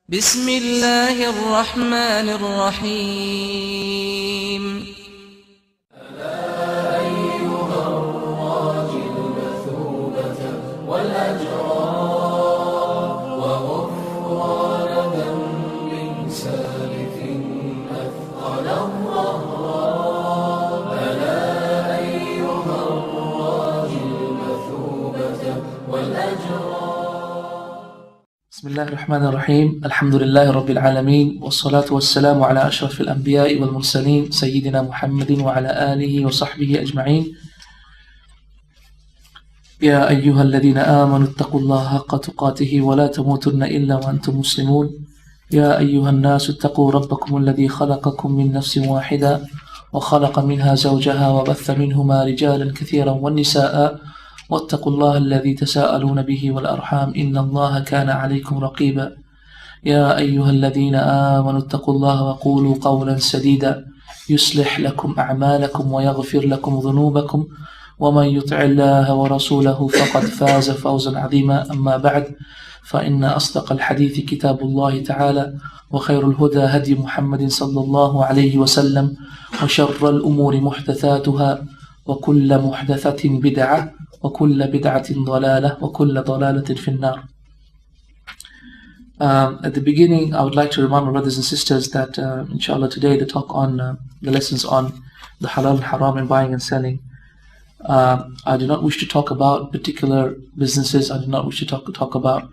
بسم الله الرحمن الرحيم ألا أيها الراجي المثوبة والأجرار وغفران ذنب سالف أثقل الظهران ألا أيها الراجي المثوبة والأجرار. بسم الله الرحمن الرحيم. الحمد لله رب العالمين والصلاة والسلام على أشرف الأنبياء والمرسلين سيدنا محمد وعلى آله وصحبه أجمعين. يا أيها الذين آمنوا اتقوا الله حق تقاته ولا تموتن إلا وأنتم مسلمون. يا أيها الناس اتقوا ربكم الذي خلقكم من نفس واحدة وخلق منها زوجها وبث منهما رجالا كثيرا والنساء واتقوا الله الذي تساءلون به والأرحام إن الله كان عليكم رقيبا. يا أيها الذين آمنوا اتقوا الله وقولوا قولا سديدا يصلح لكم أعمالكم ويغفر لكم ذنوبكم ومن يطع الله ورسوله فقد فاز فوزا عظيما. أما بعد، فإن أصدق الحديث كتاب الله تعالى وخير الهدى هدي محمد صلى الله عليه وسلم وشر الأمور محدثاتها وكل محدثة بدعة وكل بدعة ضلالة وكل ضلالة في النار. At the beginning, I would like to remind my brothers and sisters that inshallah today the talk on the lessons on the halal and haram in buying and selling. I do not wish to talk about particular businesses. I do not wish to talk about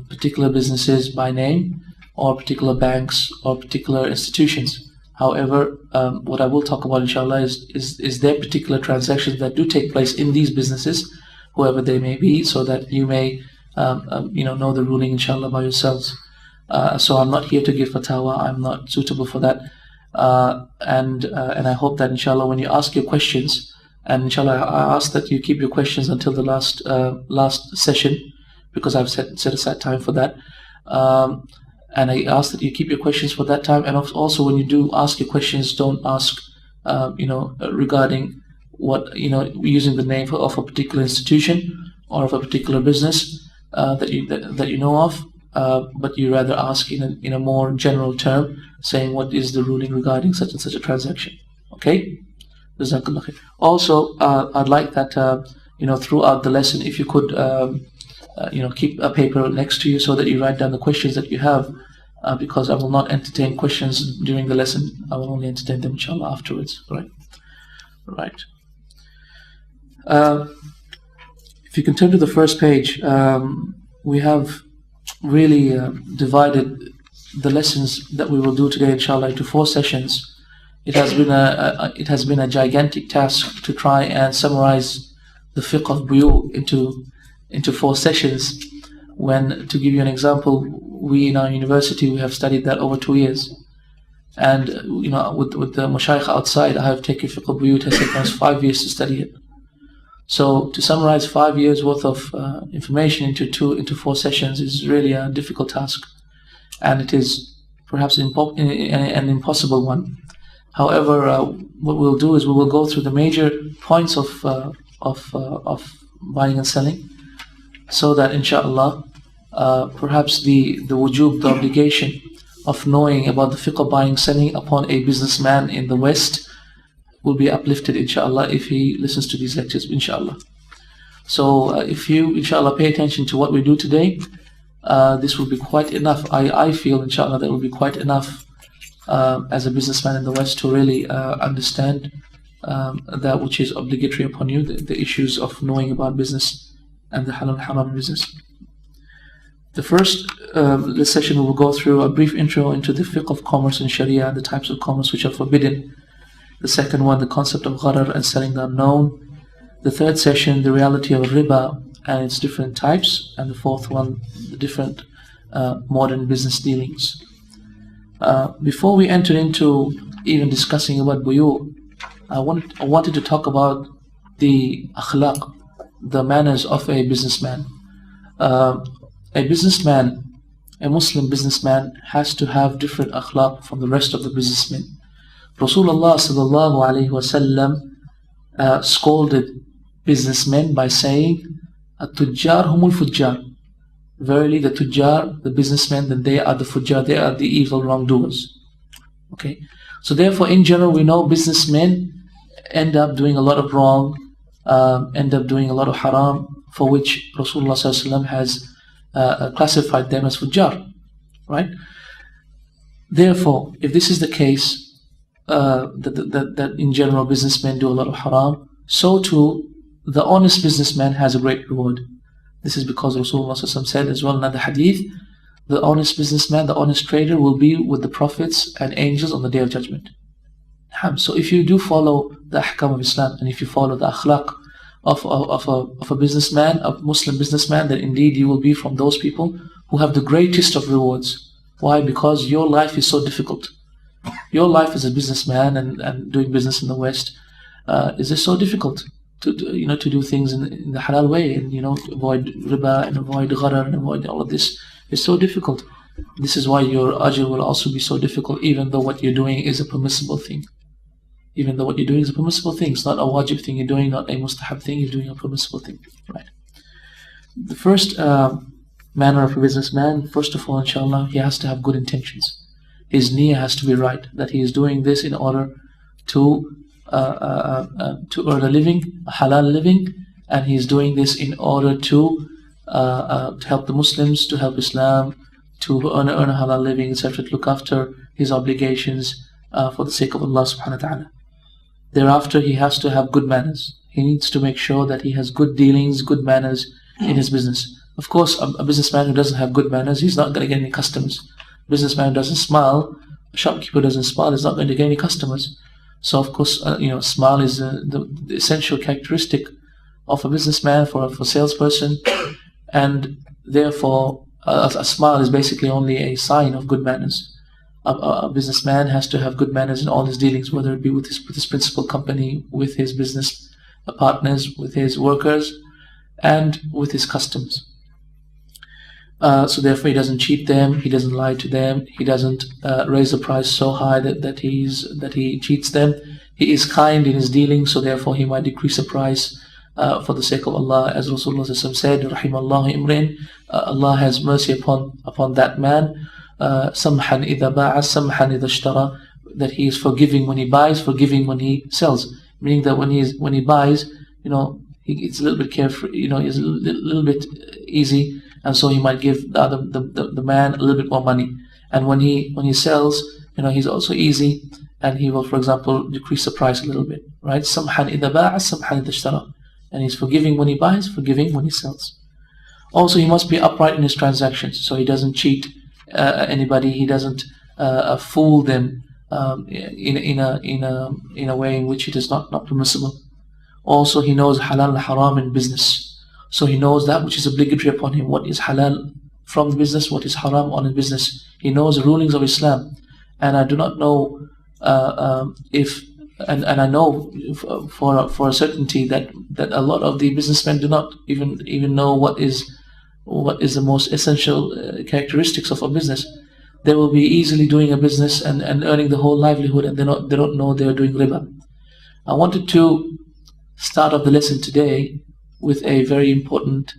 particular businesses by name or particular banks or particular institutions. However, what I will talk about inshallah is their particular transactions that do take place in these businesses, whoever they may be, so that you may know the ruling inshallah by yourselves. So I'm not here to give fatwa. I'm not suitable for that. And I hope that inshallah when you ask your questions, and inshallah I ask that you keep your questions until the last session, because I've set aside time for that. And I ask that you keep your questions for that time. And also when you do ask your questions, don't ask regarding what using the name of a particular institution or of a particular business that you know of, but you rather ask in a more general term, saying what is the ruling regarding such and such a transaction. Okay? Also, I'd like that throughout the lesson, if you could keep a paper next to you so that you write down the questions that you have, because I will not entertain questions during the lesson. I will only entertain them inshallah afterwards. Right. If you can turn to the first page, we have really divided the lessons that we will do today inshallah into 4 sessions. It has been a gigantic task to try and summarize the fiqh of buyu into 4 sessions. When, to give you an example, we in our university we have studied that over 2 years, and with the mashayikh outside, I have taken fiqh buyu. It has taken us 5 years to study it. So to summarize 5 years worth of information into 4 sessions is really a difficult task, and it is perhaps an impossible one. However, what we'll do is we will go through the major points of buying and selling, so that inshallah perhaps the wujub, the obligation of knowing about the fiqh of buying and selling upon a businessman in the West will be uplifted inshallah if he listens to these lectures inshallah. So if you inshallah pay attention to what we do today, this will be quite enough. I feel inshallah that will be quite enough as a businessman in the West to really understand that which is obligatory upon you, the issues of knowing about business and the halal and haram business. The first session we will go through a brief intro into the fiqh of commerce and sharia, the types of commerce which are forbidden. The second one, the concept of gharar and selling the unknown. The third session, the reality of riba and its different types. And the fourth one, the different modern business dealings. Before we enter into even discussing about buyu, I wanted to talk about the akhlaq, the manners of a businessman. A Muslim businessman has to have different akhlaq from the rest of the businessmen. Rasulullah sallallahu alaihi wasallam scolded businessmen by saying, "At-tujjar humul fujjar." verily the tujjar, the businessmen, then they are the fujjar, they are the evil wrongdoers. Okay, so therefore in general we know businessmen end up doing a lot of wrong, end up doing a lot of haram, for which Rasulullah ﷺ has classified them as fujjar, right? Therefore, if this is the case, that in general businessmen do a lot of haram, so too the honest businessman has a great reward. This is because Rasulullah ﷺ said as well in another hadith, the honest businessman, the honest trader will be with the prophets and angels on the Day of Judgment. So if you do follow the ahkam of Islam, and if you follow the akhlaq of a businessman, a Muslim businessman, then indeed you will be from those people who have the greatest of rewards. Why? Because your life is so difficult. Your life as a businessman and doing business in the West is just so difficult to do things in the halal way, and avoid riba and avoid gharar and avoid all of this. It's so difficult. This is why your ajr will also be so difficult, even though what you're doing is a permissible thing. Even though what you're doing is a permissible thing, it's not a wajib thing you're doing, not a mustahab thing, you're doing a permissible thing, right? The first manner of a businessman, first of all, inshallah, he has to have good intentions. His niyyah has to be right, that he is doing this in order to earn a living, a halal living, and he is doing this in order to help the Muslims, to help Islam, to earn a halal living, etc., to look after his obligations for the sake of Allah subhanahu wa ta'ala. Thereafter, he has to have good manners. He needs to make sure that he has good dealings, good manners in his business. Of course, a businessman who doesn't have good manners, he's not going to get any customers. A businessman who doesn't smile, a shopkeeper doesn't smile, is not going to get any customers. So of course, smile is the essential characteristic of a businessman, for a salesperson, and therefore a smile is basically only a sign of good manners. A businessman has to have good manners in all his dealings, whether it be with his principal company, with his business partners, with his workers, and with his customers. So therefore he doesn't cheat them, he doesn't lie to them, he doesn't raise the price so high that he cheats them. He is kind in his dealings, so therefore he might decrease the price for the sake of Allah, as Rasulullah said, Rahimallahu imrin, Allah has mercy upon that man. Samhan idha ba'a, samhan idha ishtara, that he is forgiving when he buys, forgiving when he sells. Meaning that when he buys, it's a little bit carefree, he's a little bit easy, and so he might give the man a little bit more money. And when he sells, he's also easy, and he will, for example, decrease the price a little bit, right? Samhan idha ba'a, samhan idha ishtara, and he's forgiving when he buys, forgiving when he sells. Also, he must be upright in his transactions, so he doesn't cheat anybody. He doesn't fool them in a way in which it is not permissible. Also, he knows halal and haram in business, so he knows that which is obligatory upon him, what is halal from the business, what is haram on the business. He knows the rulings of Islam, and I do not know and I know for a certainty that a lot of the businessmen do not even know what is the most essential characteristics of a business. They will be easily doing a business and earning the whole livelihood, and they don't know they are doing riba. I wanted to start off the lesson today with a very important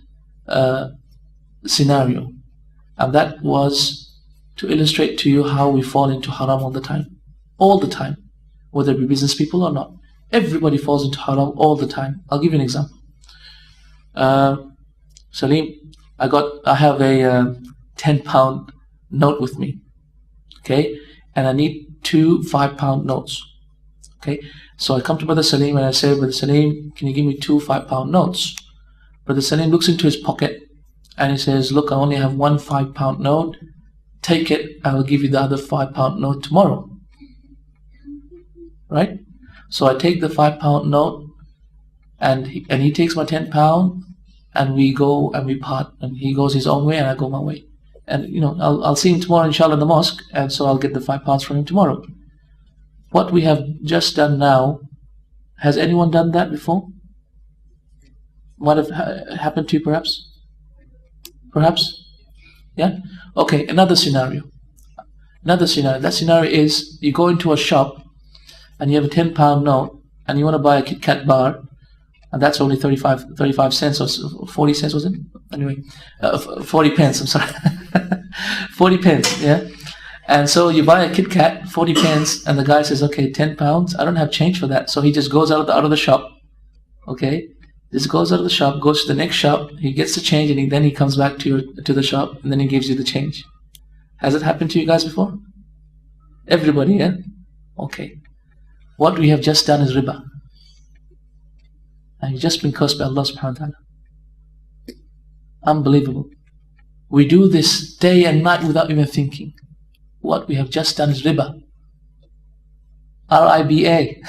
scenario, and that was to illustrate to you how we fall into haram all the time, whether it be business people or not. Everybody falls into haram all the time. I'll give you an example. Salim, I have a 10-pound note with me, okay, and I need 2 5-pound notes, okay. So I come to Brother Salim and I say, Brother Salim, can you give me 2 5-pound notes? Brother Salim looks into his pocket and he says, look, I only have 1 5-pound note. Take it, I will give you the other 5-pound note tomorrow. Right? So I take the 5-pound note, and he takes my 10-pound, and we go and we part, and he goes his own way and I go my way. And I'll see him tomorrow inshallah in the mosque, and so I'll get the 5 pounds from him tomorrow. What we have just done now, has anyone done that before? Might have happened to you perhaps? Perhaps? Yeah? Okay, another scenario. That scenario is, you go into a shop and you have a 10-pound note and you want to buy a Kit Kat bar, and that's only 35 cents or 40 cents, was it? Anyway, 40 pence, I'm sorry. 40 pence, yeah? And so you buy a Kit Kat, 40 pence, and the guy says, okay, 10 pounds, I don't have change for that. So he just goes out of the shop, okay? Just goes out of the shop, goes to the next shop, he gets the change, and then he comes back to the shop, and then he gives you the change. Has it happened to you guys before? Everybody, yeah? Okay. What we have just done is riba. And you've just been cursed by Allah subhanahu wa ta'ala. Unbelievable. We do this day and night without even thinking. What we have just done is riba. R-I-B-A.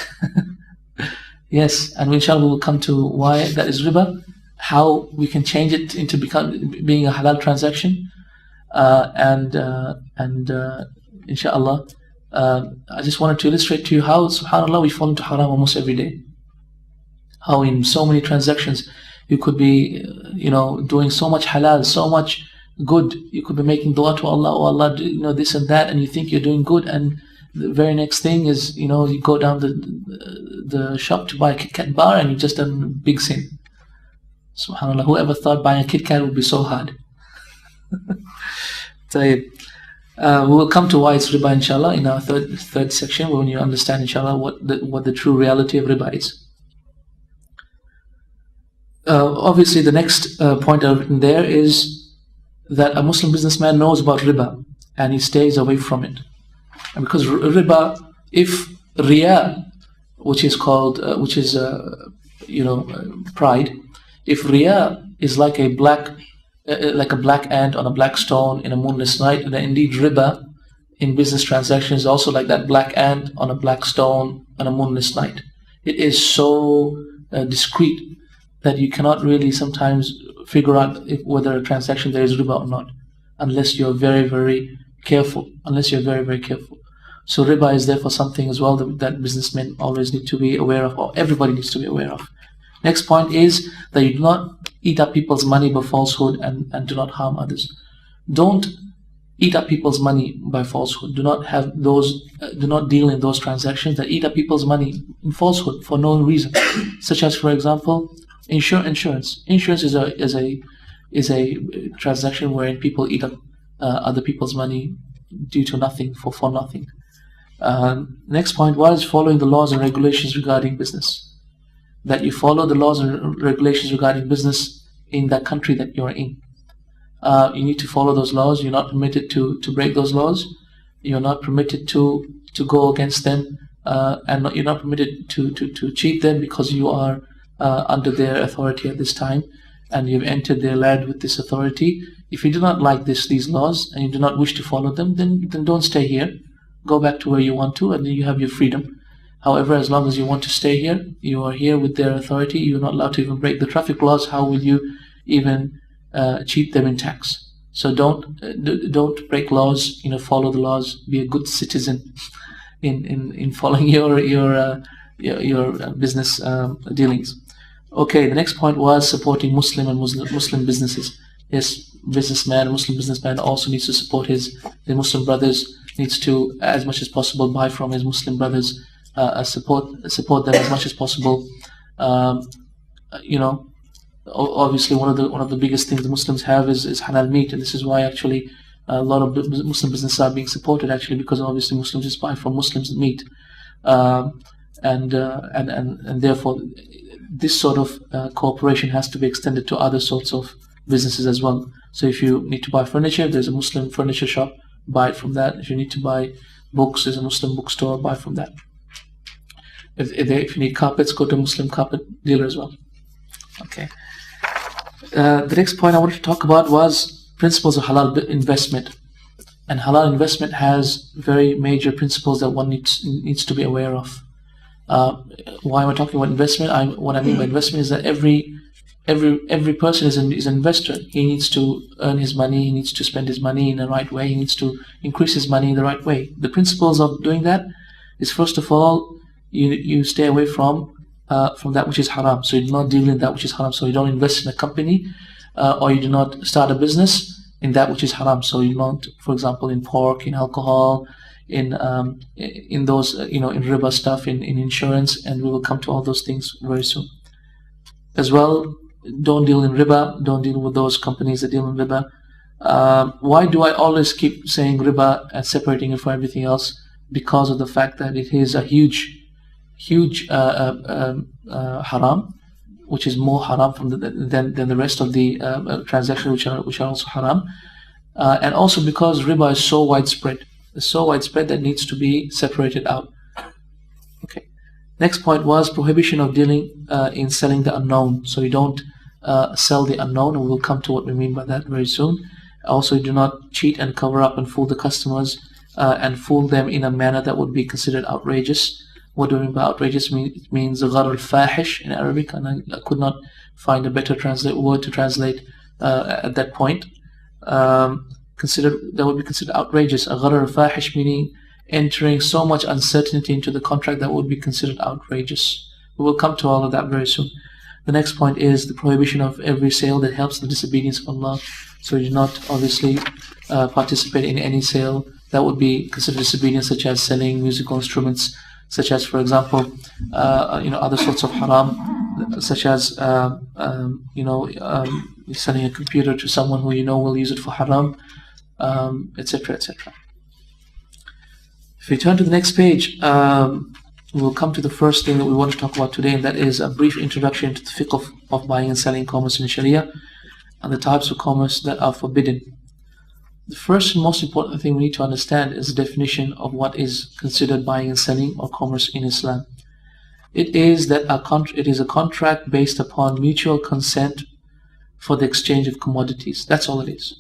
Yes, and inshallah we will come to why that is riba, how we can change it into being a halal transaction, and inshallah, I just wanted to illustrate to you how, subhanAllah, we fall into haram almost every day. How in so many transactions you could be, doing so much halal, so much good. You could be making dua to Allah, oh Allah, this and that, and you think you're doing good, and the very next thing is, you go down the shop to buy a Kit Kat bar, and you've just done a big sin. SubhanAllah, whoever thought buying a Kit Kat would be so hard? We will come to why it's riba, inshallah, in our third section, when you understand, inshallah, what the true reality of riba is. Obviously, the next point I've written there is that a Muslim businessman knows about riba and he stays away from it. And because riba, if riya, which is called, pride, if riya is like a black ant on a black stone in a moonless night, then indeed riba in business transactions is also like that black ant on a black stone on a moonless night. It is so discreet that you cannot really sometimes figure out whether a transaction there is riba or not, unless you're very, very careful. So riba is therefore something as well that businessmen always need to be aware of, or everybody needs to be aware of. Next point is that you do not eat up people's money by falsehood and do not harm others. Don't eat up people's money by falsehood. Do not deal in those transactions that eat up people's money in falsehood for no reason. Such as, for example, insurance. Insurance is a transaction wherein people eat up other people's money due to nothing, for nothing. Next point was following the laws and regulations regarding business. That you follow the laws and regulations regarding business in that country that you're in. You need to follow those laws. You're not permitted to break those laws. You're not permitted to go against them, and you're not permitted to cheat them, because you are under their authority at this time, and you've entered their land with this authority. If you do not like these laws and you do not wish to follow them, then don't stay here. Go back to where you want to, and then you have your freedom. However, as long as you want to stay here, you are here with their authority. You're not allowed to even break the traffic laws. How will you even cheat them in tax? So don't break laws. Follow the laws. Be a good citizen in following your business dealings. Okay, the next point was supporting Muslim businesses. Yes, Muslim businessman also needs to support his Muslim brothers. Needs to, as much as possible, buy from his Muslim brothers. Support them as much as possible. Obviously one of the biggest things the Muslims have is halal meat, and this is why actually a lot of Muslim businesses are being supported, actually, because obviously Muslims just buy from Muslims meat, and therefore this sort of cooperation has to be extended to other sorts of businesses as well. So if you need to buy furniture, there's a Muslim furniture shop, buy it from that. If you need to buy books, there's a Muslim bookstore, buy from that. If you need carpets, go to a Muslim carpet dealer as well. Okay. The next point I wanted to talk about was principles of halal investment. And halal investment has very major principles that one needs to be aware of. Why am I talking about investment? What I mean by investment is that every person is an investor. He needs to earn his money. He needs to spend his money in the right way. He needs to increase his money in the right way. The principles of doing that is, first of all, you stay away from that which is haram. So you do not deal in that which is haram. So you don't invest in a company, or you do not start a business in that which is haram. So you don't, for example, in pork, in alcohol, in those in riba stuff, in insurance, and we will come to all those things very soon. as well. Don't deal in riba. Don't deal with those companies that deal in riba. Why do I always keep saying riba and separating it from everything else? Because of the fact that it is a huge haram, which is more haram than the rest of the transactions which are also haram, and also because riba is so widespread. It's so widespread that needs to be separated out. Okay. Next point was prohibition of dealing in selling the unknown. So you don't sell the unknown, and we'll come to what we mean by that very soon. Also, you do not cheat and cover up and fool the customers and fool them in a manner that would be considered outrageous. What do we mean by outrageous? It means gharar al-fahish in Arabic, and I could not find a better word to translate at that point. That would be considered outrageous. A gharar al-fahish meaning entering so much uncertainty into the contract that would be considered outrageous. We will come to all of that very soon. The next point is the prohibition of every sale that helps the disobedience of Allah. So you do not obviously participate in any sale that would be considered disobedience, such as selling musical instruments, such as, for example, other sorts of haram, such as selling a computer to someone who will use it for haram, etc., etc. If we turn to the next page, we'll come to the first thing that we want to talk about today, and that is a brief introduction to the fiqh of buying and selling commerce in Sharia and the types of commerce that are forbidden. The first and most important thing we need to understand is the definition of what is considered buying and selling or commerce in Islam. It is a contract based upon mutual consent for the exchange of commodities. That's all it is.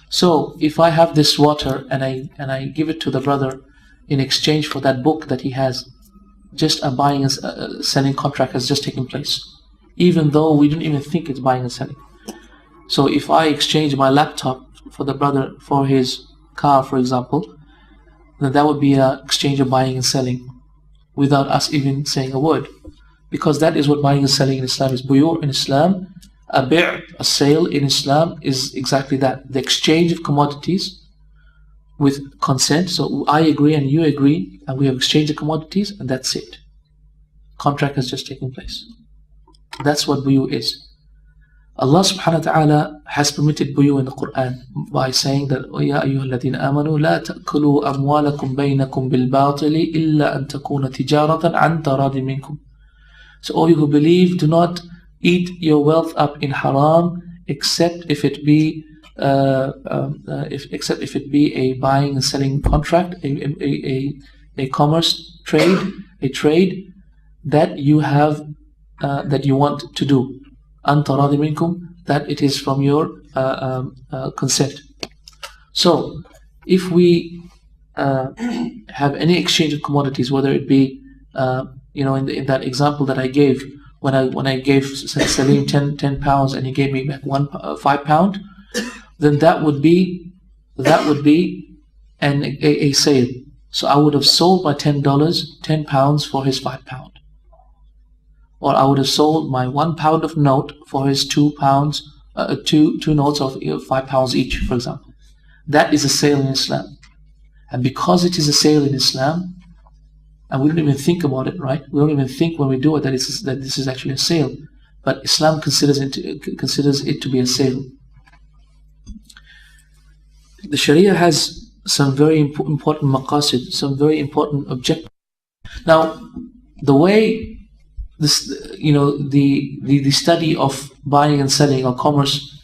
So if I have this water and I give it to the brother in exchange for that book that he has, just a buying and selling contract has just taken place, even though we don't even think it's buying and selling. So if I exchange my laptop for the brother for his car, for example, then that would be an exchange of buying and selling without us even saying a word, because that is what buying and selling in Islam is. Buyu' in Islam, a sale in Islam is exactly that, the exchange of commodities with consent. So I agree and you agree, and we have exchanged the commodities, and that's it. Contract has just taken place. That's what buyu is. Allah subhanahu wa ta'ala has permitted buyu in the Quran by saying that Ya ayyuha alladhina amanu la ta'kulu amwalakum baynakum bil batili illa an takuna tijaratan an taradi minkum. So all you who believe, do not eat your wealth up in haram except if it be a buying and selling contract, a commerce trade, a trade that you have that you want to do. Antaradi minkum, that it is from your consent. So if we have any exchange of commodities, whether it be in that example that I gave, when I gave Salim 10 pounds and he gave me back 5 pound, then that would be a sale. So I would have sold my $10 pounds for his 5 pound. Or I would have sold my 1 pound of note for his 2 pounds, two notes of 5 pounds each, for example. That is a sale in Islam. And because it is a sale in Islam, and we don't even think about it, right? We don't even think when we do it that this is actually a sale. But Islam considers it to be a sale. The Sharia has some very important maqasid, some very important objectives. Now, the way this, the study of buying and selling or commerce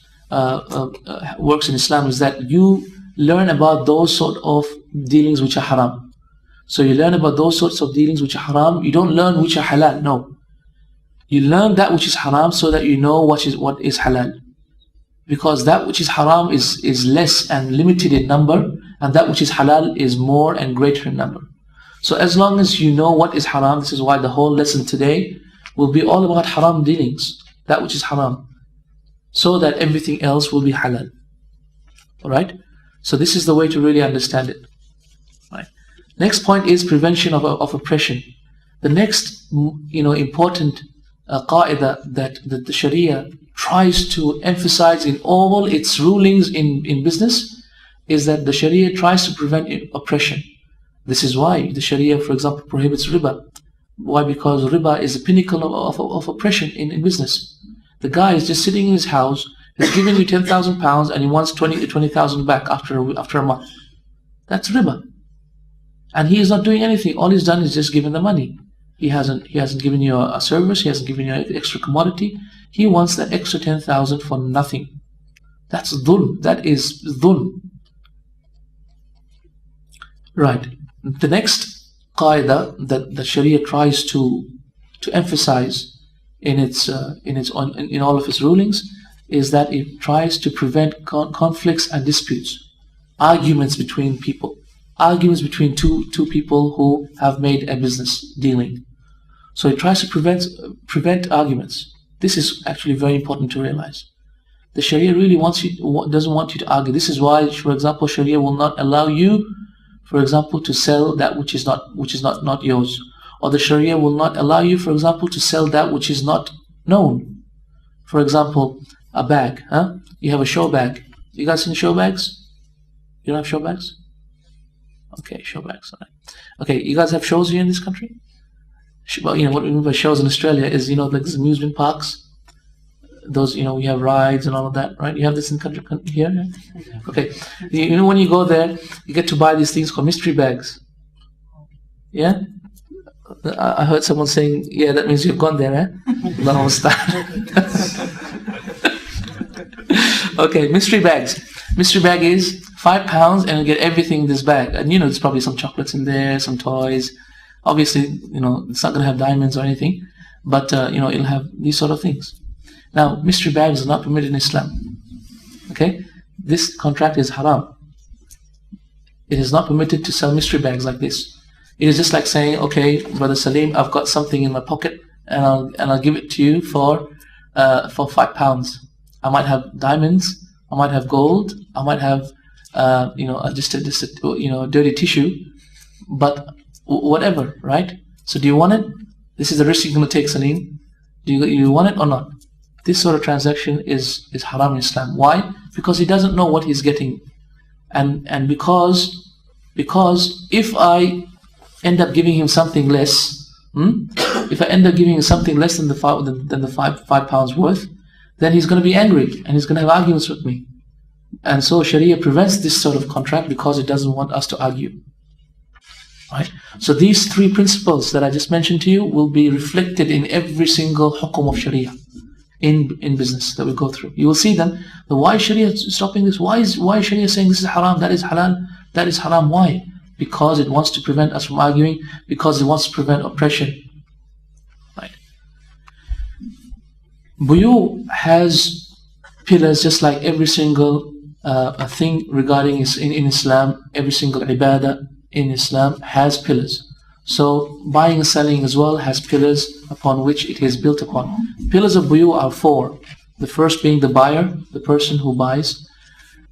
works in Islam is that you learn about those sort of dealings which are haram. So you learn about those sorts of dealings which are haram. You don't learn which are halal. No, you learn that which is haram so that you know what is halal. Because that which is haram is less and limited in number, and that which is halal is more and greater in number. So as long as you know what is haram, this is why the whole lesson today will be all about haram dealings, that which is haram, so that everything else will be halal. Alright? So this is the way to really understand it. Right. Next point is prevention of oppression. The next important qaida that the Sharia tries to emphasize in all its rulings in business is that the Sharia tries to prevent oppression. This is why the Sharia, for example, prohibits riba. Why? Because riba is the pinnacle of oppression in business. The guy is just sitting in his house, he's giving you £10,000 and he wants 20,000 back after a month. That's riba. And he is not doing anything. All he's done is just given the money. He hasn't given you a service, he hasn't given you an extra commodity. He wants that extra 10,000 for nothing. That's dhulm. That is dhulm. Right. The next qaida that the Sharia tries to emphasize in all of its rulings is that it tries to prevent conflicts and disputes, arguments between people, arguments between two people who have made a business dealing. So it tries to prevent arguments. This is actually very important to realize. The Sharia really doesn't want you to argue. This is why, for example, Sharia will not allow you, for example, to sell that which is not yours. Or the Sharia will not allow you, for example, to sell that which is not known. For example, a bag. You have a show bag. You guys seen show bags? You don't have show bags? Okay, show bags. All right. Okay, you guys have shows here in this country? What we mean by shows in Australia is, like these amusement parks. Those, we have rides and all of that, right? You have this in country here? Okay. When you go there, you get to buy these things called mystery bags. Yeah? I heard someone saying, yeah, that means you've gone there, eh? No, okay, mystery bags. Mystery bag is £5 and you get everything in this bag. And there's probably some chocolates in there, some toys. Obviously, it's not going to have diamonds or anything, but, it'll have these sort of things. Now, mystery bags are not permitted in Islam. Okay? This contract is haram. It is not permitted to sell mystery bags like this. It is just like saying, okay, Brother Salim, I've got something in my pocket and I'll give it to you for £5. I might have diamonds, I might have gold, I might have just a dirty tissue, but whatever, right? So do you want it? This is the risk you're going to take, Salim. Do you want it or not? This sort of transaction is haram in Islam. Why? Because he doesn't know what he's getting, and because if I end up giving him something less, if I end up giving him something less than the £5 worth, then he's going to be angry and he's going to have arguments with me. And so Sharia prevents this sort of contract because it doesn't want us to argue. Right? So these three principles that I just mentioned to you will be reflected in every single hukum of Sharia in business that we go through. You will see them. Why is Sharia stopping this? Why is Sharia saying this is haram, that is halal, that is haram? Why? Because it wants to prevent us from arguing, because it wants to prevent oppression. Right? Buyu has pillars just like every single thing regarding in Islam. Every single ibadah in Islam has pillars. So buying and selling as well has pillars upon which it is built upon. Pillars of buyu are four. The first being the buyer, the person who buys,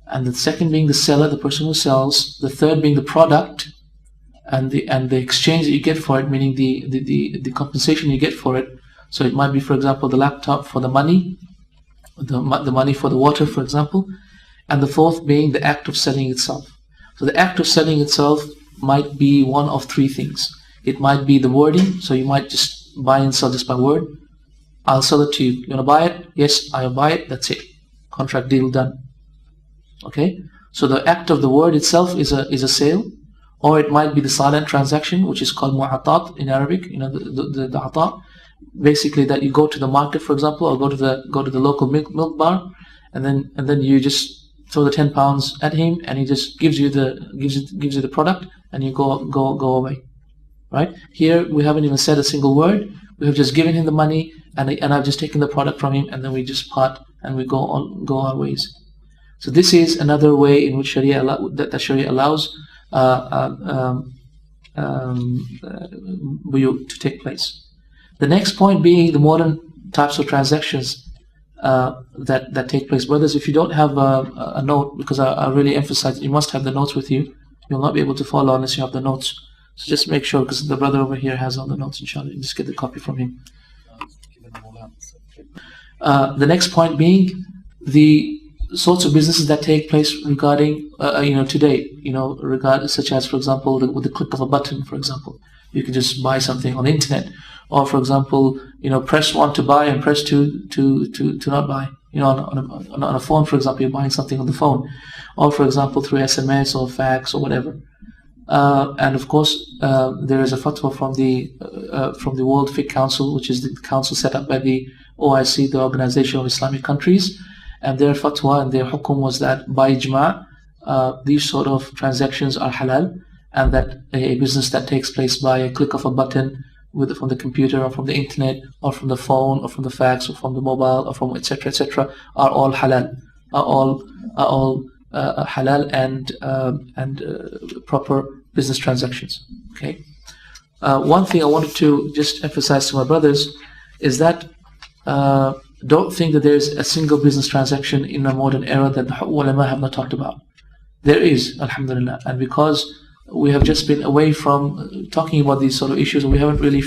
and the second being the seller, the person who sells. The third being the product, and the exchange that you get for it, meaning the compensation you get for it. So it might be, for example, the laptop for the money, the money for the water, for example. And the fourth being the act of selling itself. So the act of selling itself might be one of three things. It might be the wording, so you might just buy and sell just by word. I'll sell it to you. You want to buy it? Yes, I'll buy it. That's it. Contract deal done. Okay? So the act of the word itself is a sale. Or it might be the silent transaction, which is called mu'atat in Arabic. The ata. Basically that you go to the market, for example, or go to the local milk bar, and then you just throw the £10 at him, and he just gives you the product, and you go away. Right? Here we haven't even said a single word. We have just given him the money, and I've just taken the product from him, and then we just part and we go our ways. So this is another way in which Sharia allows buyu to take place. The next point being the modern types of transactions that take place. Brothers, if you don't have a note, because I really emphasize you must have the notes with you. You'll not be able to follow unless you have the notes. So just make sure, because the brother over here has all the notes, inshallah. You just get the copy from him. The next point being the sorts of businesses that take place regarding today, such as, for example, with the click of a button, for example. You can just buy something on the internet, or for example, press 1 to buy and press 2 to not buy. On a phone, for example, you're buying something on the phone, or for example through SMS or fax or whatever. And of course, there is a fatwa from the World Fiqh Council, which is the council set up by the OIC, the Organization of Islamic Countries, and their fatwa and their hukum was that by ijma, these sort of transactions are halal, and that a business that takes place by a click of a button from the computer or from the internet or from the phone or from the fax or from the mobile or from etc. are all halal, are all halal and proper business transactions. Okay. One thing I wanted to just emphasize to my brothers is that don't think that there is a single business transaction in a modern era that the ulama have not talked about. There is, alhamdulillah, and because we have just been away from talking about these sort of issues, and we haven't really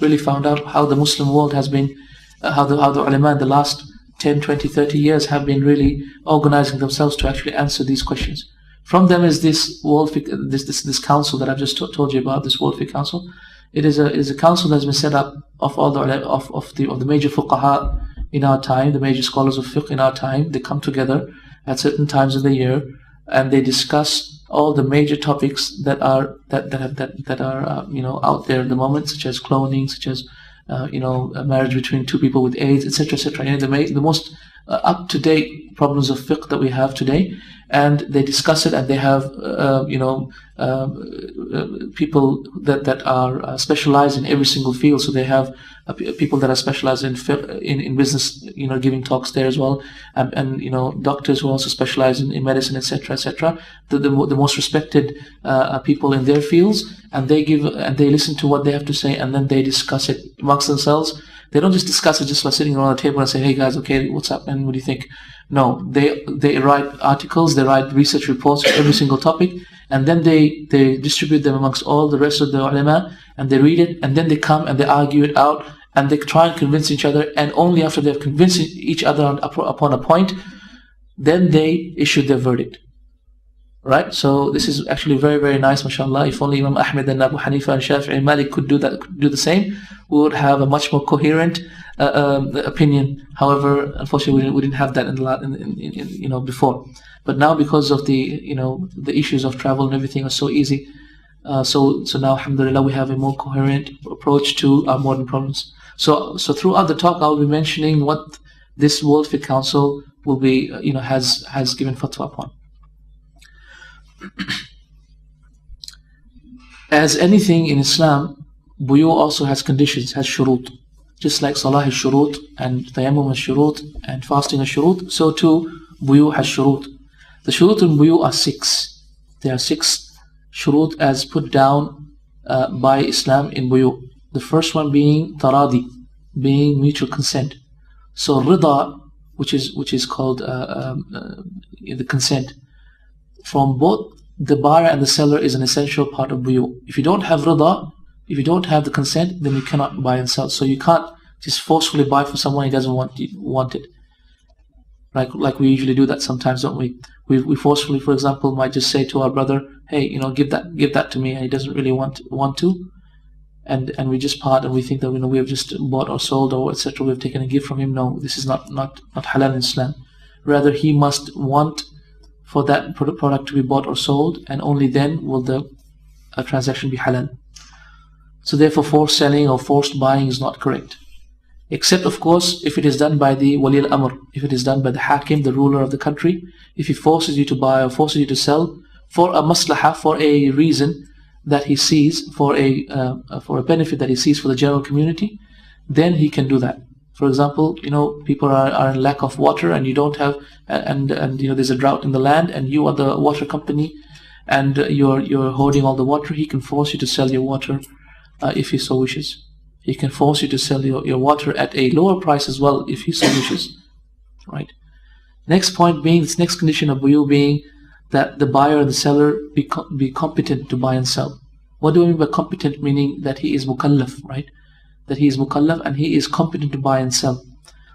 really found out how the Muslim world has been, how the ulama in the last 10, 20, 30 years have been really organizing themselves to actually answer these questions. From them is this World Fiqh, this council that I've just told you about, this World Fiqh Council. It is a council that's been set up of all of the major fuqaha in our time, the major scholars of fiqh in our time. They come together at certain times in the year, and they discuss all the major topics that are out there at the moment, such as cloning, such as a marriage between two people with AIDS, etc. The most up-to-date problems of fiqh that we have today, and they discuss it, and they have people that are specialized in every single field. So they have people that are specialized in business, giving talks there as well, and doctors who also specialize in medicine, etc. The most respected people in their fields, and they listen to what they have to say, and then they discuss it amongst themselves. They don't just discuss it just by sitting around the table and say, "Hey guys, okay, what's up, and what do you think?" No, they write articles, they write research reports for every single topic, and then they distribute them amongst all the rest of the ulama, and they read it, and then they come and they argue it out, and they try and convince each other, and only after they've convinced each other upon a point, then they issue their verdict. Right? So this is actually very, very nice, mashallah. If only Imam Ahmed and Abu Hanifa and Shafi'i and Malik could do the same, we would have a much more coherent opinion. However, unfortunately, we didn't have that in before. But now, because of the issues of travel and everything are so easy, so now, alhamdulillah, we have a more coherent approach to our modern problems. So throughout the talk, I will be mentioning what this World Fiqh Council will be, has given fatwa upon. As anything in Islam, buyu also has conditions, has shurut. Just like salah has shurut, and tayammum has shurut, and fasting has shurut, so too buyu has shurut. The shurut in buyu are 6. There are 6 shurut as put down by Islam in buyu. The first one being taradi, being mutual consent. So rida, which is called the consent, from both the buyer and the seller, is an essential part of buyu. If you don't have rida, if you don't have the consent, then you cannot buy and sell. So you can't just forcefully buy for someone who doesn't want it. Like we usually do that sometimes, don't we? We forcefully, for example, might just say to our brother, "Hey, give that to me," and he doesn't really want to, and we just part, and we think that we have just bought or sold or etc. We've taken a gift from him. No, this is not halal in Islam. Rather, he must want for that product to be bought or sold, and only then will the transaction be halal. So therefore, forced selling or forced buying is not correct, except of course if it is done by the wali al-amr, if it is done by the hakim, the ruler of the country. If he forces you to buy or forces you to sell for a maslahah, for a reason that he sees, for a benefit that he sees for the general community, then he can do that. For example, people are in lack of water, and you don't have, and there's a drought in the land, and you are the water company, and you're hoarding all the water. He can force you to sell your water if he so wishes. He can force you to sell your water at a lower price as well if he so wishes. Right. Next point being, this next condition of buyu being that the buyer and the seller be competent to buy and sell. What do I mean by competent? Meaning that he is mukallaf, right? That he is mukallaf and he is competent to buy and sell.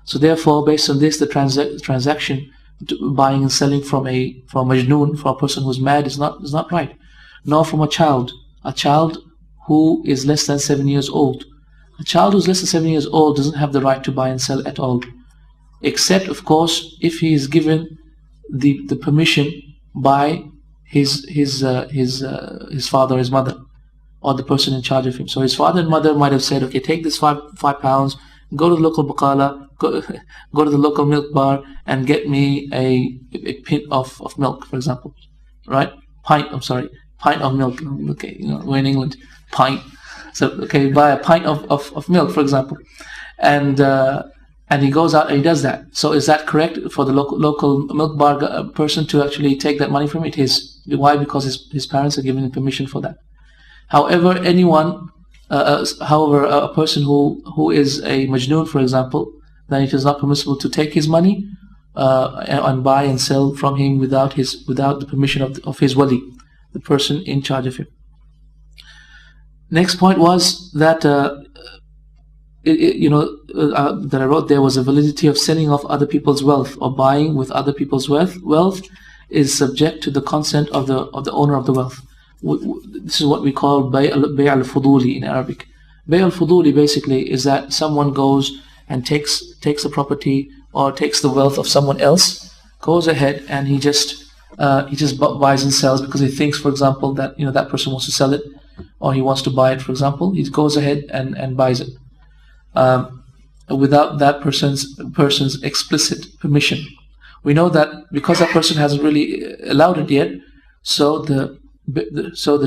So therefore, based on this, the transaction buying and selling from a majnoon, from a person who's mad, is not right. Nor from a child who is less than 7 years old. A child who's less than 7 years old doesn't have the right to buy and sell at all, except of course if he is given the permission by his father or his mother, or the person in charge of him. So his father and mother might have said, okay, take this five pounds, go to the local baqala, go to the local milk bar and get me a pint of milk, for example, right? Pint of milk. Okay, we're in England, pint. So okay, buy a pint of milk, for example, and he goes out and he does that. So is that correct for the local milk bar person to actually take that money from it? It is. Why? Because his parents are giving him permission for that. However, a person who is a majnoon, for example, then it is not permissible to take his money and buy and sell from him without the permission of his wali, the person in charge of him. Next point was that that I wrote there was a validity of selling off other people's wealth or buying with other people's wealth. Wealth is subject to the consent of the owner of the wealth. This is what we call bay' al-fuduli in Arabic. Bay' al-fuduli basically is that someone goes and takes a property or takes the wealth of someone else, goes ahead and he just buys and sells because he thinks, for example, that that person wants to sell it or he wants to buy it, for example. He goes ahead and buys it without that person's explicit permission. We know that because that person hasn't really allowed it yet, so the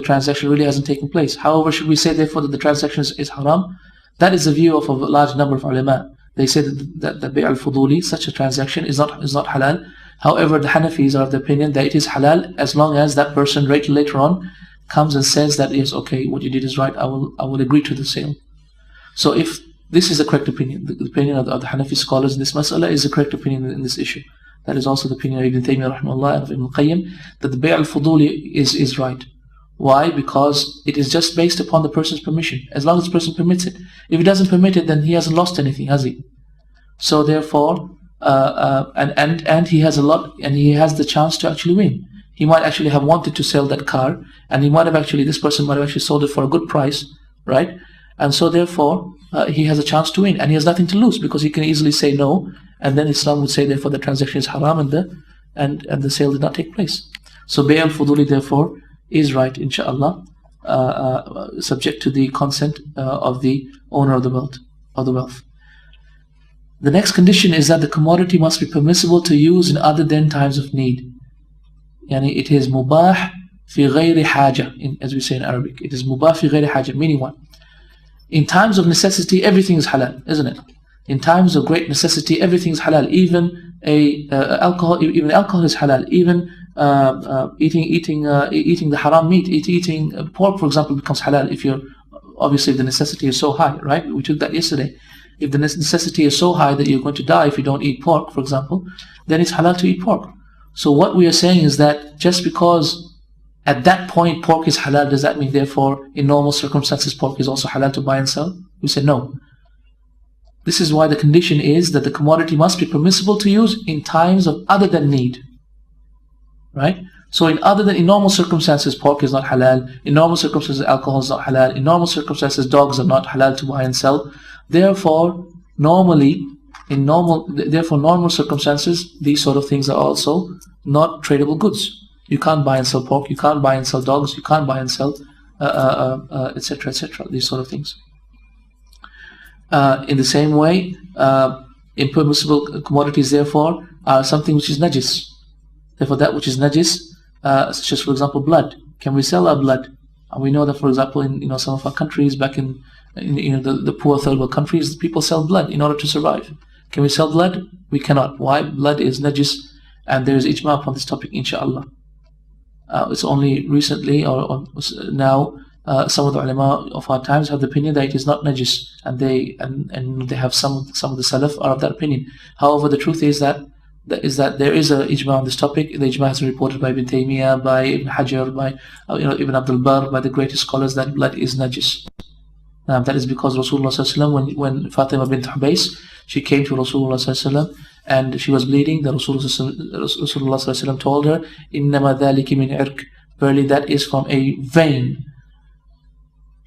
transaction really hasn't taken place. However, should we say therefore that the transaction is haram? That is the view of a large number of ulama. They say that the bay' al-fuduli, such a transaction, is not halal. However, the Hanafis are of the opinion that it is halal as long as that person later on comes and says that yes, okay, what you did is right, I will agree to the sale. So if this is the correct opinion, the opinion of the Hanafi scholars in this mas'ala is the correct opinion in this issue. That is also the opinion of Ibn Taymiyyah rahimahullah and of Ibn Qayyim, that the bay' al-fuduli is right. Why? Because it is just based upon the person's permission. As long as the person permits it. If he doesn't permit it, then he hasn't lost anything, has he? So therefore, and he has he has the chance to actually win. He might actually have wanted to sell that car, and this person might have actually sold it for a good price, right? And so therefore, he has a chance to win, and he has nothing to lose because he can easily say no, and then Islam would say therefore the transaction is haram and the sale did not take place. So bay' al-fuduli therefore is right, inshallah, subject to the consent of the owner of the wealth. The next condition is that the commodity must be permissible to use in other than times of need. Yani it is mubah fi ghayri haja, as we say in Arabic. It is mubah fi ghayri haja, meaning what? In times of necessity, everything is halal, isn't it? In times of great necessity, everything is halal. Even alcohol is halal. Even eating the haram meat, eating pork, for example, becomes halal if the necessity is so high, right? We took that yesterday. If the necessity is so high that you're going to die if you don't eat pork, for example, then it's halal to eat pork. So what we are saying is that just because at that point pork is halal, does that mean therefore in normal circumstances pork is also halal to buy and sell? We say no. This is why the condition is that the commodity must be permissible to use in times of other than need. Right? So in normal circumstances pork is not halal. In normal circumstances alcohol is not halal. In normal circumstances dogs are not halal to buy and sell. Therefore, normal circumstances, these sort of things are also not tradable goods. You can't buy and sell pork, you can't buy and sell dogs, you can't buy and sell, etc., etc., these sort of things. In the same way, impermissible commodities, therefore, are something which is najis. Therefore, that which is najis, such as, for example, blood. Can we sell our blood? And we know that, for example, in some of our countries, back in the poor third world countries, people sell blood in order to survive. Can we sell blood? We cannot. Why? Blood is najis, and there is ijma upon this topic, inshallah. It's only recently or now some of the ulama of our times have the opinion that it is not najis, and they have some of the salaf are of that opinion. However, the truth is that there is a ijma on this topic. The ijma has been reported by Ibn Taymiyyah, by Ibn Hajar, by Ibn Abdul Barr, by the greatest scholars, that blood is najis. That is because Rasulullah ﷺ, when Fatima bint Hubays, she came to Rasulullah ﷺ and she was bleeding, the Rasulullah ﷺ told her, إِنَّمَا ذَلِكِ مِنْ عِرْقٍ, verily that is from a vein.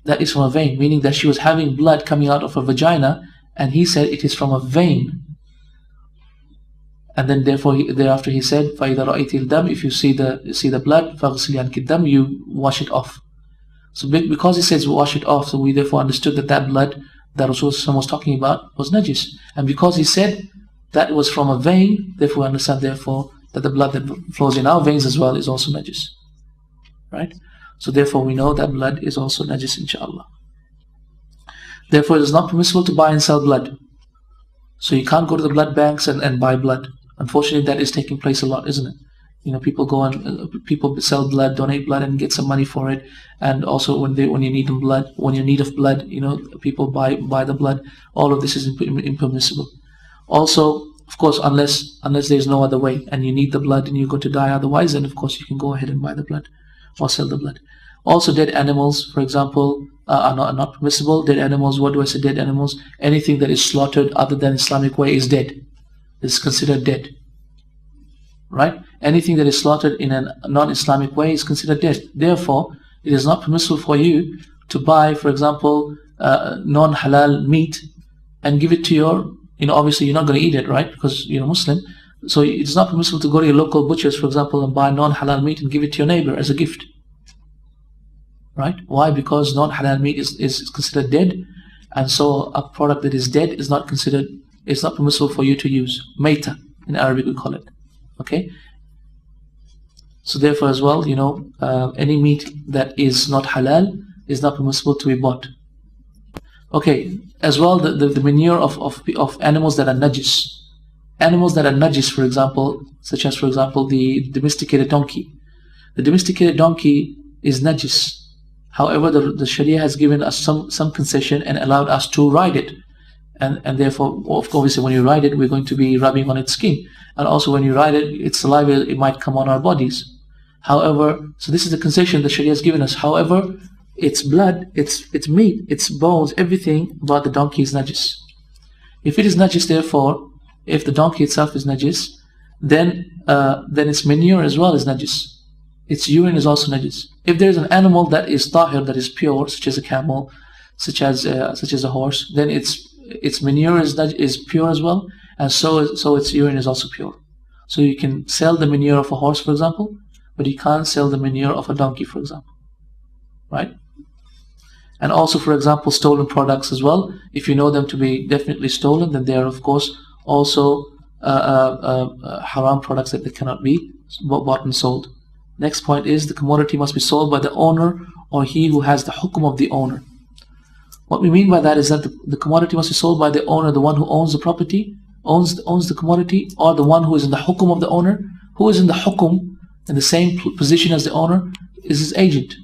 that is from a vein, meaning that she was having blood coming out of her vagina, and he said it is from a vein. And then thereafter he said, فَإِذَا رَأَيْتِ الدَّمِ, if you see the blood, فَغْسِلِي عَنْكِ الدَّمِ, you wash it off. So because he says wash it off, so we therefore understood that blood that Rasulullah was talking about was najis. And because he said that it was from a vein, therefore we understand therefore that the blood that flows in our veins as well is also najis. Right? So therefore we know that blood is also najis, inshallah. Therefore it is not permissible to buy and sell blood. So you can't go to the blood banks and buy blood. Unfortunately, that is taking place a lot, isn't it? You know, people go and people sell blood, donate blood, and get some money for it. And also, when you need of blood, you know, people buy the blood. All of this is impermissible. Also, of course, unless there is no other way, and you need the blood and you're going to die otherwise, then of course you can go ahead and buy the blood or sell the blood. Also, dead animals, for example, are not permissible. Dead animals. What do I say? Dead animals. Anything that is slaughtered other than Islamic way is dead. Is considered dead. Right? Anything that is slaughtered in a non-Islamic way is considered dead. Therefore, it is not permissible for you to buy, for example, non-halal meat and give it to your, you know, obviously you're not going to eat it, right? Because you're a Muslim. So it's not permissible to go to your local butchers, for example, and buy non-halal meat and give it to your neighbor as a gift. Right? Why? Because non-halal meat is considered dead, and so a product that is dead is not considered. It's not permissible for you to use. Maita, in Arabic we call it. Okay? So therefore as well, you know, any meat that is not halal is not permissible to be bought. Okay, as well the manure of animals that are najis. Animals that are najis, for example, such as, for example, the domesticated donkey. The domesticated donkey is najis. However, the Sharia has given us some concession and allowed us to ride it. And therefore, obviously, when you ride it, we're going to be rubbing on its skin. And also, when you ride it, its saliva, it might come on our bodies. However, so this is the concession the Sharia has given us. However, its blood, its meat, its bones, everything about the donkey is najis. If it is najis, therefore, if the donkey itself is najis, then its manure as well is najis. Its urine is also najis. If there is an animal that is tahir, that is pure, such as a camel, such as a horse, then its manure is pure as well, and so its urine is also pure. So you can sell the manure of a horse, for example, but you can't sell the manure of a donkey, for example. Right? And also, for example, stolen products as well. If you know them to be definitely stolen, then they are, of course, also haram products that they cannot be bought and sold. Next point is the commodity must be sold by the owner or he who has the hukum of the owner. What we mean by that is that the commodity must be sold by the owner, the one who owns the property, owns the commodity, or the one who is in the hukum of the owner. Who is in the hukum, in the same position as the owner, is his agent.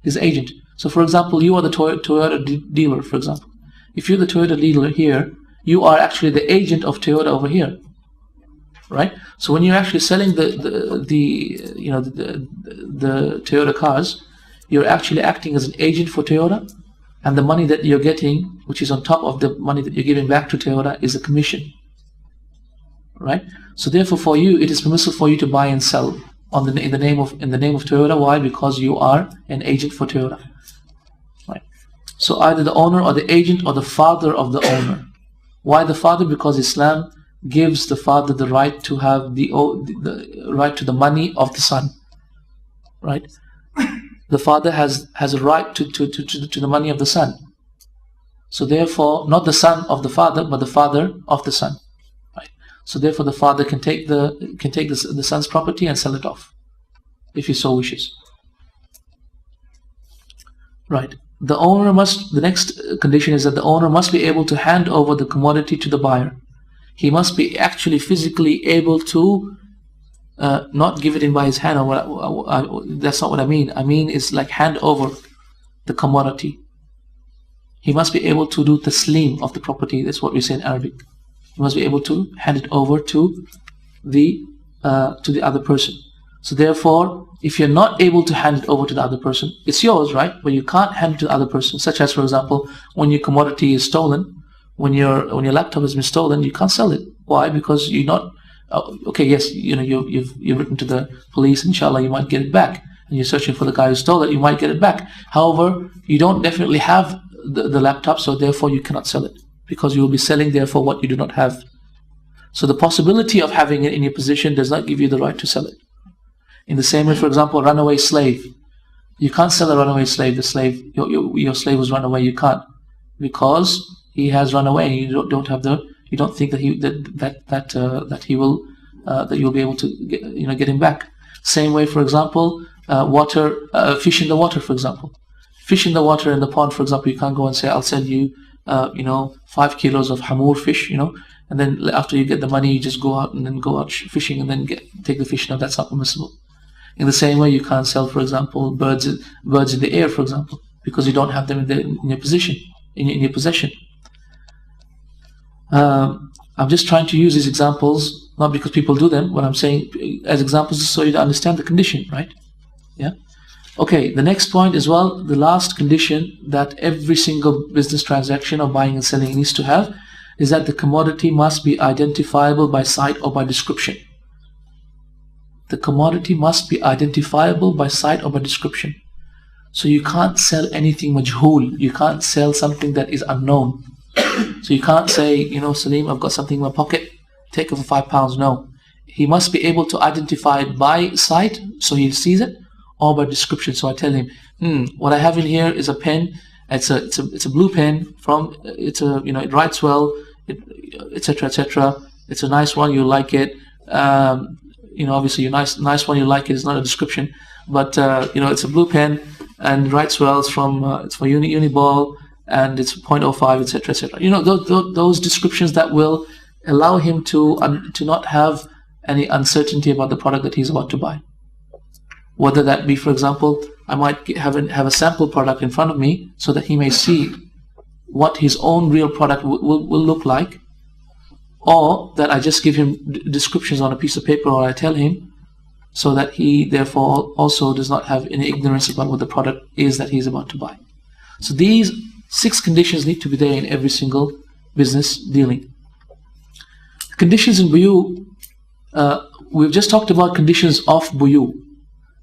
His agent. So for example, you are the Toyota dealer, for example. If you're the Toyota dealer here, you are actually the agent of Toyota over here. Right? So when you're actually selling the Toyota cars, you're actually acting as an agent for Toyota, and the money that you're getting, which is on top of the money that you're giving back to Toyota, is a commission. Right? So therefore, for you, it is permissible for you to buy and sell in the name of Toyota. Why? Because you are an agent for Toyota. Right? So either the owner or the agent or the father of the owner. Why the father? Because Islam gives the father the right to have the right to the money of the son. Right? The father has a right to the money of the son. So therefore, not the son of the father, but the father of the son. Right? So therefore, the father can take the son's property and sell it off, if he so wishes. Right? The next condition is that the owner must be able to hand over the commodity to the buyer. He must be actually physically able to not give it in by his hand. That's not what I mean. I mean it's like hand over the commodity. He must be able to do taslim of the property. That's what we say in Arabic. He must be able to hand it over to the other person. So therefore, if you're not able to hand it over to the other person, it's yours, right? But you can't hand it to the other person. Such as, for example, when your commodity is stolen, when your laptop has been stolen, you can't sell it. Why? Because you're not okay. Yes, you've written to the police. Inshallah, you might get it back. and you're searching for the guy who stole it, you might get it back. However, you don't definitely have the laptop, so therefore you cannot sell it, because you will be selling therefore what you do not have. So the possibility of having it in your possession does not give you the right to sell it. In the same way, for example, a runaway slave. You can't sell a runaway slave. The slave, your slave was run away. You can't, because he has run away. You don't have the. You don't think that you'll be able to get him back. Same way, for example, fish in the water, for example. Fish in the water in the pond, for example, you can't go and say, I'll sell you, 5 kilos of hamur fish, and then after you get the money, you just go out fishing and then take the fish. No, that's not permissible. In the same way, you can't sell, for example, birds in the air, for example, because you don't have them in your possession. I'm just trying to use these examples, not because people do them. What I'm saying as examples is so you understand the condition, right? Yeah. Okay. The next point as well, the last condition that every single business transaction of buying and selling needs to have is that the commodity must be identifiable by sight or by description. The commodity must be identifiable by sight or by description. So you can't sell anything majhul. You can't sell something that is unknown. So you can't say, Salim, I've got something in my pocket, take it for £5. No. He must be able to identify it by sight, so he sees it, or by description. So I tell him, what I have in here is a pen. It's a blue pen it writes well, etc. etc. It's a nice one, you'll like it. Obviously a nice one, you like it is not a description, but it's a blue pen and writes well. It's for Uniball, and it's 0.05, etc. etc. Those descriptions that will allow him to not have any uncertainty about the product that he's about to buy. Whether that be, for example, I might have a sample product in front of me so that he may see what his own real product will look like, or that I just give him descriptions on a piece of paper, or I tell him, so that he therefore also does not have any ignorance about what the product is that he's about to buy. So these 6 conditions need to be there in every single business dealing. Conditions in buyu, we've just talked about conditions of buyu.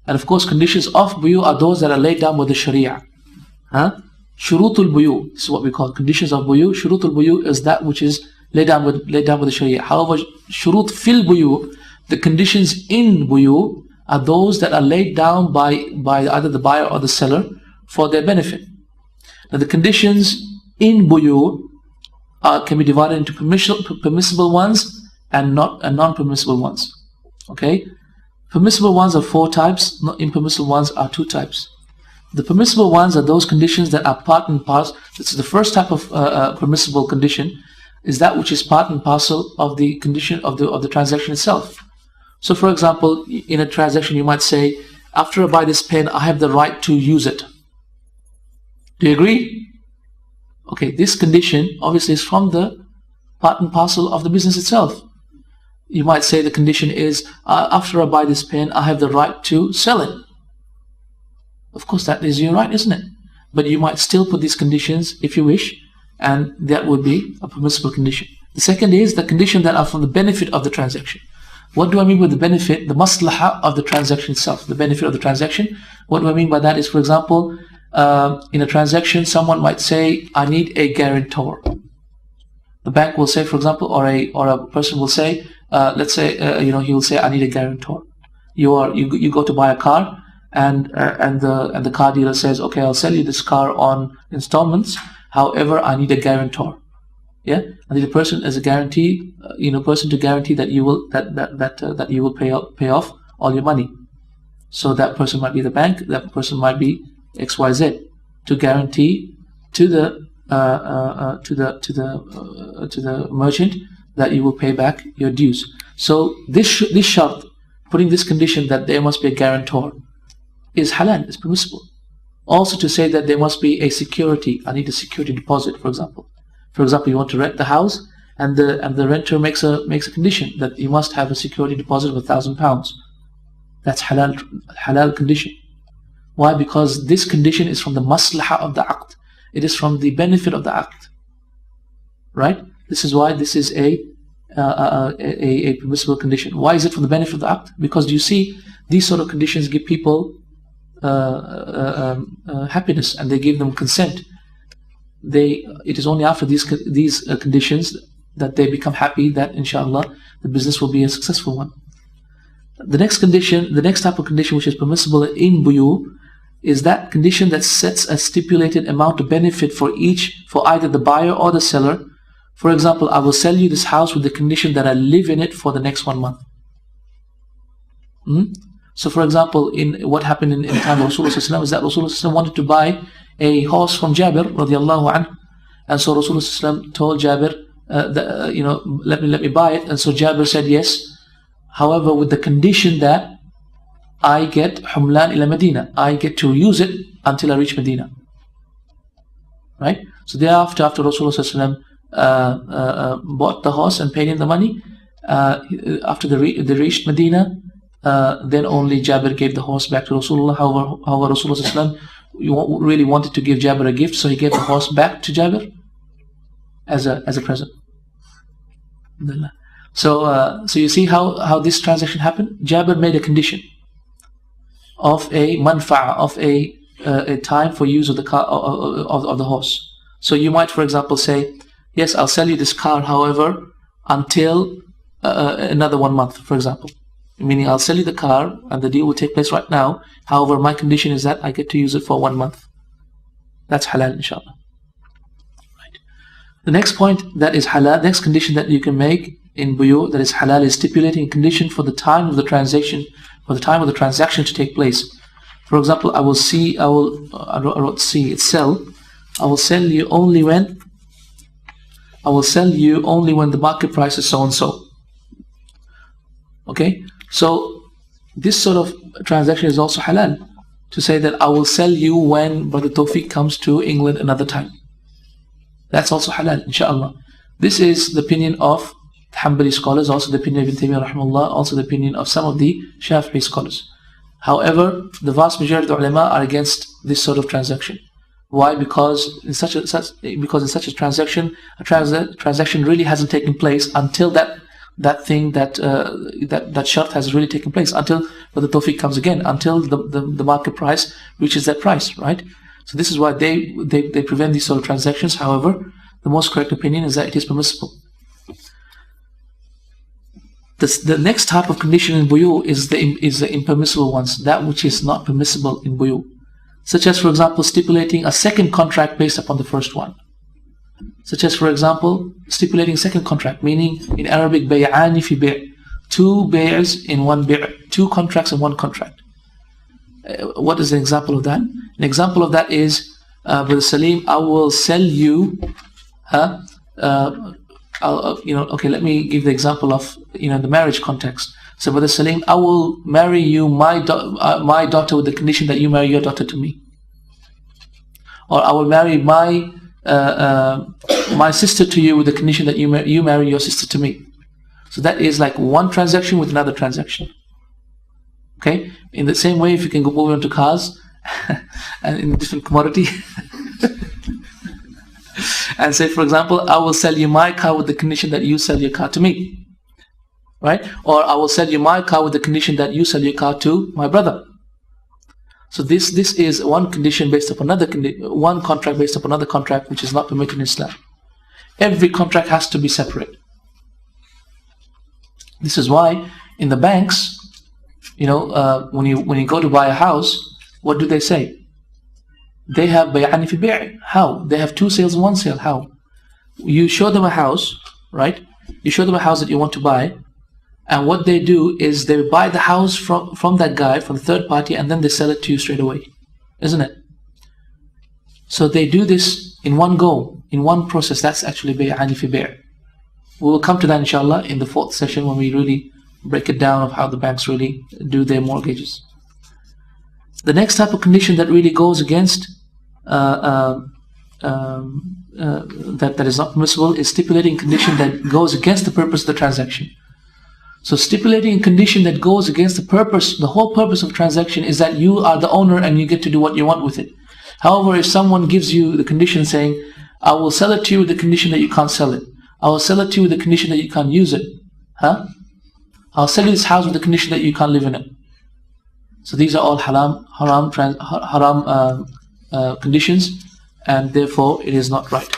And of course, conditions of buyu are those that are laid down by the Sharia. Shurutul buyu, this is what we call conditions of buyu. Shurutul buyu is that which is laid down with the Sharia. However, shurut fil buyu, the conditions in buyu, are those that are laid down by either the buyer or the seller for their benefit. Now, the conditions in buyu can be divided into permissible ones and non-permissible ones. Okay, permissible ones are 4 types. Impermissible ones are 2 types. The permissible ones are those conditions that are part and parcel. This is the first type of permissible condition, is that which is part and parcel of the condition of the transaction itself. So, for example, in a transaction, you might say, after I buy this pen, I have the right to use it. Do you agree? Okay, this condition obviously is from the part and parcel of the business itself. You might say the condition is, after I buy this pen, I have the right to sell it. Of course, that is your right, isn't it? But you might still put these conditions if you wish, and that would be a permissible condition. The second is the condition that are for the benefit of the transaction. What do I mean by the benefit? The maslaha of the transaction itself, the benefit of the transaction. What do I mean by that is, for example, in a transaction, someone might say, I need a guarantor. The bank will say, for example, or a person will say, let's say, he will say, I need a guarantor. You go to buy a car, and the car dealer says, okay, I'll sell you this car on installments. However, I need a guarantor. Yeah, I need a person as a guarantee, person to guarantee that you will pay off all your money. So that person might be the bank, that person might be XYZ, to guarantee to the merchant that you will pay back your dues. So this shart, putting this condition that there must be a guarantor, is halal, is permissible. Also to say that there must be a security, I need a security deposit, for example. For example, you want to rent the house, and the renter makes a condition that you must have a security deposit of £1,000. That's halal condition. Why? Because this condition is from the maslaha of the aqd. It is from the benefit of the aqd. Right? This is why this is a permissible condition. Why is it from the benefit of the aqd? Because you see, these sort of conditions give people happiness and they give them consent, it is only after these conditions that they become happy that inshallah the business will be a successful one. The next type of condition which is permissible in buyu is that condition that sets a stipulated amount of benefit for either the buyer or the seller. For example, I will sell you this house with the condition that I live in it for the next 1 month. So for example, in what happened in the time of Rasulullah is that Rasulullah wanted to buy a horse from Jabir radiallahu anhu, and so Rasulullah told Jabir let me buy it, and so Jabir said yes, however with the condition that I get humlan ila Medina, I get to use it until I reach Medina. Right? So thereafter, after Rasulullah bought the horse and paid him the money, after they reached Medina, then only Jabir gave the horse back to Rasulullah. However, Rasulullah really wanted to give Jabir a gift, so he gave the horse back to Jabir as a present. So you see how this transaction happened. Jabir made a condition of a manfa'a, of a time for use of the car, of the horse. So you might, for example, say, yes, I'll sell you this car, however, until another 1 month, for example. Meaning I'll sell you the car and the deal will take place right now. However, my condition is that I get to use it for 1 month. That's halal, inshallah. Right. The next point that is halal, next condition that you can make in buyu that is halal is stipulating a condition for the time of the transaction, to take place. For example, I will sell you only when the market price is so and so. Okay, so this sort of transaction is also halal. To say that I will sell you when Brother Tawfiq comes to England another time. That's also halal, inshallah. This is the opinion of Hanbali scholars, also the opinion of Ibn Taymiyyah rahimahullah, also the opinion of some of the Shafi'i scholars. However, the vast majority of the ulama are against this sort of transaction. Why? Because in such a transaction, transaction really hasn't taken place until that shart has really taken place, until the tawfiq comes again, until the market price reaches that price, right? So this is why they prevent these sort of transactions. However, the most correct opinion is that it is permissible. The next type of condition in buyu is the impermissible ones, that which is not permissible in buyu, such as, for example, stipulating a second contract based upon the first one. Such as, for example, stipulating second contract, meaning in Arabic, bay'ani fi bay', two bay'as in one bay', two contracts in one contract. What is an example of that? An example of that is, Brother Salim, I will sell you, let me give the example of, the marriage context. So, Brother Salim, I will marry you my daughter with the condition that you marry your daughter to me. Or I will marry my sister to you with the condition that you marry your sister to me. So that is like one transaction with another transaction. Okay? In the same way, if you can go move on to cars and in a different commodity and say, for example, I will sell you my car with the condition that you sell your car to me. Right? Or I will sell you my car with the condition that you sell your car to my brother. So this is one condition based upon one contract based upon another contract, which is not permitted in Islam. Every contract has to be separate. This is why in the banks, when you go to buy a house, what do they say? They have bay'ani fi bay'. How? They have two sales in one sale. How? You show them a house, right? You show them a house that you want to buy, and what they do is they buy the house from that guy, from the third party, and then they sell it to you straight away. Isn't it? So they do this in one go, in one process. That's actually bay'ani fi bay'. We will come to that inshallah in the fourth session when we really break it down of how the banks really do their mortgages. The next type of condition that really goes against that is not permissible is stipulating condition that goes against the purpose of the transaction. So stipulating a condition that goes against the whole purpose of transaction is that you are the owner and you get to do what you want with it. However, if someone gives you the condition saying, I will sell it to you with the condition that you can't sell it. I will sell it to you with the condition that you can't use it. I'll sell you this house with the condition that you can't live in it. So these are all haram conditions, and therefore it is not right.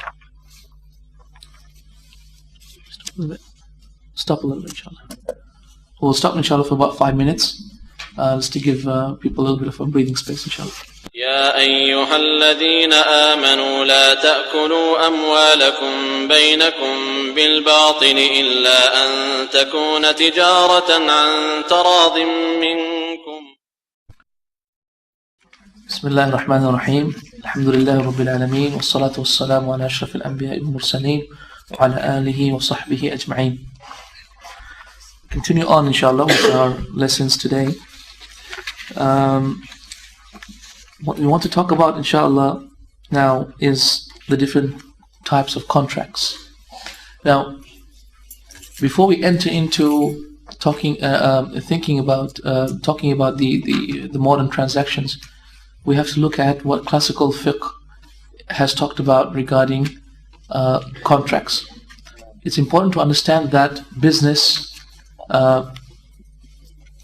Stop a little bit, inshallah. We'll stop inshallah for about 5 minutes, just to give people a little bit of a breathing space, inshallah. يا أيها الذين آمنوا لا تأكلوا أموالكم بينكم بالباطل إلا أن تكون تجارة عن تراض منكم. بسم الله الرحمن الرحيم. الحمد لله رب العالمين والصلاة والسلام على أشرف الأنبياء والمرسلين وعلى آله وصحبه أجمعين. Continue on inshallah with our lessons today. What we want to talk about inshallah now is the different types of contracts. Now, before we enter into thinking about the modern transactions, we have to look at what classical fiqh has talked about regarding contracts. It's important to understand that business, that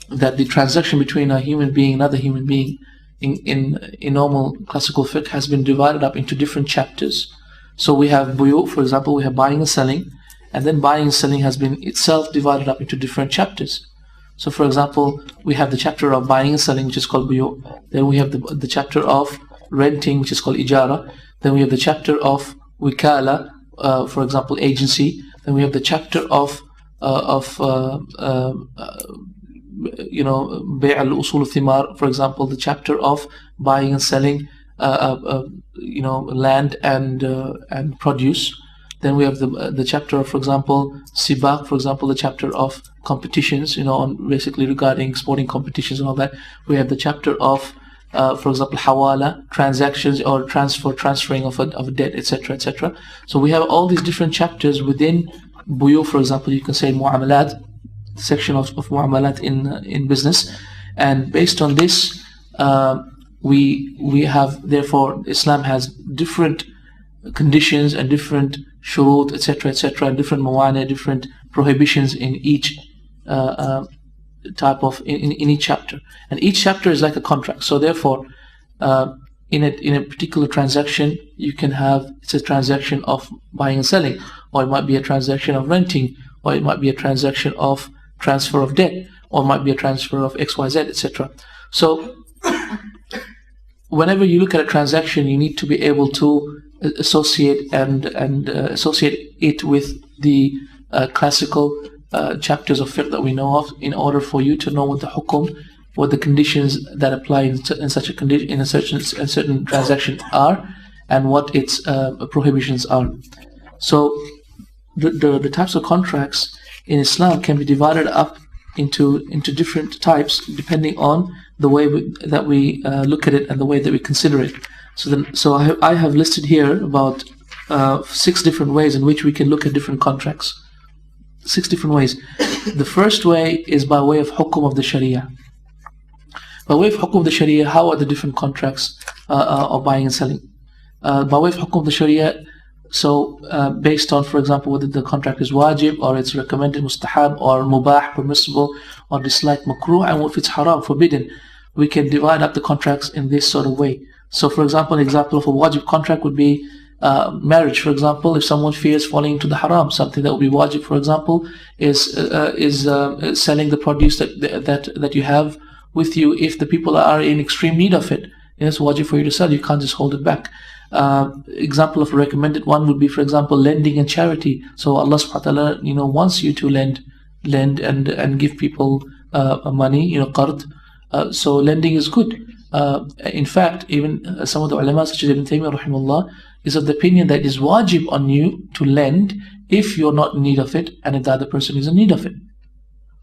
the transaction between a human being and another human being in normal classical fiqh has been divided up into different chapters. So we have buyu, for example, we have buying and selling, and then buying and selling has been itself divided up into different chapters. So for example, we have the chapter of buying and selling, which is called buyu. Then we have the chapter of renting, which is called ijara. Then we have the chapter of wikala, for example, agency. Then we have the chapter of bay' al-usul al-thimar, for example, the chapter of buying and selling land and produce. Then we have the chapter of, for example, sibaq, for example, the chapter of competitions, on basically regarding sporting competitions and all that. We have the chapter of, for example, hawala, transactions or transferring of a debt, etc., etc. So we have all these different chapters within buyu. For example, you can say mu'amalat, section of mu'amalat in business, and based on this, we have, therefore, Islam has different conditions and different shurut, etc., etc., and different mawani, different prohibitions in each type of in each chapter, and each chapter is like a contract. So therefore, in a particular transaction, you can have, it's a transaction of buying and selling, or it might be a transaction of renting, or it might be a transaction of transfer of debt, or it might be a transfer of XYZ, etc. So whenever you look at a transaction, you need to be able to associate and associate it with the classical chapters of fiqh that we know of, in order for you to know what the hukum, what the conditions that apply in such a condition, in a certain transaction are, and what its prohibitions are. So the types of contracts in Islam can be divided up into different types depending on the way that we look at it and the way that we consider it. So I have listed here about 6 different ways in which we can look at different contracts. 6 different ways. The first way is by way of hukum of the Sharia. By way of hukum of the Sharia, how are the different contracts of buying and selling? By way of hukum of the Sharia, so based on, for example, whether the contract is wajib, or it's recommended, mustahab, or mubah, permissible, or disliked, makruh, and if it's haram, forbidden, we can divide up the contracts in this sort of way. So for example, an example of a wajib contract would be marriage. For example, if someone fears falling into the haram, something that would be wajib, for example, is selling the produce that you have with you. If the people are in extreme need of it, it's wajib for you to sell. You can't just hold it back. Example of a recommended one would be, for example, lending and charity. So Allah subhanahu wa ta'ala, wants you to lend and give people money, qard. So lending is good. In fact, even some of the ulama, such as Ibn Taymiyyah rahimahullah, is of the opinion that it is wajib on you to lend if you're not in need of it and if the other person is in need of it.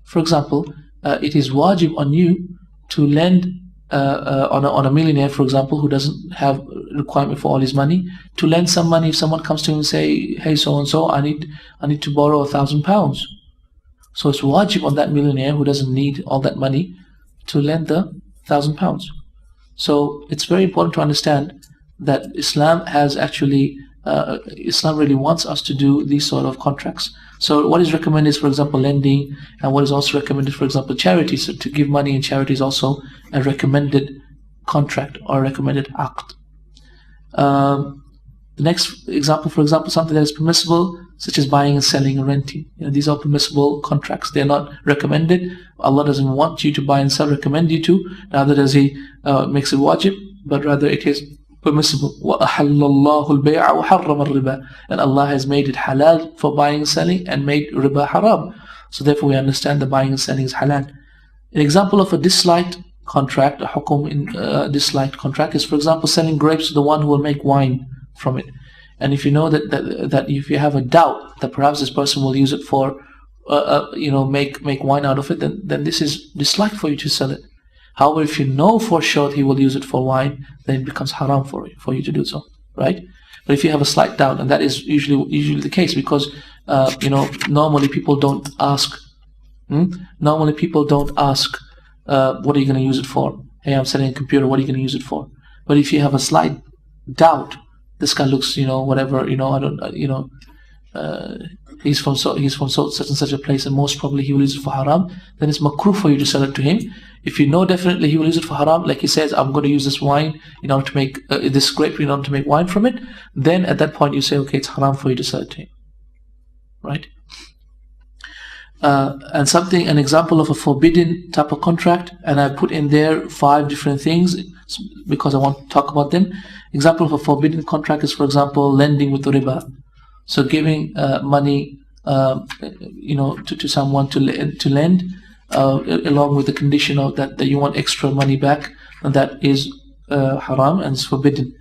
For example, it is wajib on you to lend on a millionaire, for example, who doesn't have requirement for all his money, to lend some money if someone comes to him and say, hey, so and so, I need to borrow £1,000. So it's wajib on that millionaire who doesn't need all that money to lend the £1,000. So it's very important to understand that Islam has actually Islam really wants us to do these sort of contracts. So what is recommended is, for example, lending, and what is also recommended, for example, charity. So to give money in charity is also a recommended contract or recommended aqd. The next example, for example, something that is permissible, such as buying and selling and renting. These are permissible contracts. They are not recommended. Allah doesn't want you to buy and sell, recommend you to. Neither does He makes it wajib, but rather it is permissible. وَأَحَلَّ اللَّهُ الْبَيْعَ وَحَرَّمَ الرِّبَى. And Allah has made it halal for buying and selling and made riba haram. So therefore we understand that buying and selling is halal. An example of a disliked contract, a hukum in disliked contract, is, for example, selling grapes to the one who will make wine from it. And if you know that if you have a doubt that perhaps this person will use it for make wine out of it, then this is disliked for you to sell it. However, if you know for sure he will use it for wine, then it becomes haram for you to do so, right? But if you have a slight doubt, and that is usually the case, because normally people don't ask. Normally people don't ask, what are you going to use it for? Hey, I'm selling a computer. What are you going to use it for? But if you have a slight doubt, this guy looks, whatever, I don't, he's from such and such a place, and most probably he will use it for haram, then it's makruh for you to sell it to him. If you know definitely he will use it for haram, like he says, I'm going to use this wine in order to make this grape in order to make wine from it, then at that point you say, okay, it's haram for you to sell it to him, right? And an example of a forbidden type of contract, and I put in there 5 different things because I want to talk about them. Example of a forbidden contract is, for example, lending with riba. So giving money, to someone to lend, along with the condition of that you want extra money back, and that is haram and it's forbidden.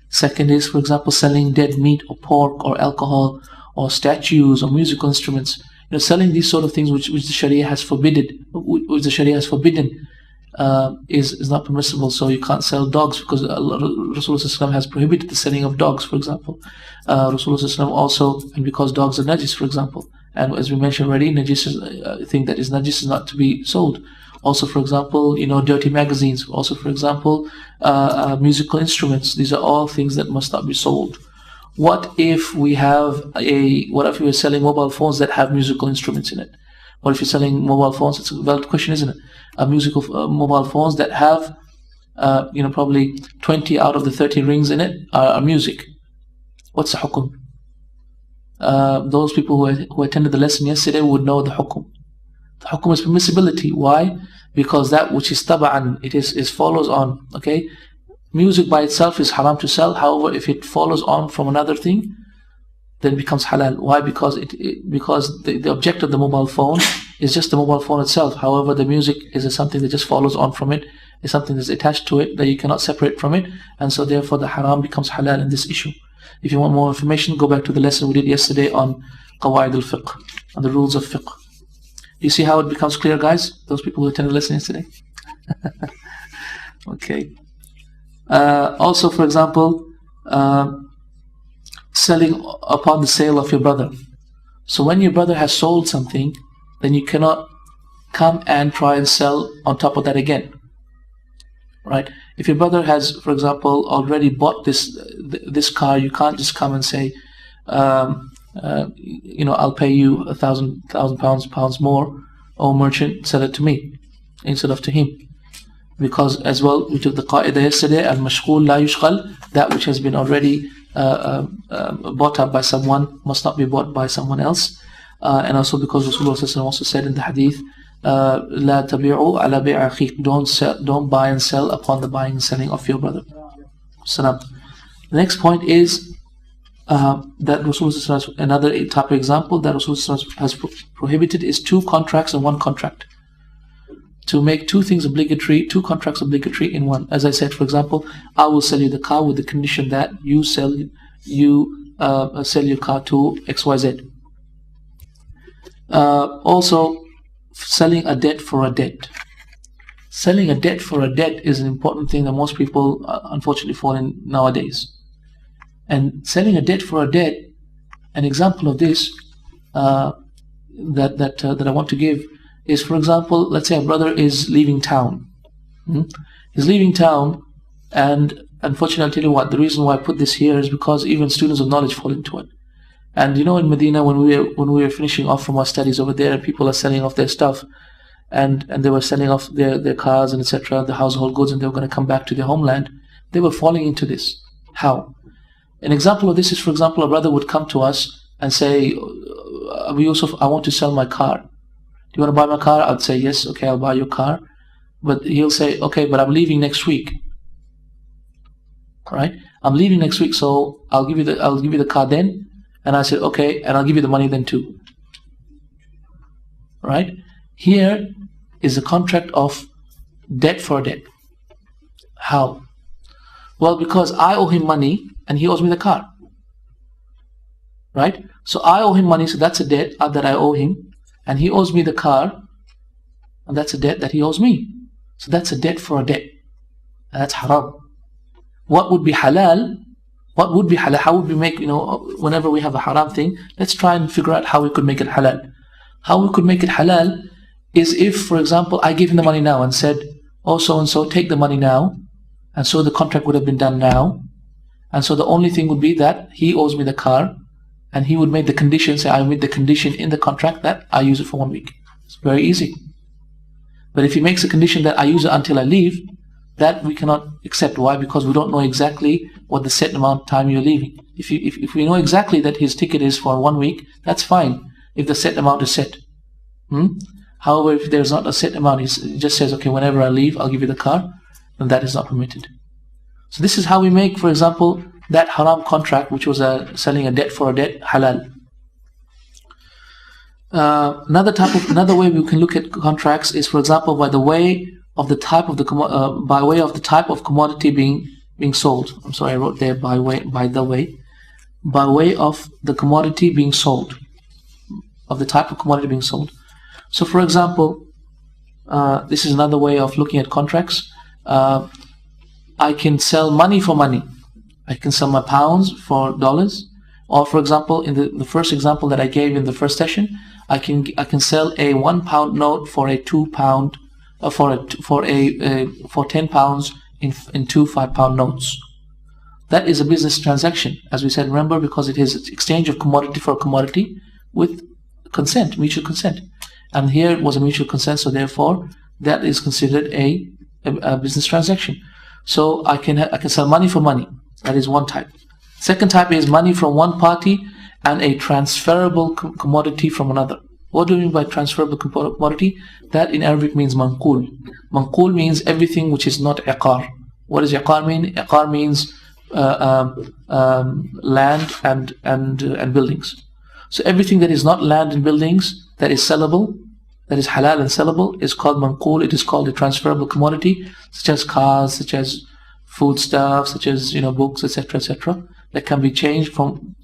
Second is, for example, selling dead meat or pork or alcohol or statues or musical instruments. Selling these sort of things which the Sharia has forbidden, is not permissible. So you can't sell dogs because Rasulullah has prohibited the selling of dogs, for example. Rasulullah also, and because dogs are najis, for example. And as we mentioned already, thing that is najis is not to be sold. Also, for example, dirty magazines. Also, for example, musical instruments. These are all things that must not be sold. What if we were selling mobile phones that have musical instruments in it? What if you're selling mobile phones? It's a valid question, isn't it? Mobile phones that have, probably 20 out of the 30 rings in it are music. What's the hukum? Those people who attended the lesson yesterday would know the hukum. The hukum is permissibility. Why? Because that which is taba'an, it follows on. Okay, music by itself is haram to sell. However, if it follows on from another thing, then it becomes halal. Why? Because the object of the mobile phone is just the mobile phone itself. However, the music is something that just follows on from it. It's something that's attached to it that you cannot separate from it, and so therefore the haram becomes halal in this issue. If you want more information, go back to the lesson we did yesterday on qawaid al-fiqh, on the rules of fiqh. You see how it becomes clear, guys? Those people who attended the lesson yesterday. Okay. Also, for example, selling upon the sale of your brother. So when your brother has sold something, then you cannot come and try and sell on top of that again, right? If your brother has, for example, already bought this car, you can't just come and say, I'll pay you 1,000 pounds more, oh merchant, sell it to me instead of to him. Because as well, we took the qaida yesterday, al-mashghul la yushghal, that which has been already bought up by someone must not be bought by someone else. And also because Rasulullah also said in the hadith, la tabi'u ala bi'a akhiq, don't buy and sell upon the buying and selling of your brother. Salam. The next point is that Rasulullah, another type of example that Rasulullah has prohibited is 2 contracts in 1 contract. To make 2 things obligatory, 2 contracts obligatory in one. As I said, for example, I will sell you the car with the condition that you sell your car to XYZ. Also, selling a debt for a debt. Selling a debt for a debt is an important thing that most people unfortunately fall in nowadays. And selling a debt for a debt, an example of this that I want to give is, for example, let's say a brother is leaving town. He's leaving town, And unfortunately, I'll tell you what, the reason why I put this here is because even students of knowledge fall into it. And in Medina, when we were finishing off from our studies over there, and people are selling off their stuff, and they were selling off their cars and etc., the household goods, and they were going to come back to their homeland, they were falling into this. How? An example of this is, for example, a brother would come to us and say, Abu Yusuf, I want to sell my car. Do you want to buy my car? I'd say, yes, okay, I'll buy your car. But he'll say, okay, but I'm leaving next week. Right? I'm leaving next week, so I'll give you the car then. And I said, okay, and I'll give you the money then too. Right? Here is a contract of debt for debt. How? Well, because I owe him money and he owes me the car. Right? So I owe him money, so that's a debt that I owe him. And he owes me the car, and that's a debt that he owes me. So that's a debt for a debt. And that's haram. What would be halal? What would be halal? How would we make, whenever we have a haram thing, let's try and figure out how we could make it halal. How we could make it halal is if, for example, I give him the money now and said, oh, so-and-so, take the money now. And so the contract would have been done now. And so the only thing would be that he owes me the car, and he would make the condition, say, I made the condition in the contract that I use it for 1 week. It's very easy. But if he makes a condition that I use it until I leave, that we cannot accept. Why? Because we don't know exactly what the set amount of time you're leaving. If we know exactly that his ticket is for 1 week, that's fine, if the set amount is set. However, if there's not a set amount, he just says, okay, whenever I leave, I'll give you the car, then that is not permitted. So this is how we make, for example, that haram contract, which was selling a debt for a debt, halal. Another way we can look at contracts is, for example, by way of the type of commodity being sold. I'm sorry, I wrote there by way of the commodity being sold, of the type of commodity being sold. So, for example, this is another way of looking at contracts. I can sell money for money. I can sell my pounds for dollars. Or, for example, in the first example that I gave in the first session, I can sell a £1 note for a £2 for 10 pounds in two £5 notes. That is a business transaction, as we said. Remember, because it is exchange of commodity for commodity with consent, mutual consent. And here it was a mutual consent, so therefore that is considered a business transaction. So I can sell money for money. That is one type. Second type is money from one party and a transferable commodity from another. What do we mean by transferable commodity? That in Arabic means manqul. Manqul means everything which is not iqar. What does iqar mean? Iqar means land and buildings. So everything that is not land and buildings, that is sellable, that is halal and sellable, is called manqul. It is called a transferable commodity, such as cars, such as foodstuffs, such as books, etc., that can be exchanged from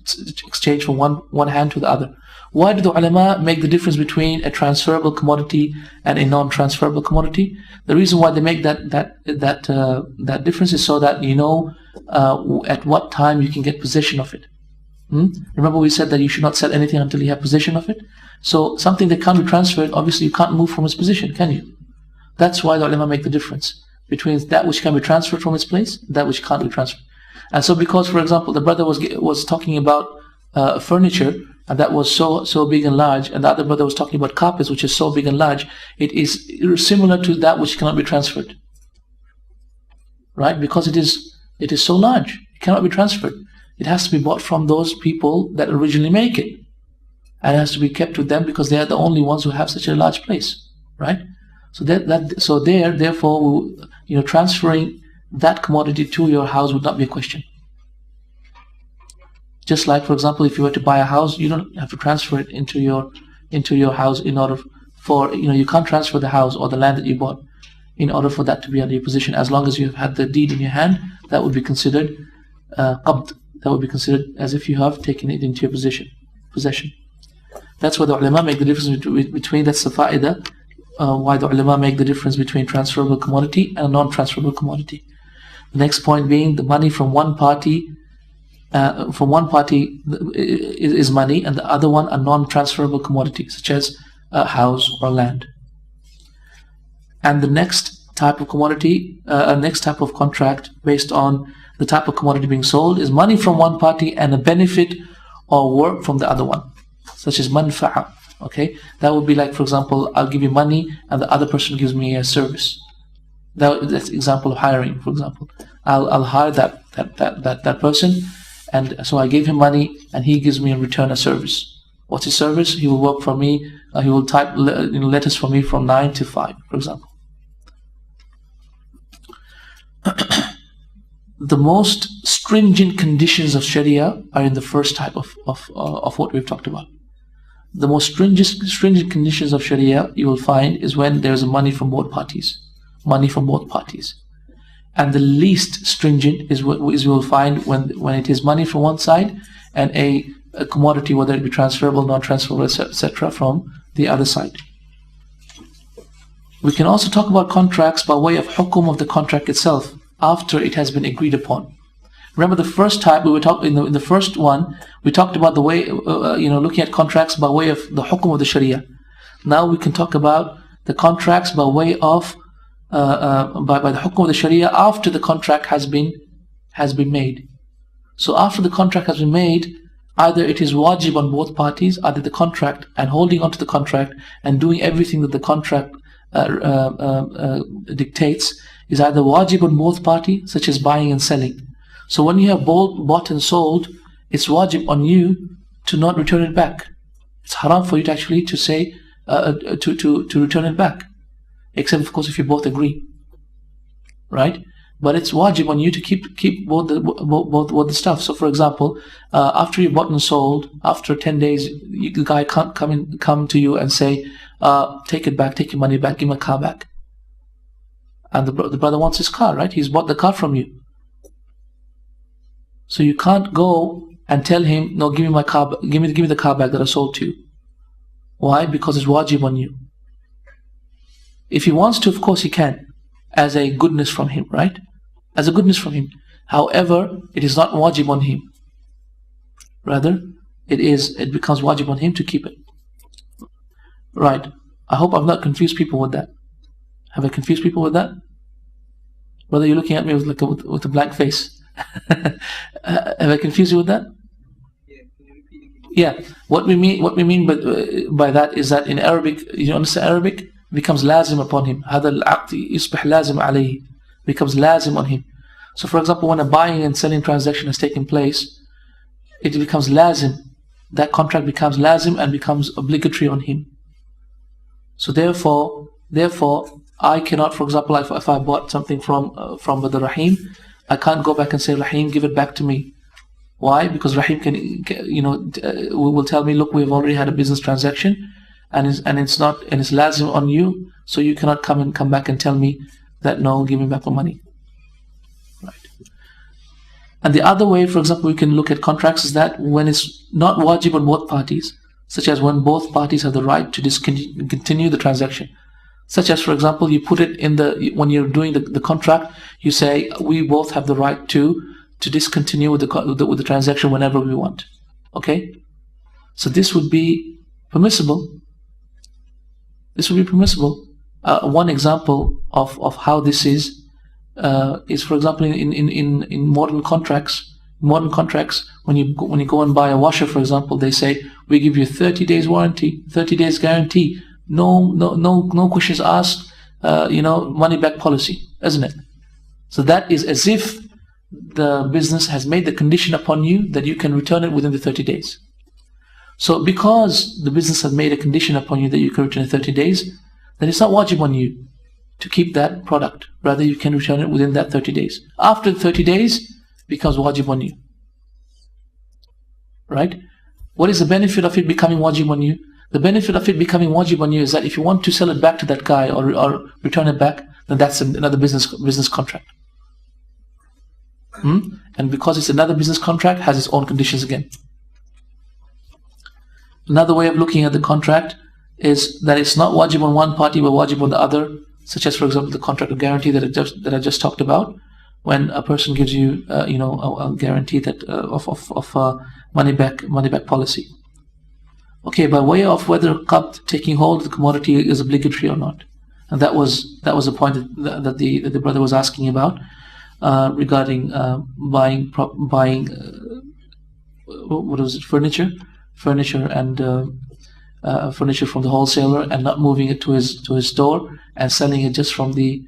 one hand to the other. Why do the ulama make the difference between a transferable commodity and a non-transferable commodity? The reason why they make that difference is so that at what time you can get possession of it. Remember we said that you should not sell anything until you have possession of it. So something that can't be transferred, obviously you can't move from its position, can you? That's why the ulama make the difference between that which can be transferred from its place, that which can't be transferred. And so because, for example, the brother was talking about furniture, and that was so big and large, and the other brother was talking about carpets, which is so big and large, it is similar to that which cannot be transferred. Right? Because it is so large, it cannot be transferred. It has to be bought from those people that originally make it. And it has to be kept with them because they are the only ones who have such a large place. Right? So therefore, transferring that commodity to your house would not be a question. Just like, for example, if you were to buy a house, you don't have to transfer it into your house in order for, you can't transfer the house or the land that you bought in order for that to be under your possession. As long as you have had the deed in your hand, that would be considered qabd. That would be considered as if you have taken it into your possession. That's why the ulama make the difference between, that's the fa'idah, why the ulama make the difference between transferable commodity and non-transferable commodity. The next point being the money from one party is money, and the other one a non-transferable commodity, such as a house or land. And the next type of commodity, next type of contract based on the type of commodity being sold is money from one party and a benefit or work from the other one, such as manfa'a. Okay, that would be like, for example, I'll give you money and the other person gives me a service. That's example of hiring. For example, I'll hire that person, and so I gave him money and he gives me in return a service. What's his service? He will work for me. He will type letters for me from 9 to 5, for example. The most stringent conditions of Sharia are in the first type of what we've talked about. The most stringent conditions of Sharia you will find is when there's money from both parties. Money from both parties. And the least stringent is you will find when it is money from one side and a commodity, whether it be transferable, non-transferable, etc., from the other side. We can also talk about contracts by way of hukum of the contract itself after it has been agreed upon. Remember the first type we were talking in the first one, we talked about the way looking at contracts by way of the hukum of the Sharia. Now we can talk about the contracts by way of by the hukum of the Sharia after the contract has been made. So after the contract has been made, either it is wajib on both parties, either the contract and holding on to the contract and doing everything that the contract dictates is either wajib on both parties, such as buying and selling. So when you have bought and sold, it's wajib on you to not return it back. It's haram for you to actually to say to return it back, except of course if you both agree, right? But it's wajib on you to keep both the stuff. So for example, after you bought and sold, after 10 days, the guy can't come to you and say, take it back, take your money back, give me my car back. And the brother wants his car, right? He's bought the car from you. So you can't go and tell him, no, give me my car, give me the car back that I sold to you. Why? Because it's wajib on you. If he wants to, of course he can, as a goodness from him, right? As a goodness from him. However, it is not wajib on him. Rather, it becomes wajib on him to keep it. Right. I hope I've not confused people with that. Have I confused people with that? Brother, you're looking at me with a blank face. Have I confused you with that? Yeah. What we mean by that is that in Arabic, you understand Arabic? It becomes lazim upon him. هذا العقد يصبح لازم عليه. Becomes lazim on him. So for example, when a buying and selling transaction has taken place, it becomes lazim. That contract becomes lazim and becomes obligatory on him. So therefore, I cannot, for example, if I bought something from Brother Rahim, I can't go back and say, Rahim, give it back to me. Why? Because Rahim will tell me, look, we've already had a business transaction, and it's lazim on you, so you cannot come back and tell me that no, give me back my money. Right. And the other way, for example, we can look at contracts is that when it's not wajib on both parties, such as when both parties have the right to continue the transaction. Such as, for example, you put it in when you're doing the contract, you say, we both have the right to discontinue with the transaction whenever we want. Okay? So this would be permissible. This would be permissible. One example of how this is, for example, in modern contracts. Modern contracts, when you go and buy a washer, for example, they say, we give you 30 days warranty, 30 days guarantee, no questions asked, money back policy, isn't it? So that is as if the business has made the condition upon you that you can return it within the 30 days. So because the business has made a condition upon you that you can return in 30 days, then it's not wajib on you to keep that product. Rather, you can return it within that 30 days. After 30 days, becomes wajib on you. Right? What is the benefit of it becoming wajib on you? The benefit of it becoming wajib on you is that if you want to sell it back to that guy or return it back, then that's another business contract. And because it's another business contract, has its own conditions again. Another way of looking at the contract is that it's not wajib on one party but wajib on the other, such as, for example, the contract of guarantee that I just talked about. When a person gives you, a guarantee that of money back policy. Okay, by way of whether qabd, taking hold of the commodity, is obligatory or not. And that was a point that the brother was asking about regarding buying what was it, furniture and furniture from the wholesaler, and not moving it to his store and selling it just from the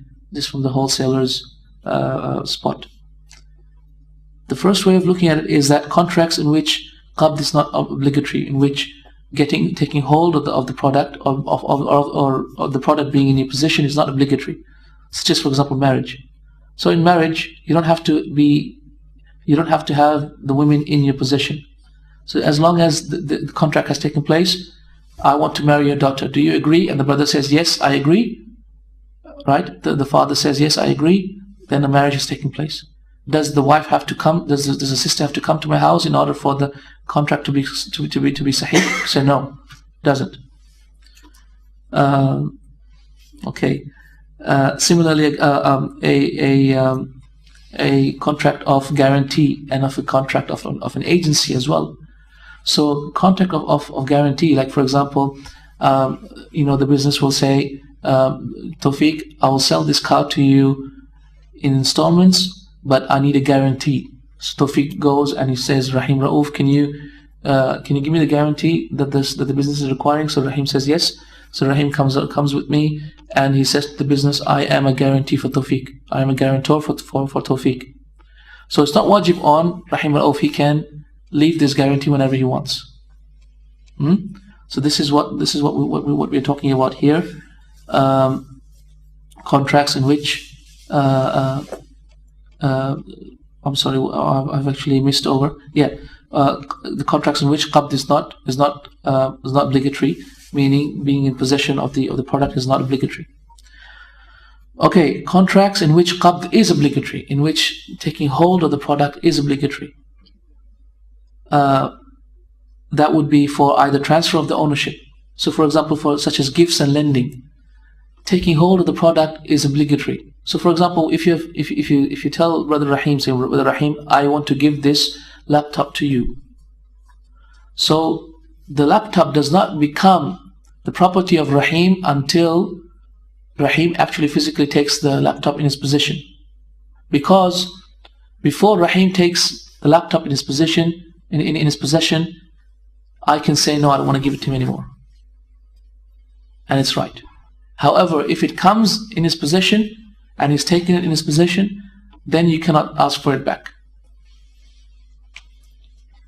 wholesaler's spot. The first way of looking at it is that contracts in which qabd is not obligatory, in which taking hold of the product or the product being in your possession is not obligatory, such as, for example, marriage. So in marriage, you don't have to have the women in your possession. So as long as the contract has taken place, I want to marry your daughter. Do you agree? And the brother says, yes, I agree. Right? The father says, yes, I agree. Then the marriage is taking place. Does the wife have to come? Does the sister have to come to my house in order for the contract to be sahih? Say no, doesn't. Okay. Similarly, a contract of guarantee and of a contract of an agency as well. So contract of guarantee, like for example, the business will say, Tawfiq, I will sell this car to you in installments, but I need a guarantee. So Tawfiq goes and he says, Rahim Rauf, can you give me the guarantee that the business is requiring? So Rahim says yes. So Rahim comes with me and he says to the business, I am a guarantee for Tawfiq. I am a guarantor for Tawfiq. So it's not wajib on Rahim Rauf. He can leave this guarantee whenever he wants. So this is what we're talking about here. Contracts in which I'm sorry, I've actually missed over. The contracts in which qabd is not obligatory, meaning being in possession of the product is not obligatory. Okay, contracts in which qabd is obligatory, in which taking hold of the product is obligatory. That would be for either transfer of the ownership. So, for example, for such as gifts and lending, taking hold of the product is obligatory. So, for example, if you tell Brother Rahim, say, Brother Rahim, I want to give this laptop to you. So the laptop does not become the property of Rahim until Rahim actually physically takes the laptop in his possession. Because before Rahim takes the laptop in his possession, I can say, no, I don't want to give it to him anymore. And it's right. However, if it comes in his possession and he's taken it in his possession, then you cannot ask for it back.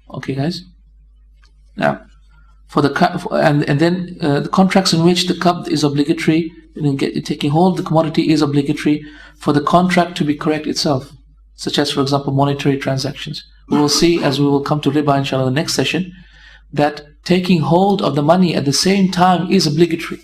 Okay, guys? Now, the contracts in which the qabd is obligatory, taking hold of the commodity is obligatory for the contract to be correct itself, such as, for example, monetary transactions. We will see, as we will come to riba inshallah in the next session, that taking hold of the money at the same time is obligatory.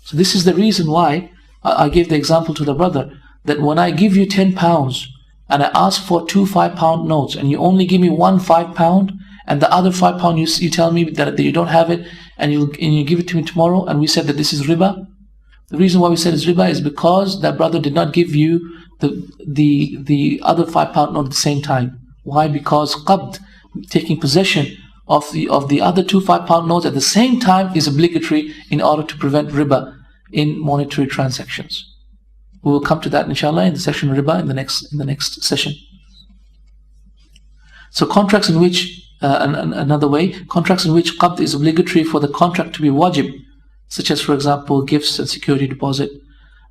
So this is the reason why I gave the example to the brother, that when I give you £10 and I ask for two £5 notes and you only give me one £5 and the other £5 you tell me that you don't have it and you give it to me tomorrow, and we said that this is riba. The reason why we said it's riba is because that brother did not give you the other £5 note at the same time. Why? Because qabd, taking possession of the other two £5 notes at the same time, is obligatory in order to prevent riba in monetary transactions. We will come to that inshallah in the section of riba in the next session. So contracts in which another way, contracts in which qabd is obligatory for the contract to be wajib, such as, for example, gifts and security deposit.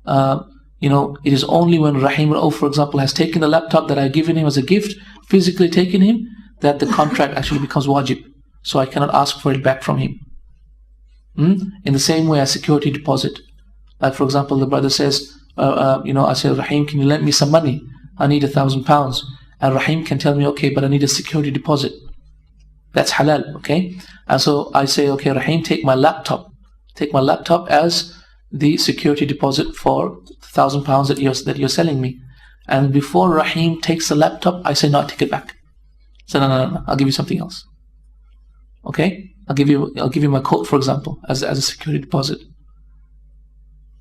It is only when Rahim Rauf, for example, has taken the laptop that I've given him as a gift, physically taken him, that the contract actually becomes wajib. So I cannot ask for it back from him. In the same way as security deposit. Like, for example, the brother says, I say, Rahim, can you lend me some money? I need £1,000. And Rahim can tell me, okay, but I need a security deposit. That's halal, okay? And so I say, okay, Rahim, take my laptop. Take my laptop as the security deposit for £1,000 that you're selling me. And before Rahim takes the laptop, I say, no, take it back. So no, I'll give you something else. Okay? I'll give you my coat, for example, as a security deposit.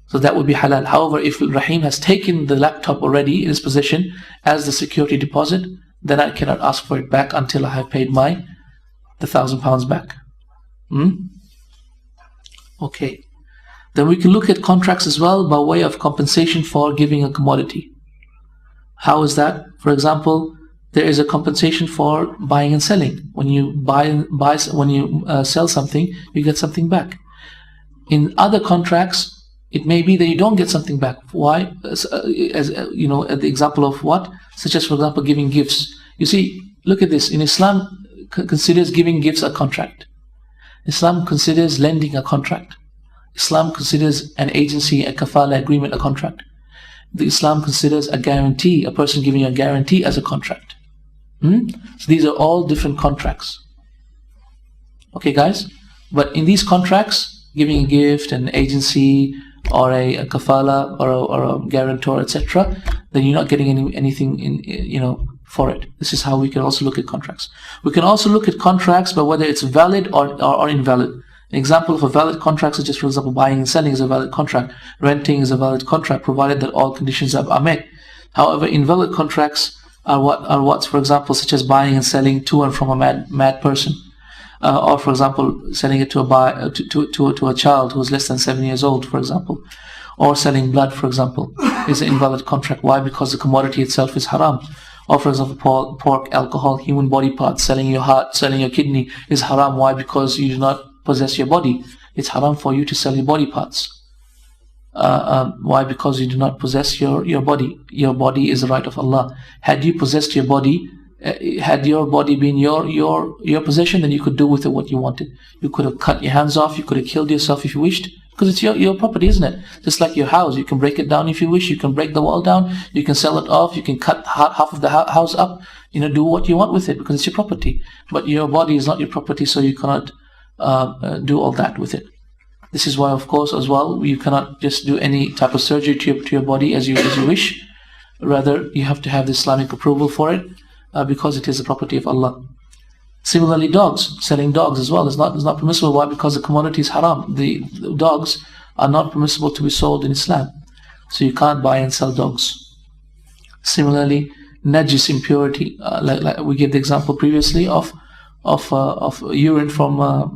So that would be halal. However, if Rahim has taken the laptop already in his possession as the security deposit, then I cannot ask for it back until I have paid the £1,000 back. Okay. Then we can look at contracts as well by way of compensation for giving a commodity. How is that? For example, there is a compensation for buying and selling. When you sell something, you get something back. In other contracts, it may be that you don't get something back. Why? As you know, the example of what? Such as, for example, giving gifts. You see, look at this. In Islam, considers giving gifts a contract. Islam considers lending a contract. Islam considers an agency, a kafala agreement, a contract. The Islam considers a guarantee, a person giving a guarantee as a contract. So these are all different contracts. Okay, guys? But in these contracts, giving a gift, an agency, or a kafala, or a guarantor, etc., then you're not getting anything in, for it. This is how we can also look at contracts. We can also look at contracts by whether it's valid or invalid. An example of a valid contract, such as, for example, buying and selling is a valid contract. Renting is a valid contract, provided that all conditions are met. However, invalid contracts are what, for example, such as buying and selling to and from a mad person. Or, for example, selling it to a child who is less than 7 years old, for example. Or selling blood, for example, is an invalid contract. Why? Because the commodity itself is haram. Or, for example, pork, alcohol, human body parts, selling your heart, selling your kidney is haram. Why? Because you do not possess your body. It's haram for you to sell your body parts. Why? Because you do not possess your body. Your body is the right of Allah. Had you possessed your body, had your body been your possession, then you could do with it what you wanted. You could have cut your hands off, you could have killed yourself if you wished, because it's your property, isn't it? Just like your house, you can break it down if you wish, you can break the wall down, you can sell it off, you can cut half of the house up, do what you want with it, because it's your property. But your body is not your property, so you cannot do all that with it. This is why, of course, as well, you cannot just do any type of surgery to your body as you wish. Rather, you have to have the Islamic approval for it, because it is the property of Allah. Similarly, dogs, selling dogs as well is not permissible. Why? Because the commodity is haram. The dogs are not permissible to be sold in Islam, so you can't buy and sell dogs. Similarly, najis, impurity, like we gave the example previously of urine from an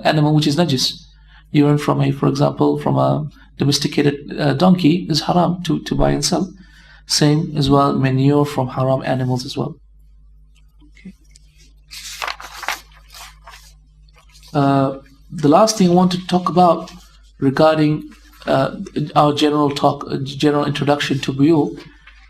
animal which is najis. Urine for example, from a domesticated donkey is haram to buy and sell. Same as well, manure from haram animals as well. Okay. The last thing I want to talk about regarding our general introduction to buyu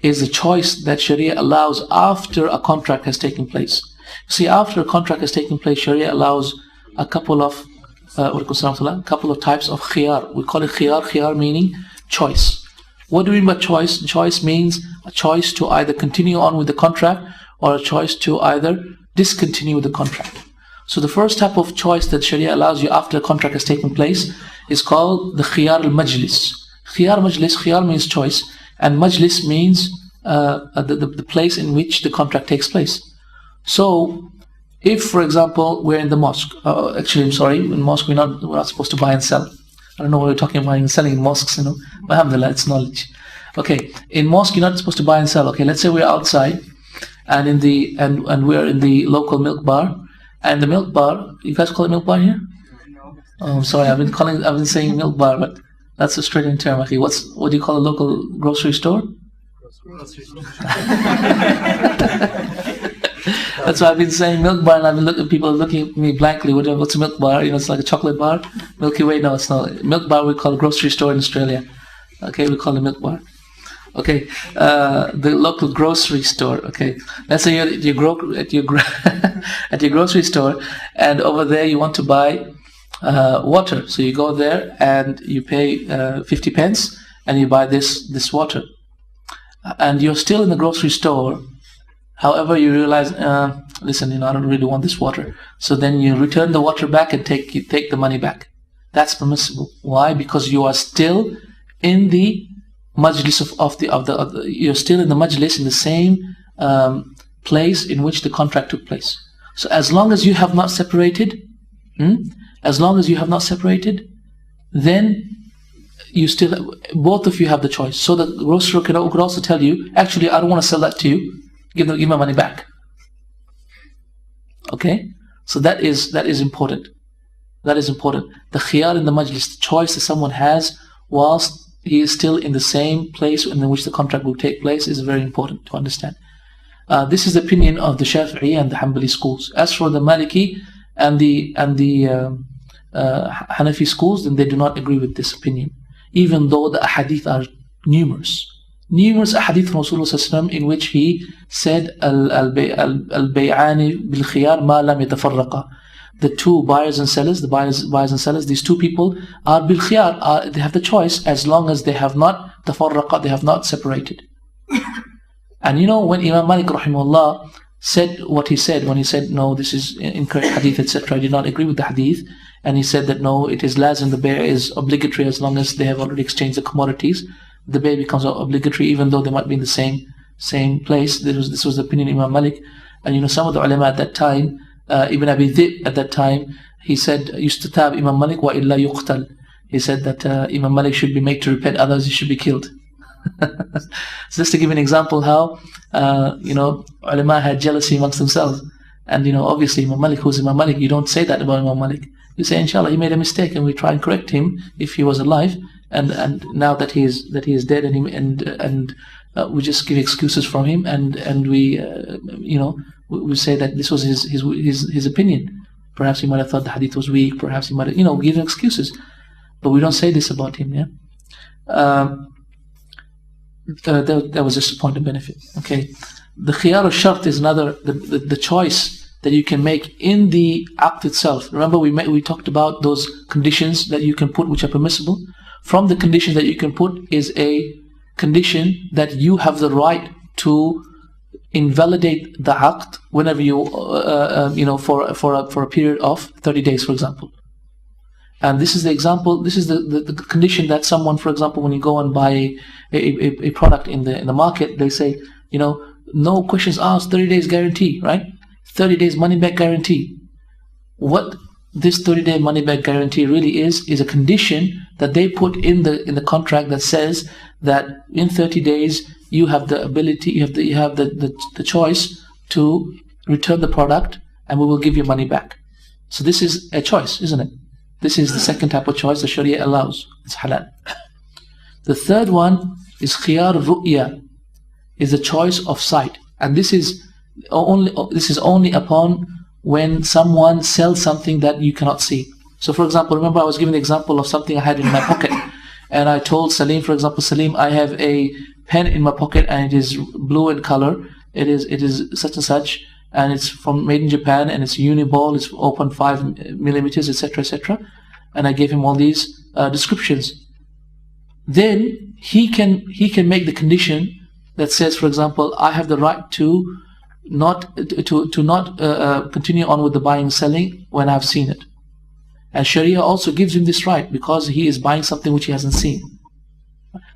is the choice that Sharia allows after a contract has taken place. See, after a contract has taken place, Sharia allows a couple of types of khiyar. We call it khiyar. Khiyar meaning choice. What do we mean by choice? Choice means a choice to either continue on with the contract or a choice to either discontinue with the contract. So the first type of choice that Sharia allows you after a contract has taken place is called the khiyar al-majlis. Khiyar means choice, and majlis means the place in which the contract takes place. So, if, for example, we're in the mosque, in mosque we're not supposed to buy and sell. I don't know what we're talking about in selling in mosques, but alhamdulillah, it's knowledge. Okay, in mosque you're not supposed to buy and sell. Okay, let's say we're outside and we're in the local milk bar, and the milk bar, you guys call it milk bar here? Oh, I'm sorry, I've been saying milk bar, but that's a straight-in term. Okay, what do you call a local grocery store? Grocery store. That's why I've been saying milk bar, and I've been people are looking at me blankly. What's a milk bar? It's like a chocolate bar. Milky Way? No, it's not. Milk bar we call a grocery store in Australia. Okay, we call it milk bar. Okay, the local grocery store. Okay, let's say you're at your grocery store, and over there you want to buy water. So you go there and you pay 50 pence, and you buy this water. And you're still in the grocery store. However, you realize, listen, I don't really want this water. So then you return the water back and take the money back. That's permissible. Why? Because you are still in the majlis you're still in the majlis, in the same place in which the contract took place. So as long as you have not separated, then you still, both of you have the choice. So the grocer could also tell you, actually, I don't want to sell that to you. Give my money back. Okay, so that is important. That is important. The khiyar in the majlis, the choice that someone has whilst he is still in the same place in which the contract will take place, is very important to understand. This is the opinion of the Shafi'i and the Hanbali schools. As for the Maliki and the Hanafi schools, then they do not agree with this opinion, even though the ahadith are numerous. Numerous ahadith from Rasulullah in which he said al-bay'ani bil-khiyar ma lam yatafarraqa. The two buyers and sellers, these two people are bil-khiyar, they have the choice as long as they have not tafarraqa, they have not separated. And when Imam Malik rahimahullah said what he said, when he said, no, this is incorrect hadith, etc., I did not agree with the hadith, and he said that no, it is lazim, the bay' is obligatory as long as they have already exchanged the commodities. The bay' becomes obligatory even though they might be in the same place. This was the opinion of Imam Malik. And some of the ulama at that time, Ibn Abi Dhib at that time, he said, yustatab Imam Malik wa illa yuqtal. He said that Imam Malik should be made to repent, others he should be killed. So just to give an example how ulama had jealousy amongst themselves. And obviously Imam Malik, who's Imam Malik, you don't say that about Imam Malik. You say, inshallah, he made a mistake, and we try and correct him if he was alive. And now that he is dead, and we just give excuses from him, and we we say that this was his opinion. Perhaps he might have thought the hadith was weak. Perhaps he might have give him excuses, but we don't say this about him. Yeah. That was just a point of benefit. Okay. The khiyar al-shart is another, the choice that you can make in the act itself. Remember we talked about those conditions that you can put which are permissible. From the conditions that you can put is a condition that you have the right to invalidate the aqd whenever you for a period of 30 days, for example. And this is the example. This is the condition that someone, for example, when you go and buy a product in the market, they say, no questions asked, 30 days guarantee, right? 30 days money back guarantee. What this 30-day money back guarantee really is a condition that they put in the contract that says that in 30 days you have the ability, you have the choice to return the product, and we will give you money back. So this is a choice, isn't it? This is the second type of choice the Sharia allows. It's halal. The third one is khiyar ru'ya, is the choice of sight, and this is only upon when someone sells something that you cannot see. So for example, remember I was giving the example of something I had in my pocket, and I told Salim, for example, Salim, I have a pen in my pocket and it is blue in color, it is such and such, and it's made in Japan, and it's uniball, it's open 5 millimeters, etc., etc. And I gave him all these descriptions. Then he can make the condition that says, for example, I have the right to not continue on with the buying and selling when I've seen it. And Sharia also gives him this right because he is buying something which he hasn't seen.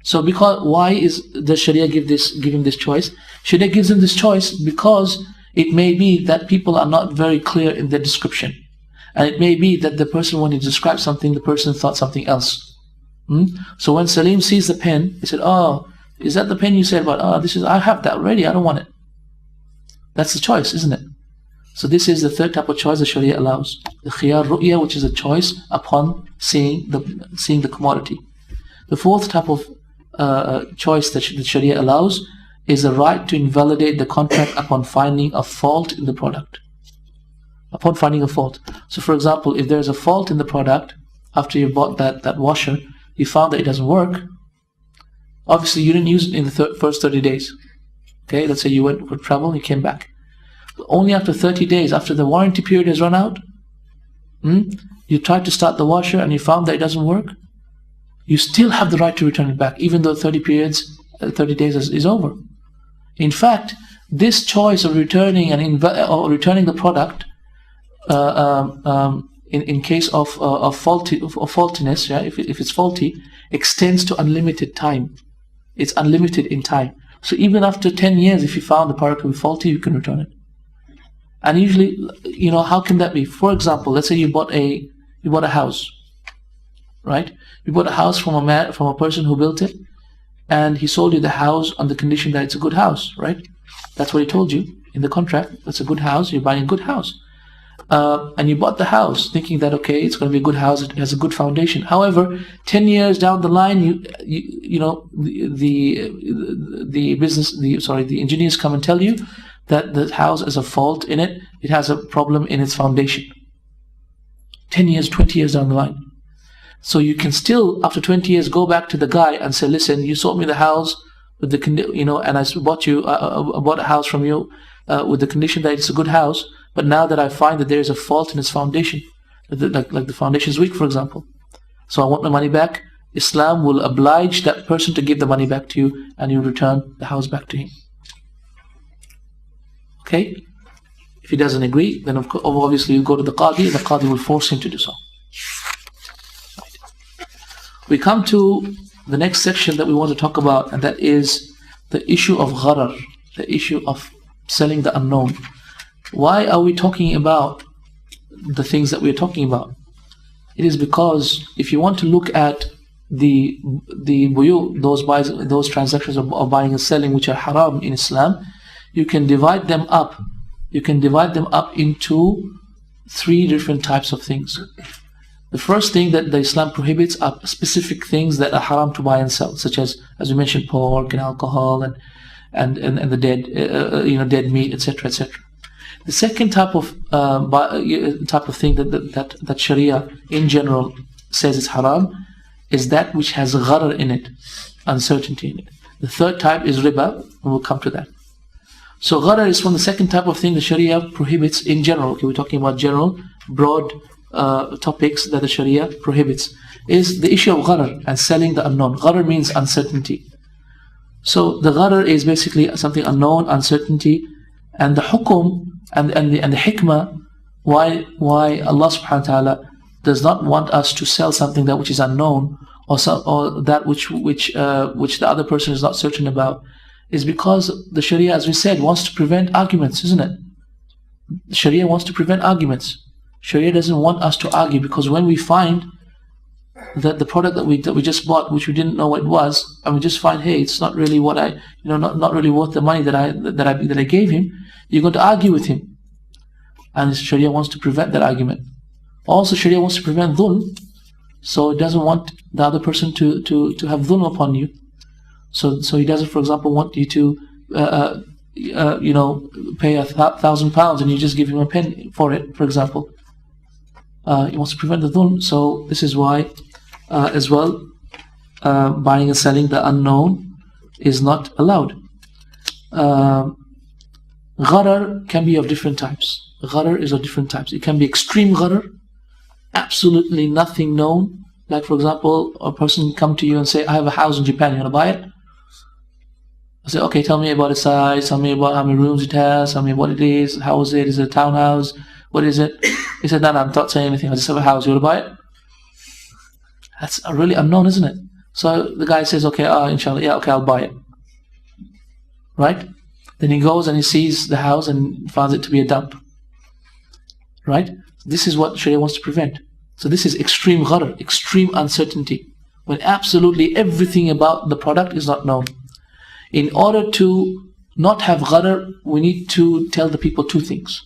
So why does Sharia give him this choice? Sharia gives him this choice because it may be that people are not very clear in their description. And it may be that the person, when he describes something, the person thought something else. So when Salim sees the pen, he said, oh, is that the pen you said about? Oh, I have that already, I don't want it. That's the choice, isn't it? So this is the third type of choice the Sharia allows. The khiyar ru'ya, which is a choice upon seeing the commodity. The fourth type of choice that the Sharia allows is the right to invalidate the contract upon finding a fault in the product. Upon finding a fault. So for example, if there's a fault in the product, after you bought that washer, you found that it doesn't work, obviously you didn't use it in the first 30 days. Okay, let's say you went for travel and you came back. But only after 30 days, after the warranty period has run out, you tried to start the washer and you found that it doesn't work, you still have the right to return it back, even though 30 days is over. In fact, this choice of returning returning the product in case of faultiness, yeah, if it's faulty, extends to unlimited time. It's unlimited in time. So even after 10 years, if you found the product to be faulty, you can return it. And usually, how can that be? For example, let's say you bought a house, right? You bought a house from a person who built it, and he sold you the house on the condition that it's a good house, right? That's what he told you in the contract. That's a good house. You're buying a good house. And you bought the house thinking that, okay, it's going to be a good house, it has a good foundation. However, 10 years down the line, the engineers come and tell you that the house has a fault in it, it has a problem in its foundation. 10 years, 20 years down the line. So you can still, after 20 years, go back to the guy and say, listen, you sold me the house with the and I bought a house from you with the condition that it's a good house, but now that I find that there is a fault in its foundation, like the foundation is weak, for example, so I want my money back, Islam will oblige that person to give the money back to you, and you return the house back to him. Okay? If he doesn't agree, then obviously you go to the Qadi, and the Qadi will force him to do so. We come to the next section that we want to talk about, and that is the issue of gharar, the issue of selling the unknown. Why are we talking about the things that we're talking about? It is because if you want to look at the buyu, those transactions of buying and selling which are haram in Islam, you can divide them up. You can divide them up into 3 different types of things. The first thing that the Islam prohibits are specific things that are haram to buy and sell, such as we mentioned, pork and alcohol and the dead meat, etc., etc. The second type of thing that Sharia in general says is haram is that which has gharar in it, uncertainty in it. The third type is riba, and we'll come to that. So gharar is from the second type of thing the Sharia prohibits in general. Okay, we're talking about general, broad topics that the Sharia prohibits. Is the issue of gharar and selling the unknown. Gharar means uncertainty. So the gharar is basically something unknown, uncertainty, and the hukum and the hikmah why Allah subhanahu wa ta'ala does not want us to sell something that which is unknown or that which the other person is not certain about, is because the Sharia, as we said, wants to prevent arguments, isn't it? The Sharia wants to prevent arguments. Sharia doesn't want us to argue, because when we find that the product that we just bought, which we didn't know what it was, and we just find, hey, it's not really what not really worth the money that I gave him, you're going to argue with him, and Sharia wants to prevent that argument. Also, Sharia wants to prevent dhulm, so it doesn't want the other person to have dhulm upon you. So he doesn't, for example, want you to pay £1,000 and you just give him a pen for it, for example. He wants to prevent the dhulm. So this is why, as well, buying and selling the unknown is not allowed. Gharar can be of different types. Gharar is of different types. It can be extreme gharar, absolutely nothing known. Like, for example, a person can come to you and say, I have a house in Japan, you want to buy it? I say, okay, tell me about its size, tell me about how many rooms it has, tell me what it is, how is it a townhouse, what is it? He said, no, I'm not saying anything, I just have a house, you want to buy it? That's really unknown, isn't it? So the guy says, okay, inshallah, yeah, okay, I'll buy it. Right? Then he goes and he sees the house and finds it to be a dump. Right? This is what Sharia wants to prevent. So this is extreme gharar, extreme uncertainty, when absolutely everything about the product is not known. In order to not have gharar, we need to tell the people 2 things.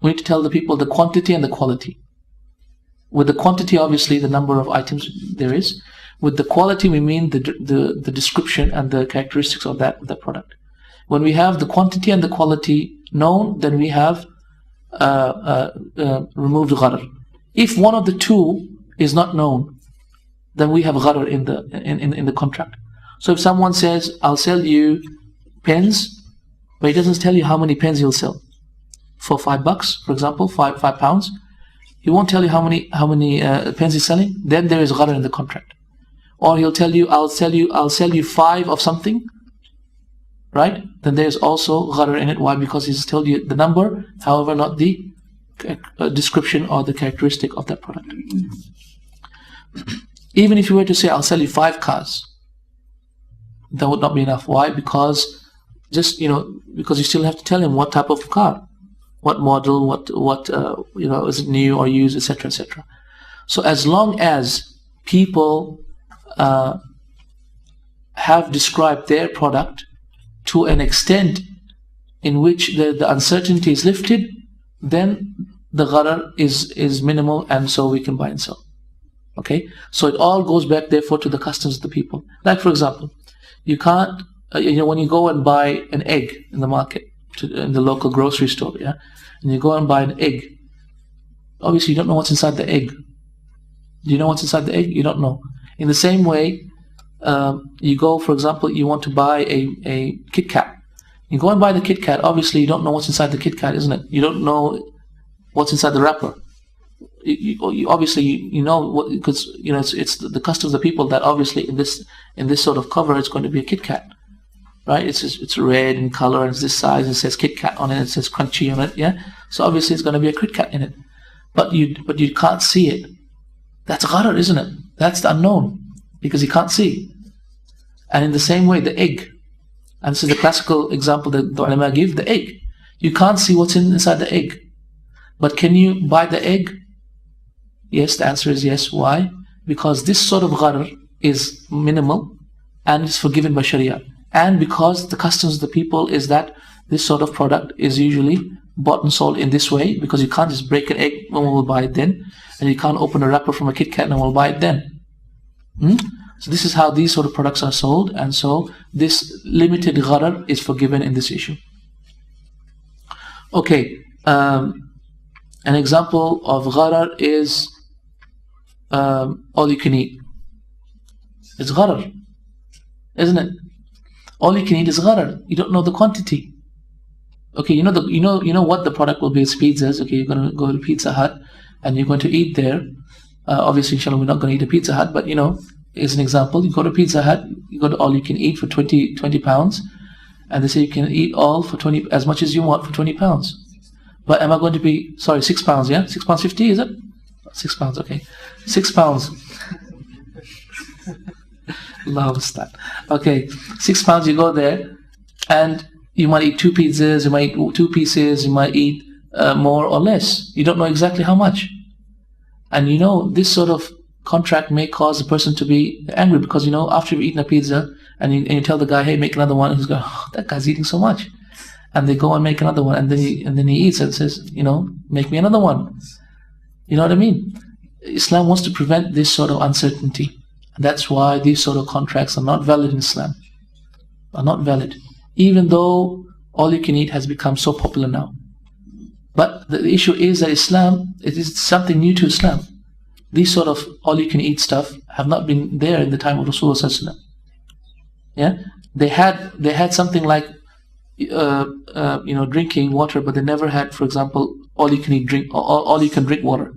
We need to tell the people the quantity and the quality. With the quantity, obviously, the number of items there is. With the quality, we mean the description and the characteristics of that product. When we have the quantity and the quality known, then we have removed gharar. If one of the 2 is not known, then we have gharar in the contract. So if someone says, I'll sell you pens, but he doesn't tell you how many pens he'll sell. For $5, for example, £5, he won't tell you how many pens he's selling. Then there is gharar in the contract. Or he'll tell you, I'll sell you 5 of something, right? Then there's also gharar in it. Why? Because he's told you the number, however, not the description or the characteristic of that product. Even if you were to say, I'll sell you 5 cars, that would not be enough. Why? Because because you still have to tell him what type of car, what model, what is it new or used, etc., etc. So as long as people have described their product to an extent in which the uncertainty is lifted, then the gharar is minimal, and so we can buy and sell. Okay, so it all goes back therefore to the customs of the people. Like for example, you can't, when you go and buy an egg in the market, in the local grocery store, yeah, and you go and buy an egg, obviously you don't know what's inside the egg. Do you know what's inside the egg? You don't know. In the same way, you go, for example, you want to buy a Kit Kat. You go and buy the Kit Kat, obviously you don't know what's inside the Kit Kat, isn't it? You don't know what's inside the wrapper. You obviously you know what, because it's the custom of the people that obviously in this sort of cover it's going to be a Kit Kat, right? It's red in color and it's this size and it says Kit Kat on it, it says crunchy on it, yeah. So obviously it's going to be a Kit Kat in it, but you can't see it. That's gharar, isn't it? That's the unknown because you can't see. And in the same way, the egg, and this is the classical example that the ulama give, the egg. You can't see what's inside the egg, but can you buy the egg? Yes, the answer is yes. Why? Because this sort of gharar is minimal and is forgiven by Sharia. And because the customs of the people is that this sort of product is usually bought and sold in this way, because you can't just break an egg, no one will buy it then, and you can't open a wrapper from a Kit Kat, no one will buy it then. So this is how these sort of products are sold, and so this limited gharar is forgiven in this issue. Okay, an example of gharar is all you can eat. It's gharar, isn't it? All you can eat is gharar. You don't know the quantity. Okay, you know what the product will be. It's pizzas. Okay, you're going to go to Pizza Hut and you're going to eat there. Obviously, inshallah, we're not going to eat a Pizza Hut, but as an example, you go to Pizza Hut, you go to all you can eat for 20 pounds, and they say you can eat all for 20, as much as you want for 20 pounds. But am I going to be, sorry, 6 pounds, yeah? 6 pounds 50, is it? 6 pounds, okay. 6 pounds. Okay, 6 pounds, you go there, and you might eat 2 pizzas, you might eat 2 pieces, you might eat more or less. You don't know exactly how much. And this sort of contract may cause the person to be angry, because after you've eaten a pizza and you tell the guy, hey, make another one, and he's going, oh, that guy's eating so much, and they go and make another one, and then he eats and says, make me another one. You know what I mean? Islam wants to prevent this sort of uncertainty, and that's why these sort of contracts are not valid in Islam. Are not valid, even though all you can eat has become so popular now. But the issue is that Islam, it is something new to Islam. These sort of all-you-can-eat stuff have not been there in the time of Rasulullah. Yeah, they had something like drinking water, but they never had, for example, all-you-can-eat drink, all you can drink water.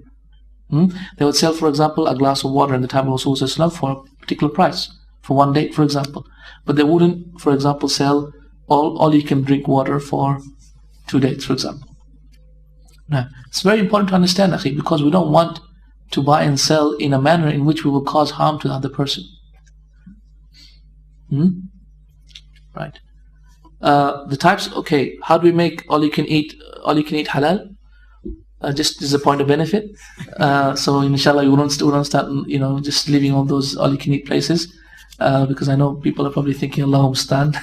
They would sell, for example, a glass of water in the time of Rasulullah for a particular price for one day, for example. But they wouldn't, for example, sell all you can drink water for 2 days, for example. Now, it's very important to understand, akhi, because we don't want to buy and sell in a manner in which we will cause harm to the other person. Right. The types. Okay, how do we make all you can eat halal? Just as a point of benefit. So inshallah, we won't start, just leaving all those all you can eat places, because I know people are probably thinking, Allahumma stand.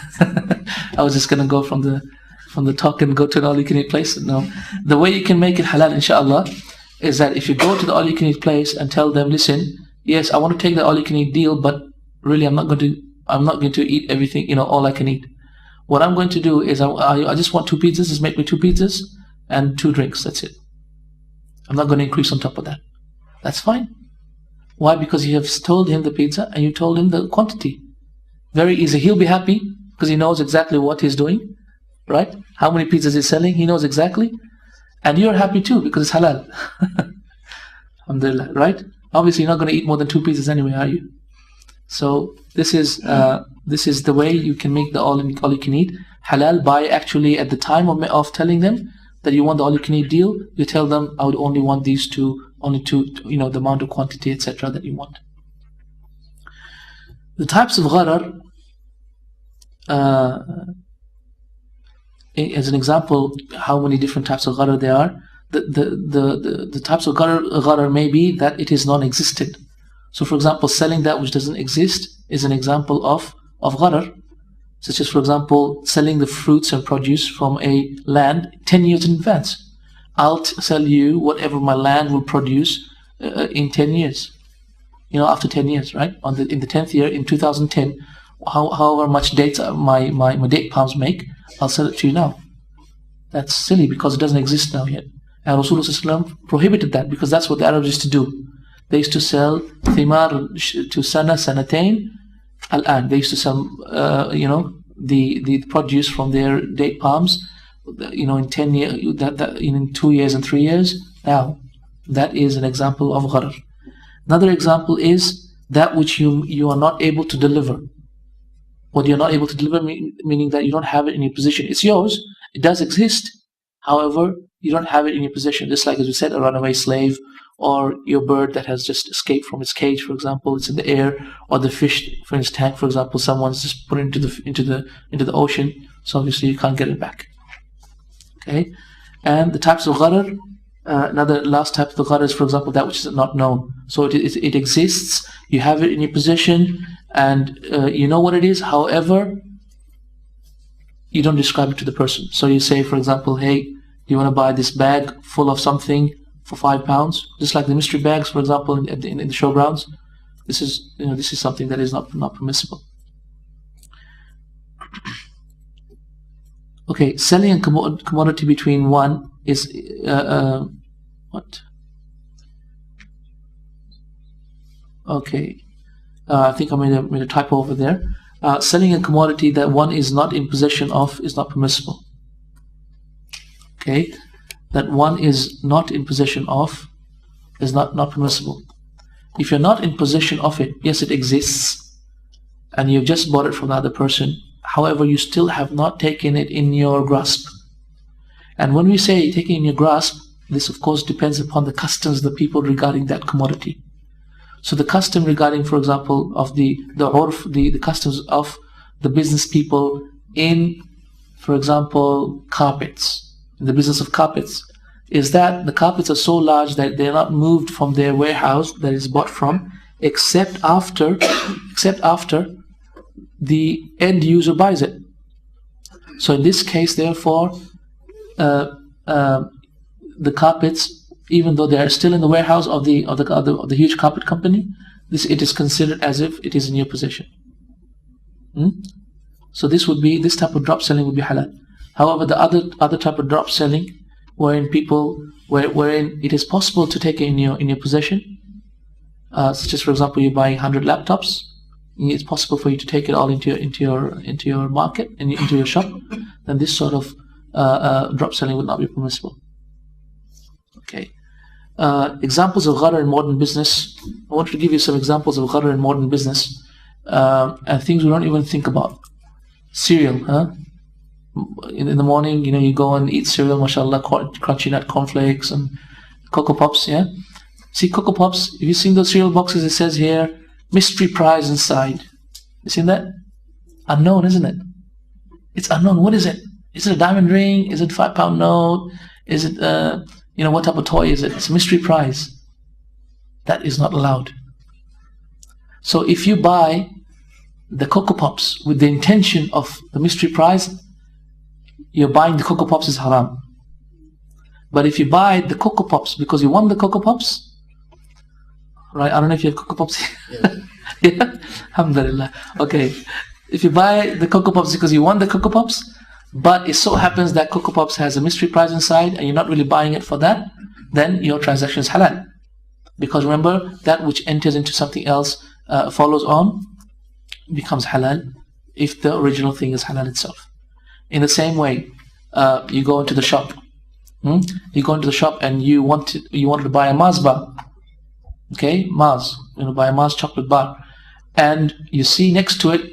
I was just gonna go from the talk and go to an all you can eat place. No, the way you can make it halal, inshallah, is that if you go to the all you can eat place and tell them, listen, yes, I want to take the all you can eat deal, but really I'm not going to eat everything, all I can eat. What I'm going to do is I just want 2 pizzas, just make me 2 pizzas and 2 drinks, that's it. I'm not going to increase on top of that. That's fine. Why? Because you have told him the pizza and you told him the quantity. Very easy. He'll be happy because he knows exactly what he's doing, right? How many pizzas he's selling, he knows exactly. And you're happy too because it's halal. Alhamdulillah, right? Obviously you're not going to eat more than 2 pizzas anyway, are you? So this is the way you can make the all you can eat halal by actually at the time of telling them that you want the all you can eat deal, you tell them I would only want these only two, the amount of quantity, etc. that you want. The types of gharar, as an example, how many different types of gharar there are. The types of gharar may be that it is non-existent. So for example, selling that which doesn't exist is an example of gharar. Such as, for example, selling the fruits and produce from a land 10 years in advance. I'll sell you whatever my land will produce in 10 years. After 10 years, right? In the 10th year, in 2010, however much dates my date palms make, I'll sell it to you now. That's silly because it doesn't exist now yet. And Rasulullah prohibited that because that's what the Arabs used to do. They used to sell thimar to sana, sanatain, al-an. They used to sell, the produce from their date palms, in 10 years, in 2 years and 3 years. Now, that is an example of gharar. Another example is that which you are not able to deliver. What you're not able to deliver, meaning that you don't have it in your possession. It's yours. It does exist. However, you don't have it in your possession. Just like, as we said, a runaway slave, or your bird that has just escaped from its cage, for example, it's in the air, or the fish for its tank, for example, someone's just put it into the ocean. So obviously you can't get it back. Okay, and the types of gharar. Another last type of the gharar is, for example, that which is not known. So it exists. You have it in your possession, and you know what it is. However, you don't describe it to the person. So you say, for example, hey, do you want to buy this bag full of something for £5? Just like the mystery bags, for example, in the showgrounds. This is something that is not permissible. Okay, selling a commodity between one is what? Okay, I think I made a typo over there. Selling a commodity that one is not in possession of is not permissible. Okay, that one is not in possession of is not permissible. If you're not in possession of it, yes, it exists, and you've just bought it from the other person. However, you still have not taken it in your grasp. And when we say taking in your grasp, this of course depends upon the customs of the people regarding that commodity. So the custom regarding, for example, of the urf, the customs of the business people in, for example, carpets, in the business of carpets, is that the carpets are so large that they're not moved from their warehouse that is bought from, except after the end user buys it. So in this case, therefore, the carpets, even though they are still in the warehouse of the huge carpet company, it is considered as if it is in your possession. So this type of drop selling would be halal. However, the other type of drop selling, wherein it is possible to take it in your possession, such as, for example, you're buying 100 laptops. It's possible for you to take it all into your market and into your shop. Then this sort of drop selling would not be permissible. Okay. Examples of gharar in modern business. I want to give you some examples of gharar in modern business, and things we don't even think about. Cereal, huh? In the morning, you go and eat cereal, mashallah, crunchy nut cornflakes and Cocoa Pops, yeah? See, Cocoa Pops, have you seen those cereal boxes? It says here, mystery prize inside. You seen that? Unknown, isn't it? It's unknown. What is it? Is it a diamond ring? Is it a £5 note? Is it, what type of toy is it? It's a mystery prize. That is not allowed. So if you buy the Cocoa Pops with the intention of the mystery prize, you're buying the Cocoa Pops is haram. But if you buy the Cocoa Pops because you want the Cocoa Pops, right? I don't know if you have Cocoa Pops. Yeah. Alhamdulillah. Okay. If you buy the Cocoa Pops because you want the Cocoa Pops, but it so happens that Cocoa Pops has a mystery prize inside and you're not really buying it for that, then your transaction is halal. Because remember, that which enters into something else follows on, becomes halal if the original thing is halal itself. In the same way, you go into the shop. You go into the shop and you wanted to buy a Mars bar. Okay, Mars. Buy a Mars chocolate bar. And you see next to it,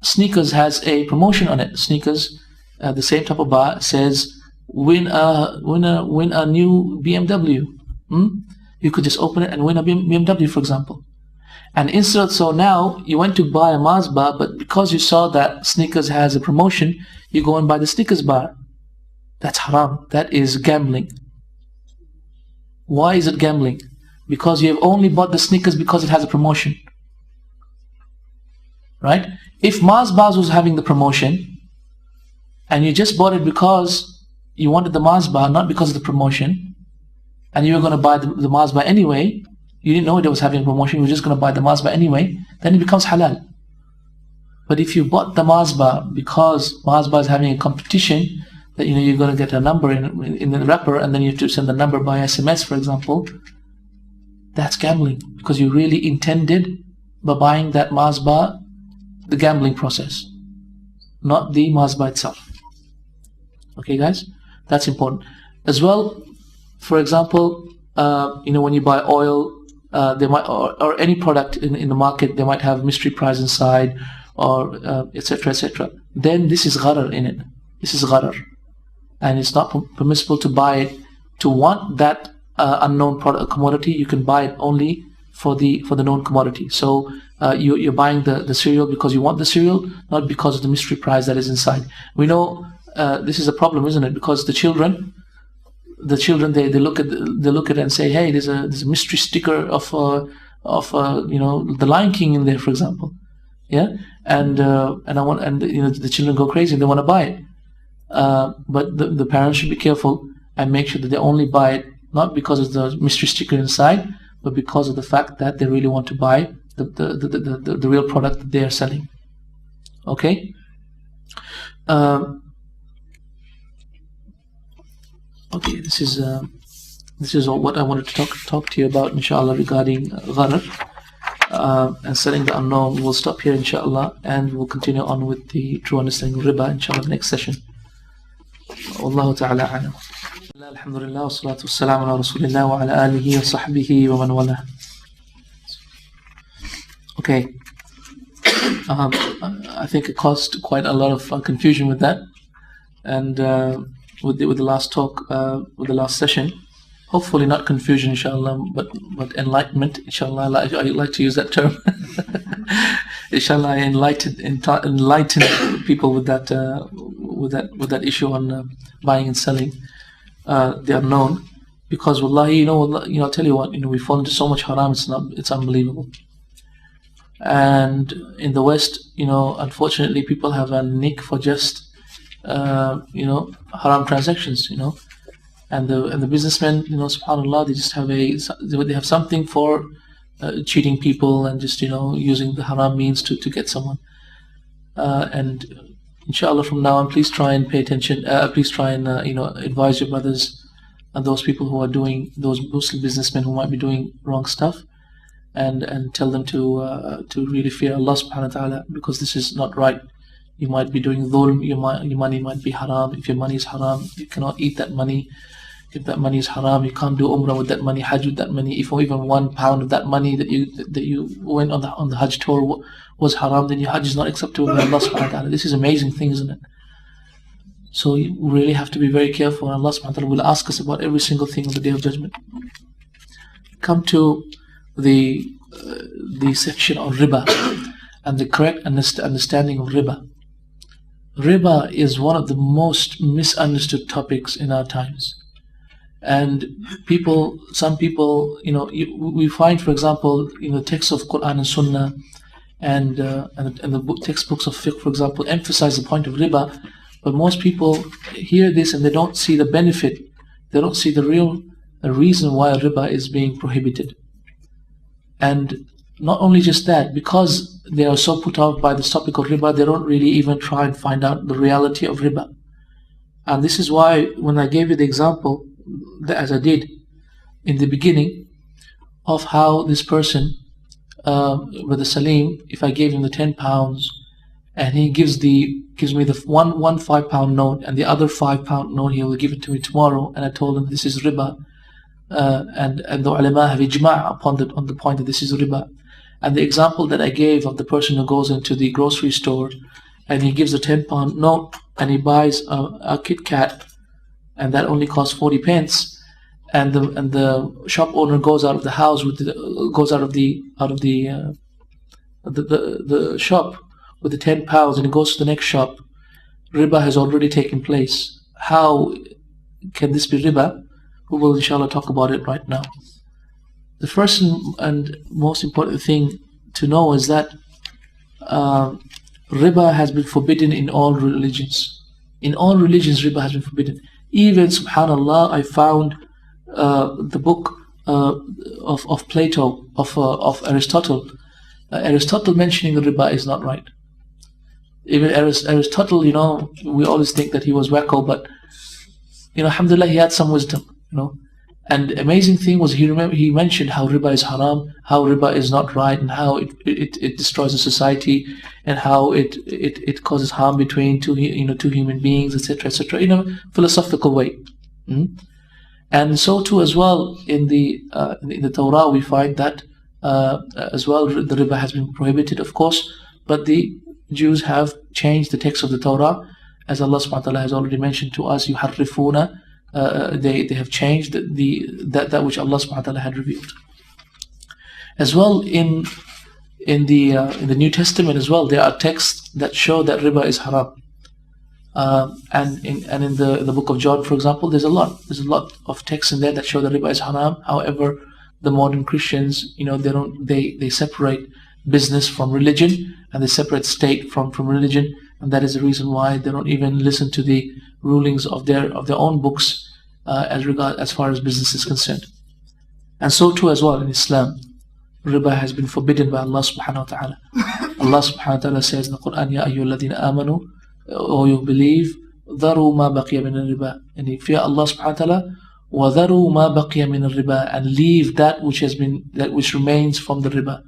Sneakers has a promotion on it. Sneakers, the same type of bar, says win a new BMW. You could just open it and win a BMW, for example. And so now you went to buy a Mars bar, but because you saw that Sneakers has a promotion, you go and buy the Sneakers bar. That's haram. That is gambling. Why is it gambling? Because you have only bought the Sneakers because it has a promotion. Right? If Mars bars was having the promotion, and you just bought it because you wanted the Mazbah not because of the promotion, and you were going to buy the Mazbah anyway, you didn't know it was having a promotion, you were just going to buy the Mazbah anyway, then it becomes halal. But if you bought the Mazbah because Mazbah is having a competition, that you're going to get a number in the wrapper, and then you have to send the number by SMS, for example, that's gambling, because you really intended by buying that Mazbah the gambling process, not the Mazbah itself. Okay, guys, that's important as well. For example, when you buy oil, they might, or any product in the market, they might have mystery price inside, or etc., etc. Then this is gharar in it. This is gharar, and it's not permissible to buy it to want that unknown product commodity. You can buy it only for the known commodity. So you're buying the cereal because you want the cereal, not because of the mystery prize that is inside. We know this is a problem, isn't it? Because the children they look at it and say, hey, there's a mystery sticker of the Lion King in there, for example. Yeah, and the children go crazy and they want to buy it. But the parents should be careful and make sure that they only buy it not because of the mystery sticker inside, but because of the fact that they really want to buy the real product that they are selling. Okay. Okay. This is what I wanted to talk to you about, inshallah, regarding gharar and selling the unknown. We'll stop here, inshallah, and we'll continue on with the true understanding of riba, inshallah, next session. Wallahu ta'ala a'lam. Alhamdulillah, wa salatu wa salam ala rasulillah wa ala alihi wa sahbihi wa man wala. Okay. I think it caused quite a lot of confusion with that, and with the last talk, with the last session. Hopefully not confusion, inshallah, but enlightenment, inshallah. I like to use that term. Inshallah, I enlighten people with that issue on buying and selling the unknown, because wallahi, I'll tell you what, we fall into so much haram. It's unbelievable. And in the West, unfortunately, people have a nick for just haram transactions, and the businessmen, subhanallah, they just have they have something for cheating people and just using the haram means to get someone. And inshallah, from now on, please try and pay attention. Please try and advise your brothers and those people who are doing, those Muslim businessmen who might be doing wrong stuff, and tell them to really fear Allah subhanahu wa ta'ala, because this is not right. You might be doing dhulm, your money might be haram. If your money is haram, you cannot eat that money. If that money is haram, you can't do umrah with that money, hajj with that money. If even £1 of that money that you went on the hajj tour was haram, then your hajj is not acceptable by Allah subhanahu wa ta'ala. This is an amazing thing, isn't it? So you really have to be very careful, and Allah subhanahu wa ta'ala will ask us about every single thing on the Day of Judgment. Come to the section on riba and the correct understanding of riba. Riba is one of the most misunderstood topics in our times. And some people, we find, for example, texts of Quran and Sunnah and the textbooks of fiqh, for example, emphasize the point of riba, but most people hear this and they don't see the benefit. They don't see the real reason why riba is being prohibited. And not only just that, because they are so put off by this topic of riba, they don't really even try and find out the reality of riba. And this is why, when I gave you the example, as I did in the beginning, of how this person, Brother Salim, if I gave him the £10 and he gives me the one £5 note, and the other £5 note he will give it to me tomorrow, and I told him this is riba, and the ulama have ijma' on the point that this is riba. And the example that I gave of the person who goes into the grocery store and he gives a £10 note and he buys a Kit Kat, and that only costs 40 pence, and the shop owner goes out of the house the shop with the £10 and he goes to the next shop, riba has already taken place. How can this be riba? We will inshallah talk about it right now. The first and most important thing to know is that riba has been forbidden in all religions. In all religions, riba has been forbidden. Even, subhanallah, I found the book of Plato, of Aristotle. Aristotle mentioning the riba is not right. Even Aristotle, we always think that he was wacko, but alhamdulillah, he had some wisdom. And the amazing thing was he mentioned how riba is haram, how riba is not right, and how it destroys the society, and how it causes harm between two human beings, etc., etc. In a philosophical way. And so too as well in the Torah we find that as well the riba has been prohibited, of course, but the Jews have changed the text of the Torah, as Allah subhanahu wa ta'ala has already mentioned to us. يُحَرِّفُونَ they have changed that which Allah subhanahu wa ta'ala had revealed. As well in the New Testament as well, there are texts that show that riba is haram. And in the book of John, for example, there's a lot of texts in there that show that riba is haram. However, the modern Christians, they separate business from religion, and they separate state from religion, and that is the reason why they don't even listen to the rulings of their own books as far as business is concerned. And so too as well in Islam, riba has been forbidden by Allah subhanahu wa ta'ala. Allah subhanahu wa ta'ala says in the Quran, Ya ayyuhalladhina amanu, O you believe, dharu ma baqiya min al-riba, and if fear Allah subhanahu wa ta'ala, wa dharu ma baqiya min al-riba, and leave that which remains from the riba.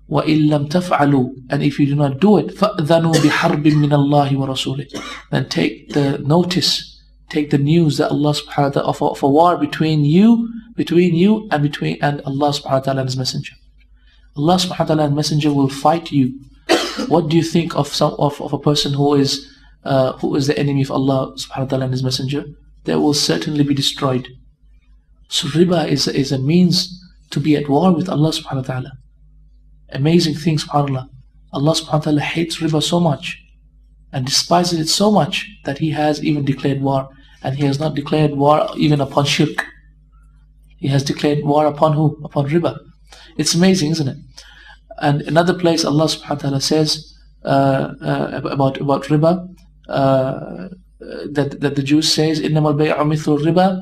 Wa illam taf'alu, and if you do not do it, fa'dhanu biharbin min Allah wa rasulih, then take the news that Allah subhanahu wa ta'ala of a war between you and Allah subhanahu wa ta'ala and His Messenger. Allah subhanahu wa ta'ala and Messenger will fight you. What do you think of a person who is the enemy of Allah subhanahu wa ta'ala and His Messenger? They will certainly be destroyed. So riba is a means to be at war with Allah subhanahu wa ta'ala. Amazing thing, subhanAllah. Allah subhanahu wa ta'ala hates riba so much and despises it so much that He has even declared war. And He has not declared war even upon shirk. He has declared war upon who? Upon riba. It's amazing, isn't it? And another place Allah subhanahu wa ta'ala says about riba, that the Jews says, إِنَّمَا الْبَيْعُ مِثْلُ الرِّبَى,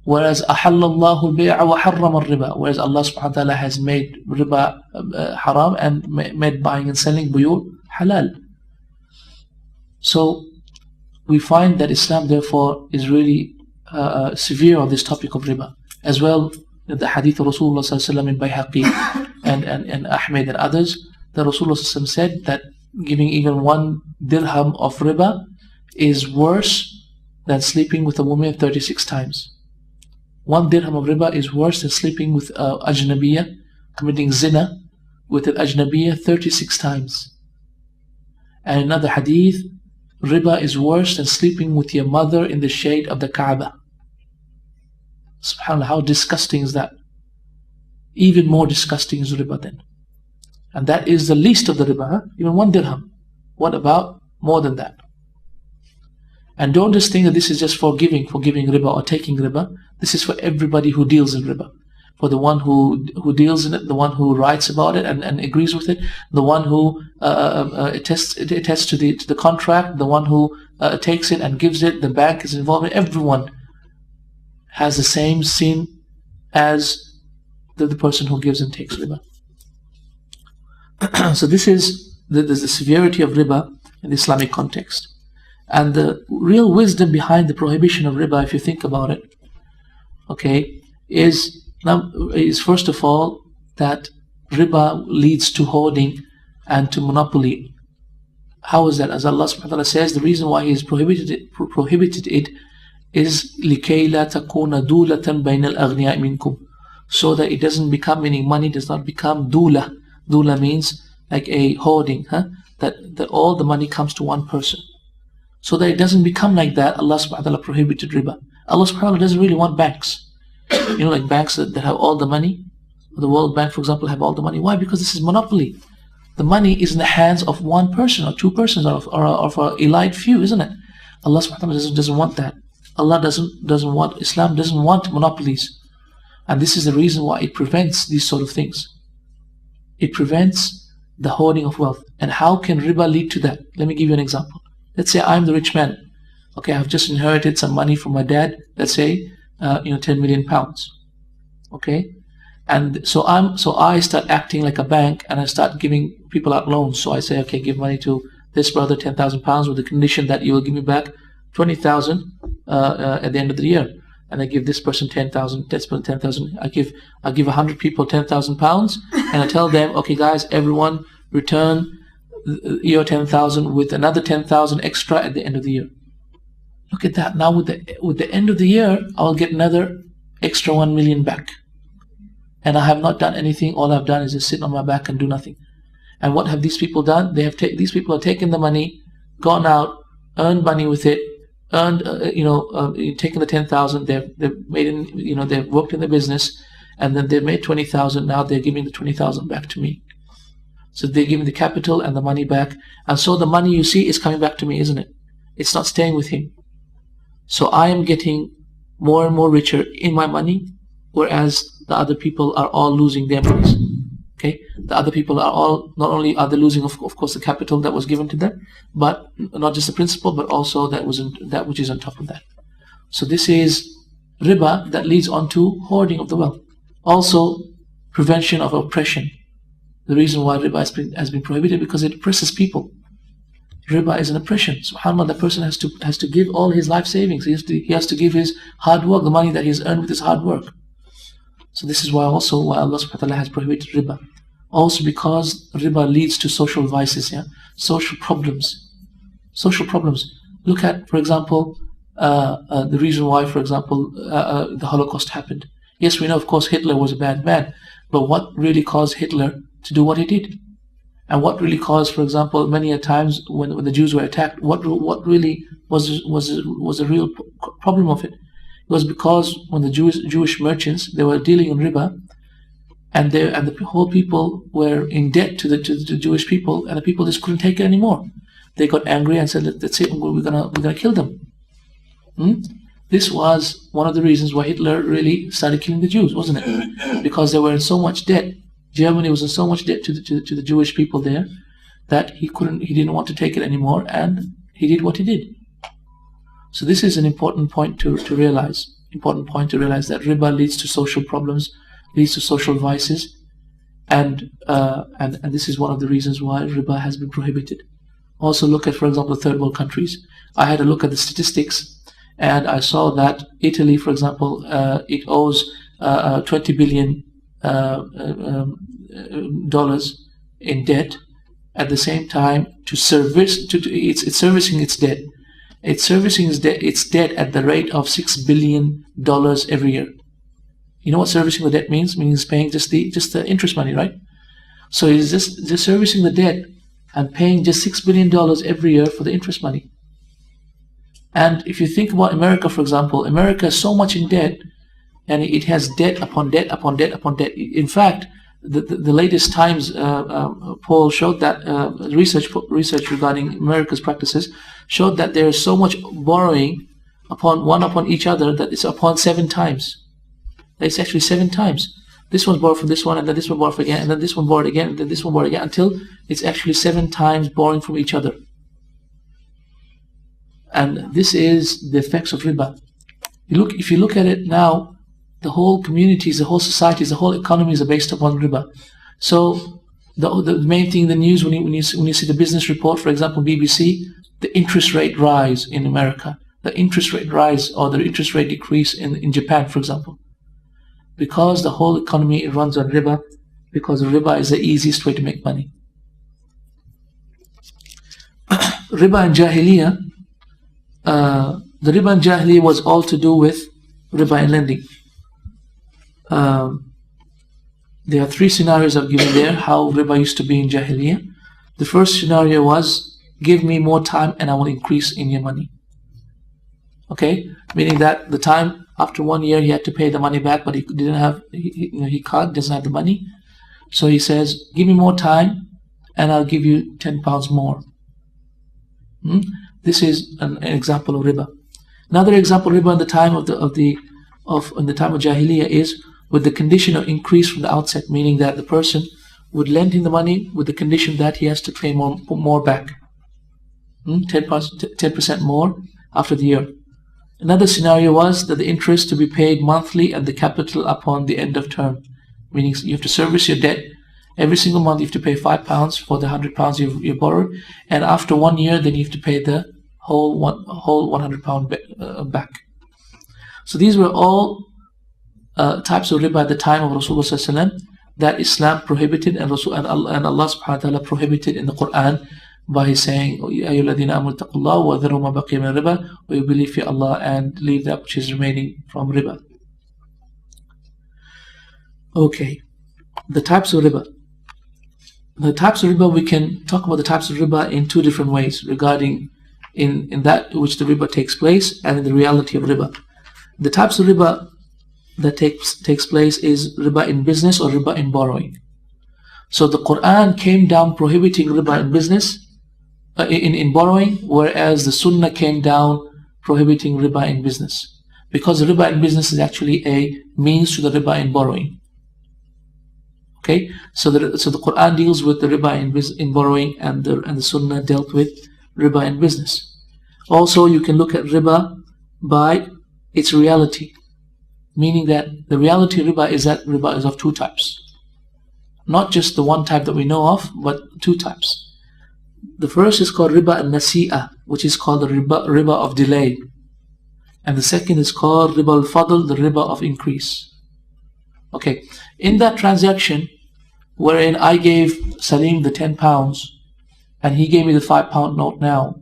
whereas أَحَلَّ اللَّهُ الْبَيْعَ وَحَرَّمَ الرِّبَى, whereas Allah subhanahu wa ta'ala has made riba haram and made buying and selling buyur halal. So we find that Islam therefore is really severe on this topic of riba. As well, the hadith of Rasulullah sallallahu alaihi wasallam in Bayhaqi and Ahmed and others, the Rasulullah sallallahu alaihi wasallam said that giving even 1 dirham of riba is worse than sleeping with a woman 36 times. 1 dirham of riba is worse than sleeping with ajnabiyya, committing zina with an ajnabiyya 36 times. And another hadith, riba is worse than sleeping with your mother in the shade of the Kaaba. SubhanAllah, how disgusting is that? Even more disgusting is riba then. And that is the least of the riba, even 1 dirham. What about more than that? And don't just think that this is just for giving riba or taking riba. This is for everybody who deals in riba. For the one who deals in it, the one who writes about it and agrees with it, the one who attests to the contract, the one who takes it and gives it, the bank is involved in. Everyone has the same sin as the person who gives and takes riba. So this is the severity of riba in the Islamic context. And the real wisdom behind the prohibition of riba, if you think about it, okay, is first of all that riba leads to hoarding and to monopoly. How is that? As Allah subhanahu wa ta'ala says, the reason why He has prohibited it is لِكَيْ لَا تَكُونَ دُولَةً بَيْنَ الْأَغْنِيَاءِ مِنْكُمْ, so that it doesn't become, meaning money does not become dula. Dula means like a hoarding, that all the money comes to one person. So that it doesn't become like that, Allah subhanahu wa ta'ala prohibited riba. Allah subhanahu wa ta'ala doesn't really want banks. Like banks that have all the money. The World Bank, for example, have all the money. Why? Because this is monopoly. The money is in the hands of one person or 2 persons or of an elite few, isn't it? Allah subhanahu wa ta'ala doesn't want that. Allah doesn't want, Islam doesn't want monopolies. And this is the reason why it prevents these sort of things. It prevents the hoarding of wealth. And how can riba lead to that? Let me give you an example. Let's say I'm the rich man. Okay, I've just inherited some money from my dad, let's say, 10 million pounds. Okay, and so I start acting like a bank, and I start giving people out loans. So I say, okay, give money to this brother, 10,000 pounds, with the condition that you will give me back 20,000 at the end of the year. And I give this person 10,000, this person 10,000. I give 100 people 10,000 pounds, and I tell them, okay, guys, everyone return your 10,000 with another 10,000 extra at the end of the year. Look at that. Now with the end of the year, I'll get another extra 1 million back. And I have not done anything. All I've done is just sit on my back and do nothing. And what have these people done? These people have taken the money, gone out, earned money with it, taken the 10,000. They've made they've worked in the business, and then they've made 20,000. Now they're giving the 20,000 back to me. So they're giving the capital and the money back, and so the money you see is coming back to me, isn't it? It's not staying with him. So I am getting more and more richer in my money, whereas the other people are all losing their monies. Okay, the other people are all, not only are they losing, of course, the capital that was given to them, but not just the principal, but also that which is on top of that. So this is riba that leads on to hoarding of the wealth. Also, prevention of oppression. The reason why riba has been prohibited, because it oppresses people. Riba is an oppression. SubhanAllah, the person has to give all his life savings. He has to give his hard work, the money that he has earned with his hard work. So this is why Allah subhanahu wa ta'ala has prohibited riba. Also because riba leads to social vices, social problems. Social problems. Look at, for example, the reason why, for example, the Holocaust happened. Yes, we know, of course, Hitler was a bad man, but what really caused Hitler to do what he did? And what really caused, for example, many a times when the Jews were attacked, what really was a real problem of it? It was because when the Jewish merchants, they were dealing in riba, and the whole people were in debt to the Jewish people, and the people just couldn't take it anymore. They got angry and said, "That's it, we're gonna kill them." This was one of the reasons why Hitler really started killing the Jews, wasn't it? Because they were in so much debt. Germany was in so much debt to the Jewish people there that he didn't want to take it anymore, and he did what he did. So this is an important point to realize. Important point to realize that riba leads to social problems, leads to social vices, and this is one of the reasons why riba has been prohibited. Also look at, for example, third world countries. I had a look at the statistics, and I saw that Italy, for example, it owes $20 billion dollars in debt. At the same time, it's servicing its debt. It's servicing its debt at the rate of $6 billion every year. You know what servicing the debt means? It means paying just the interest money, right? So it's just servicing the debt and paying just $6 billion every year for the interest money. And if you think about America, for example, America is so much in debt, and it has debt upon debt upon debt upon debt. In fact, the latest Times poll showed that research regarding America's practices showed that there is so much borrowing upon each other that it's upon 7 times. It's actually 7 times. This one borrowed from this one, and then this one borrowed again, and then this one borrowed again, and then this one borrowed again, until it's actually 7 times borrowing from each other. And this is the effects of riba. If you look at it now, the whole communities, the whole societies, the whole economies are based upon riba. So the main thing in the news, when you see the business report, for example, BBC, the interest rate rise in America, the interest rate rise or the interest rate decrease in Japan, for example, because the whole economy runs on riba, because riba is the easiest way to make money. Riba in Jahiliyyah, the riba in Jahiliyyah was all to do with riba in lending. There are 3 scenarios I've given there, how riba used to be in Jahiliyyah. The first scenario was, give me more time and I will increase in your money. Okay, meaning that the time, after 1 year he had to pay the money back, but he doesn't have the money. So he says, give me more time and I'll give you £10 more. This is an example of riba. Another example of riba in the time of Jahiliyyah is with the condition of increase from the outset, meaning that the person would lend him the money with the condition that he has to pay more back. 10% more, after the year. Another scenario was that the interest to be paid monthly and the capital upon the end of term, meaning you have to service your debt every single month. You have to pay £5 for the £100 you borrowed, and after 1 year, then you have to pay the whole £100 back. So these were all types of riba at the time of Rasulullah that Islam prohibited, and Allah subhanahu wa ta'ala prohibited in the Quran by saying, أَيُّهَا الَّذِينَ آمَنُوا اتَّقُوا اللَّهَ وَذَرُوا مَا بَقِيَ مِنَ الرِّبَا, or you believe in Allah and leave that which is remaining from riba. Okay, the types of riba. The types of riba, we can talk about the types of riba in two different ways regarding in that which the riba takes place and in the reality of riba. The types of riba that takes place is riba in business or riba in borrowing. So the Quran came down prohibiting riba in business, in borrowing, whereas the Sunnah came down prohibiting riba in business, because the riba in business is actually a means to the riba in borrowing. Okay, so the Quran deals with the riba in borrowing, and the Sunnah dealt with riba in business. Also, you can look at riba by its reality, meaning that the reality of riba is that riba is of two types. Not just the one type that we know of, but two types. The first is called riba al-nasi'ah, which is called the riba of delay. And the second is called riba al-fadl, the riba of increase. Okay, in that transaction, wherein I gave Salim the £10, and he gave me the £5 note now,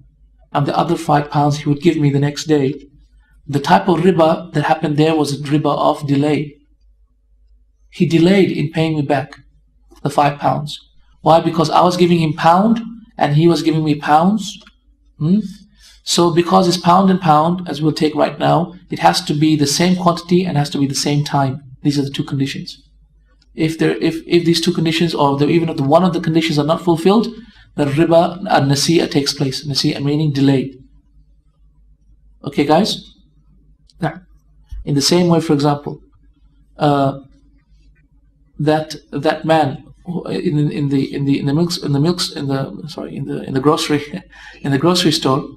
and the other £5 he would give me the next day, the type of riba that happened there was a riba of delay. He delayed in paying me back the £5. Why? Because I was giving him pound and he was giving me pounds. So because it's pound and pound, as we'll take right now, it has to be the same quantity and has to be the same time. These are the two conditions. If these two conditions, or even if one of the conditions are not fulfilled, the riba al-nasi'ah takes place. Nasi'ah meaning delay. Okay, guys? Now, in the same way, for example, that man in the grocery store,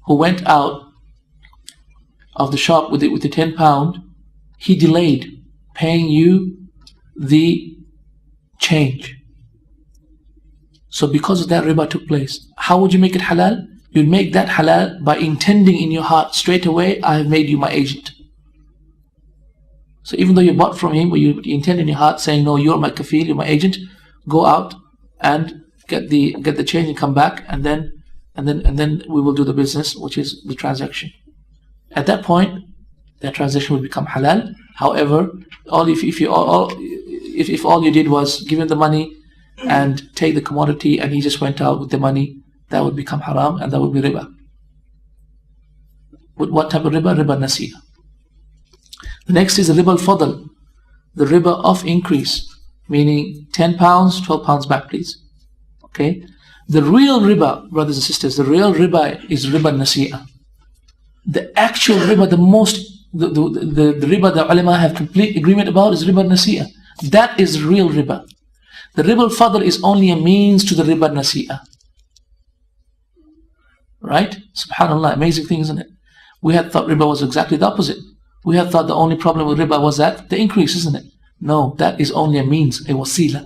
who went out of the shop with the £10, he delayed paying you the change. So because of that, riba took place. How would you make it halal? You'd make that halal by intending in your heart straight away, I have made you my agent. So even though you bought from him, or you intend in your heart saying, no, you're my kafil, you're my agent, go out and get the change and come back, and then we will do the business, which is the transaction. At that point, that transaction will become halal. However, if all you did was give him the money and take the commodity, and he just went out with the money, that would become haram, and that would be riba. What type of riba? Riba nasi'ah. The next is the riba al-fadl, the riba of increase, meaning £10, £12 back, please. Okay. The real riba, brothers and sisters, the real riba is riba nasi'ah. The actual riba, the riba that ulama have complete agreement about is riba nasi'ah. That is real riba. The riba al-fadl is only a means to the riba nasi'ah. Right? Subhanallah, amazing thing, isn't it? We had thought riba was exactly the opposite. We had thought the only problem with riba was that the increase, isn't it? No, that is only a means, a wasila.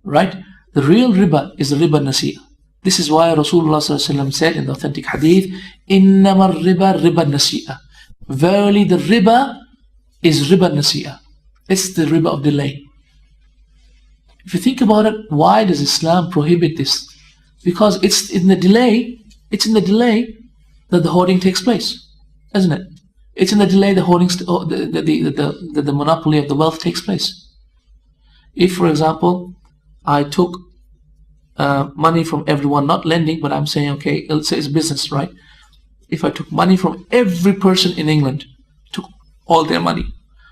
Right? The real riba is the riba nasi'ah. This is why Rasulullah said in the authentic hadith, إِنَّمَا الرِّبَا riba nasi'ah. Verily the riba is riba nasi'ah. It's the riba of delay. If you think about it, why does Islam prohibit this? Because it's in the delay that the hoarding takes place, isn't it? It's in the delay the monopoly of the wealth takes place. If, for example, I took money from everyone, not lending, but I'm saying, okay, let's say it's business, right? If I took money from every person in England, took all their money,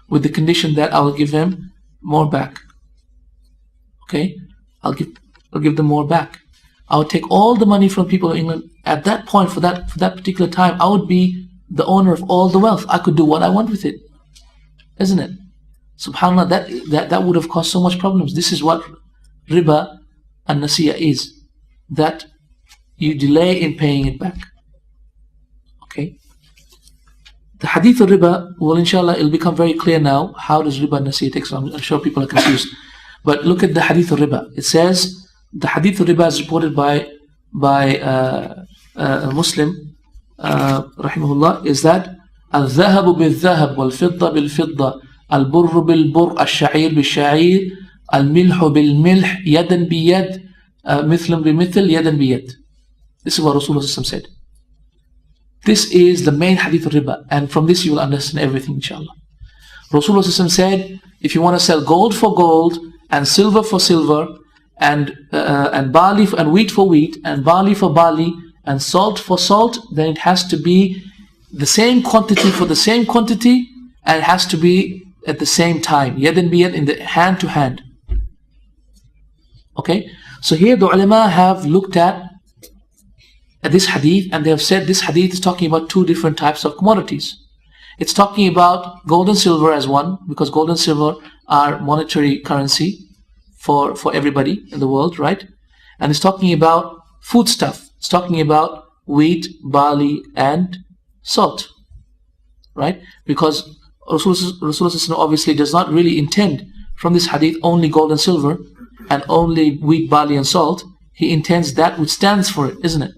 with the condition that I will give them more back. Okay, I'll give them more back. I would take all the money from people in England. At that point, for that particular time, I would be the owner of all the wealth. I could do what I want with it, isn't it? SubhanAllah, that would have caused so much problems. This is what riba and nasi'ah is. That you delay in paying it back. Okay. The hadith of riba, well, inshallah, it'll become very clear now. How does riba and nasiya take? So I'm sure people are confused. But look at the hadith of riba. It says, the hadith of riba is reported by Muslim, rahimahullah, is that الذهب بالذهب والفضة بالفضة البر بالبر الشعير بالشعير الملح بالملح يدا بيد مثل بمثل يدا بيد. This is what Rasulullah said. This is the main hadith of riba, and from this you will understand everything, inshallah. Rasulullah said, if you want to sell gold for gold and silver for silver and barley and wheat for wheat and barley for barley and salt for salt, then it has to be the same quantity for the same quantity, and it has to be at the same time, yadan biyad, in the hand to hand. Okay, so here the ulama have looked at this hadith, and they have said this hadith is talking about two different types of commodities. It's talking about gold and silver as one, because gold and silver are monetary currency for everybody in the world, right? And it's talking about food stuff. It's talking about wheat, barley, and salt, right? Because Rasulullah obviously does not really intend from this hadith only gold and silver and only wheat, barley, and salt. He intends that which stands for it, isn't it?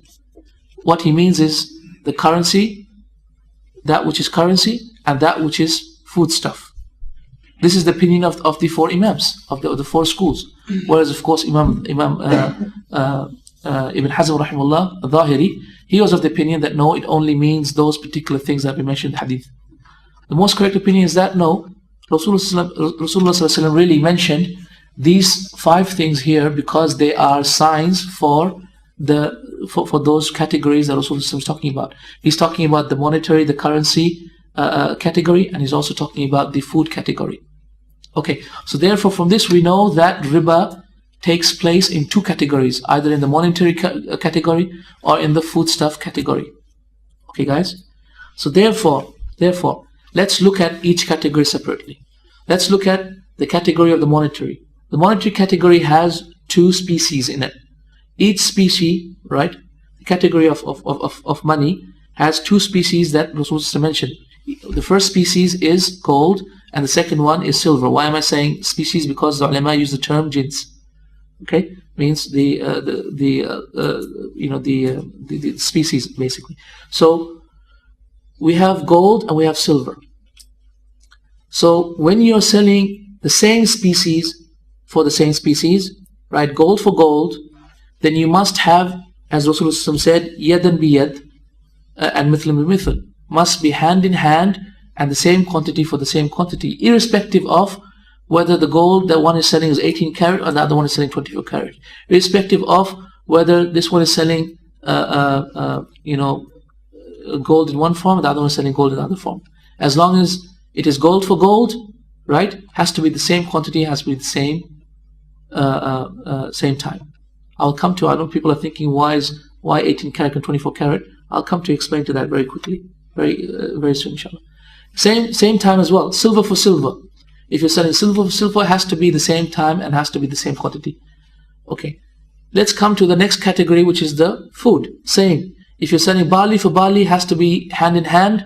What he means is the currency, that which is currency, and that which is food stuff. This is the opinion of the four imams, of the four schools. Whereas, of course, Imam Ibn Hazm rahimahullah, al-Zahiri, he was of the opinion that no, it only means those particular things that we mentioned in the hadith. The most correct opinion is that no, Rasulullah really mentioned these five things here because they are signs for those categories that Rasulullah is talking about. He's talking about the monetary, the currency category, and he's also talking about the food category. Okay, so therefore from this we know that riba takes place in two categories, either in the monetary category or in the foodstuff category. Okay, guys? So therefore, let's look at each category separately. Let's look at the category of the monetary. The monetary category has two species in it. Each species, right, the category of money has two species that Rasulullah mentioned. The first species is gold, and the second one is silver. Why am I saying species? Because the ulama use the term jins. Okay, means the species basically. So we have gold and we have silver. So when you're selling the same species for the same species, right, gold for gold, then you must have, as Rasulullah said, yadan biyad and mithl bimithl, must be hand in hand and the same quantity for the same quantity, irrespective of whether the gold that one is selling is 18 karat or the other one is selling 24 karat, irrespective of whether this one is selling gold in one form and the other one is selling gold in another form. As long as it is gold for gold, right, has to be the same quantity, has to be the same time. I'll come to, I know people are thinking why 18 karat and 24 karat. I'll come to explain to that very quickly, very soon, inshallah. Same time as well, silver for silver. If you're selling silver for silver, it has to be the same time and has to be the same quantity. Okay, let's come to the next category, which is the food. Same. If you're selling barley for barley, it has to be hand in hand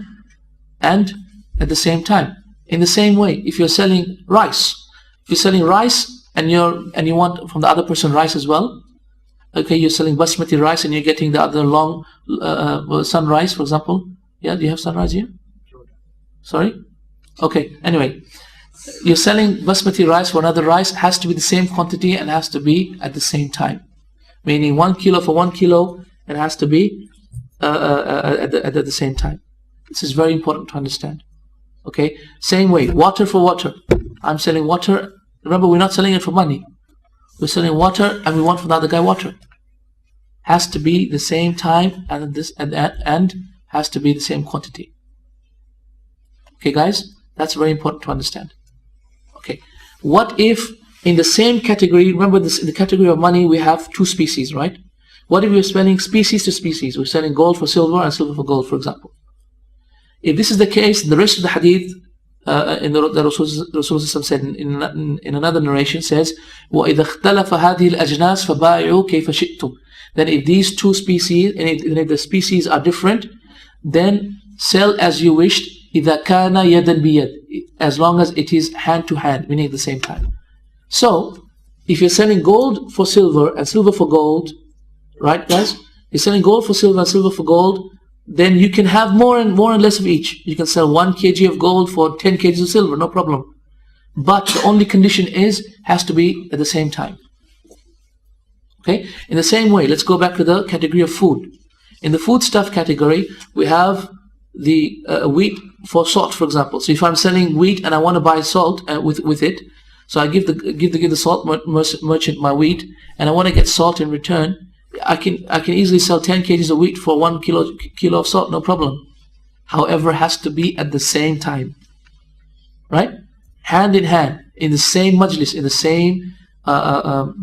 and at the same time. In the same way, if you're selling rice, and you want from the other person rice as well, okay, you're selling basmati rice and you're getting the other long sun rice, for example. Yeah, do you have sunrise here? Sorry? Okay, anyway, you're selling basmati rice for another rice, has to be the same quantity and has to be at the same time. Meaning 1 kilo for 1 kilo, it has to be at the same time. This is very important to understand. Okay, same way, water for water. I'm selling water. Remember, we're not selling it for money. We're selling water and we want from the other guy water. Has to be the same time and has to be the same quantity. Okay, guys, that's very important to understand. Okay, what if in the same category, remember this, in the category of money we have two species, right? What if we're selling species to species? We're selling gold for silver and silver for gold, for example. If this is the case, the rest of the hadith in the Rasul said in another narration says, وَإِذَا اخْتَلَفَ هَذِهِ الْأَجْنَاسِ فَبَايعُوا كَيْفَ شِئْتُمْ. Then if these two species, and if the species are different, then sell as you wished, إِذَا كَانَ يَدًا بِيَدٍ, as long as it is hand to hand, meaning at the same time. So, if you're selling gold for silver and silver for gold, right guys? You're selling gold for silver and silver for gold, then you can have more and less of each. You can sell 1 kg of gold for 10 kgs of silver, no problem. But the only condition has to be at the same time. Okay? In the same way, let's go back to the category of food. In the foodstuff category, we have the wheat for salt, for example. So if I'm selling wheat and I want to buy salt with it, so I give the salt merchant my wheat, and I want to get salt in return, I can easily sell 10 kgs of wheat for 1 kilo of salt, no problem. However, it has to be at the same time, right? Hand in hand, in the same majlis, in the same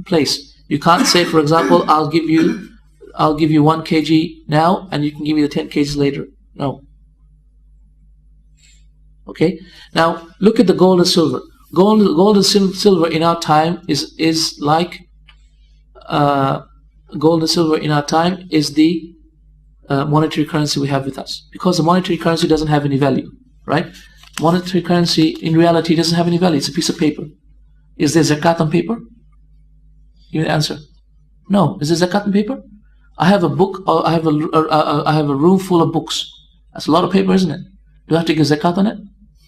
place. You can't say, for example, I'll give you 1 kg now, and you can give me the 10 kgs later. No. Okay. Now look at the gold and silver. Gold and silver in our time is like gold and silver in our time is the monetary currency we have with us, because the monetary currency doesn't have any value, right? Monetary currency in reality doesn't have any value. It's a piece of paper. Is there zakat on paper? Give me the answer. No. Is there zakat on paper? I have a book, or I have a room full of books. That's a lot of paper, isn't it? Do I have to give zakat on it?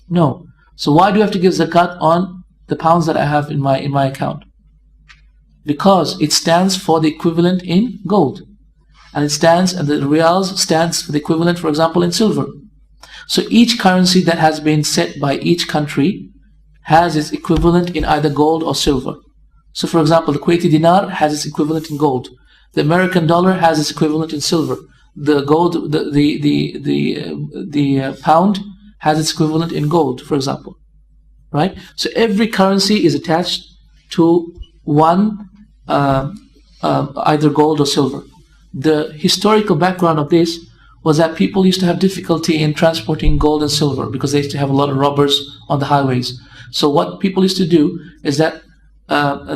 No. So why do I have to give zakat on the pounds that I have in my account? Because it stands for the equivalent in gold, and the reals stands for the equivalent, for example, in silver. So each currency that has been set by each country has its equivalent in either gold or silver. So for example, the Kuwaiti dinar has its equivalent in gold. The American dollar has its equivalent in silver. The gold, the pound has its equivalent in gold, for example. Right? So every currency is attached to one either gold or silver. The historical background of this was that people used to have difficulty in transporting gold and silver because they used to have a lot of robbers on the highways. So what people used to do is that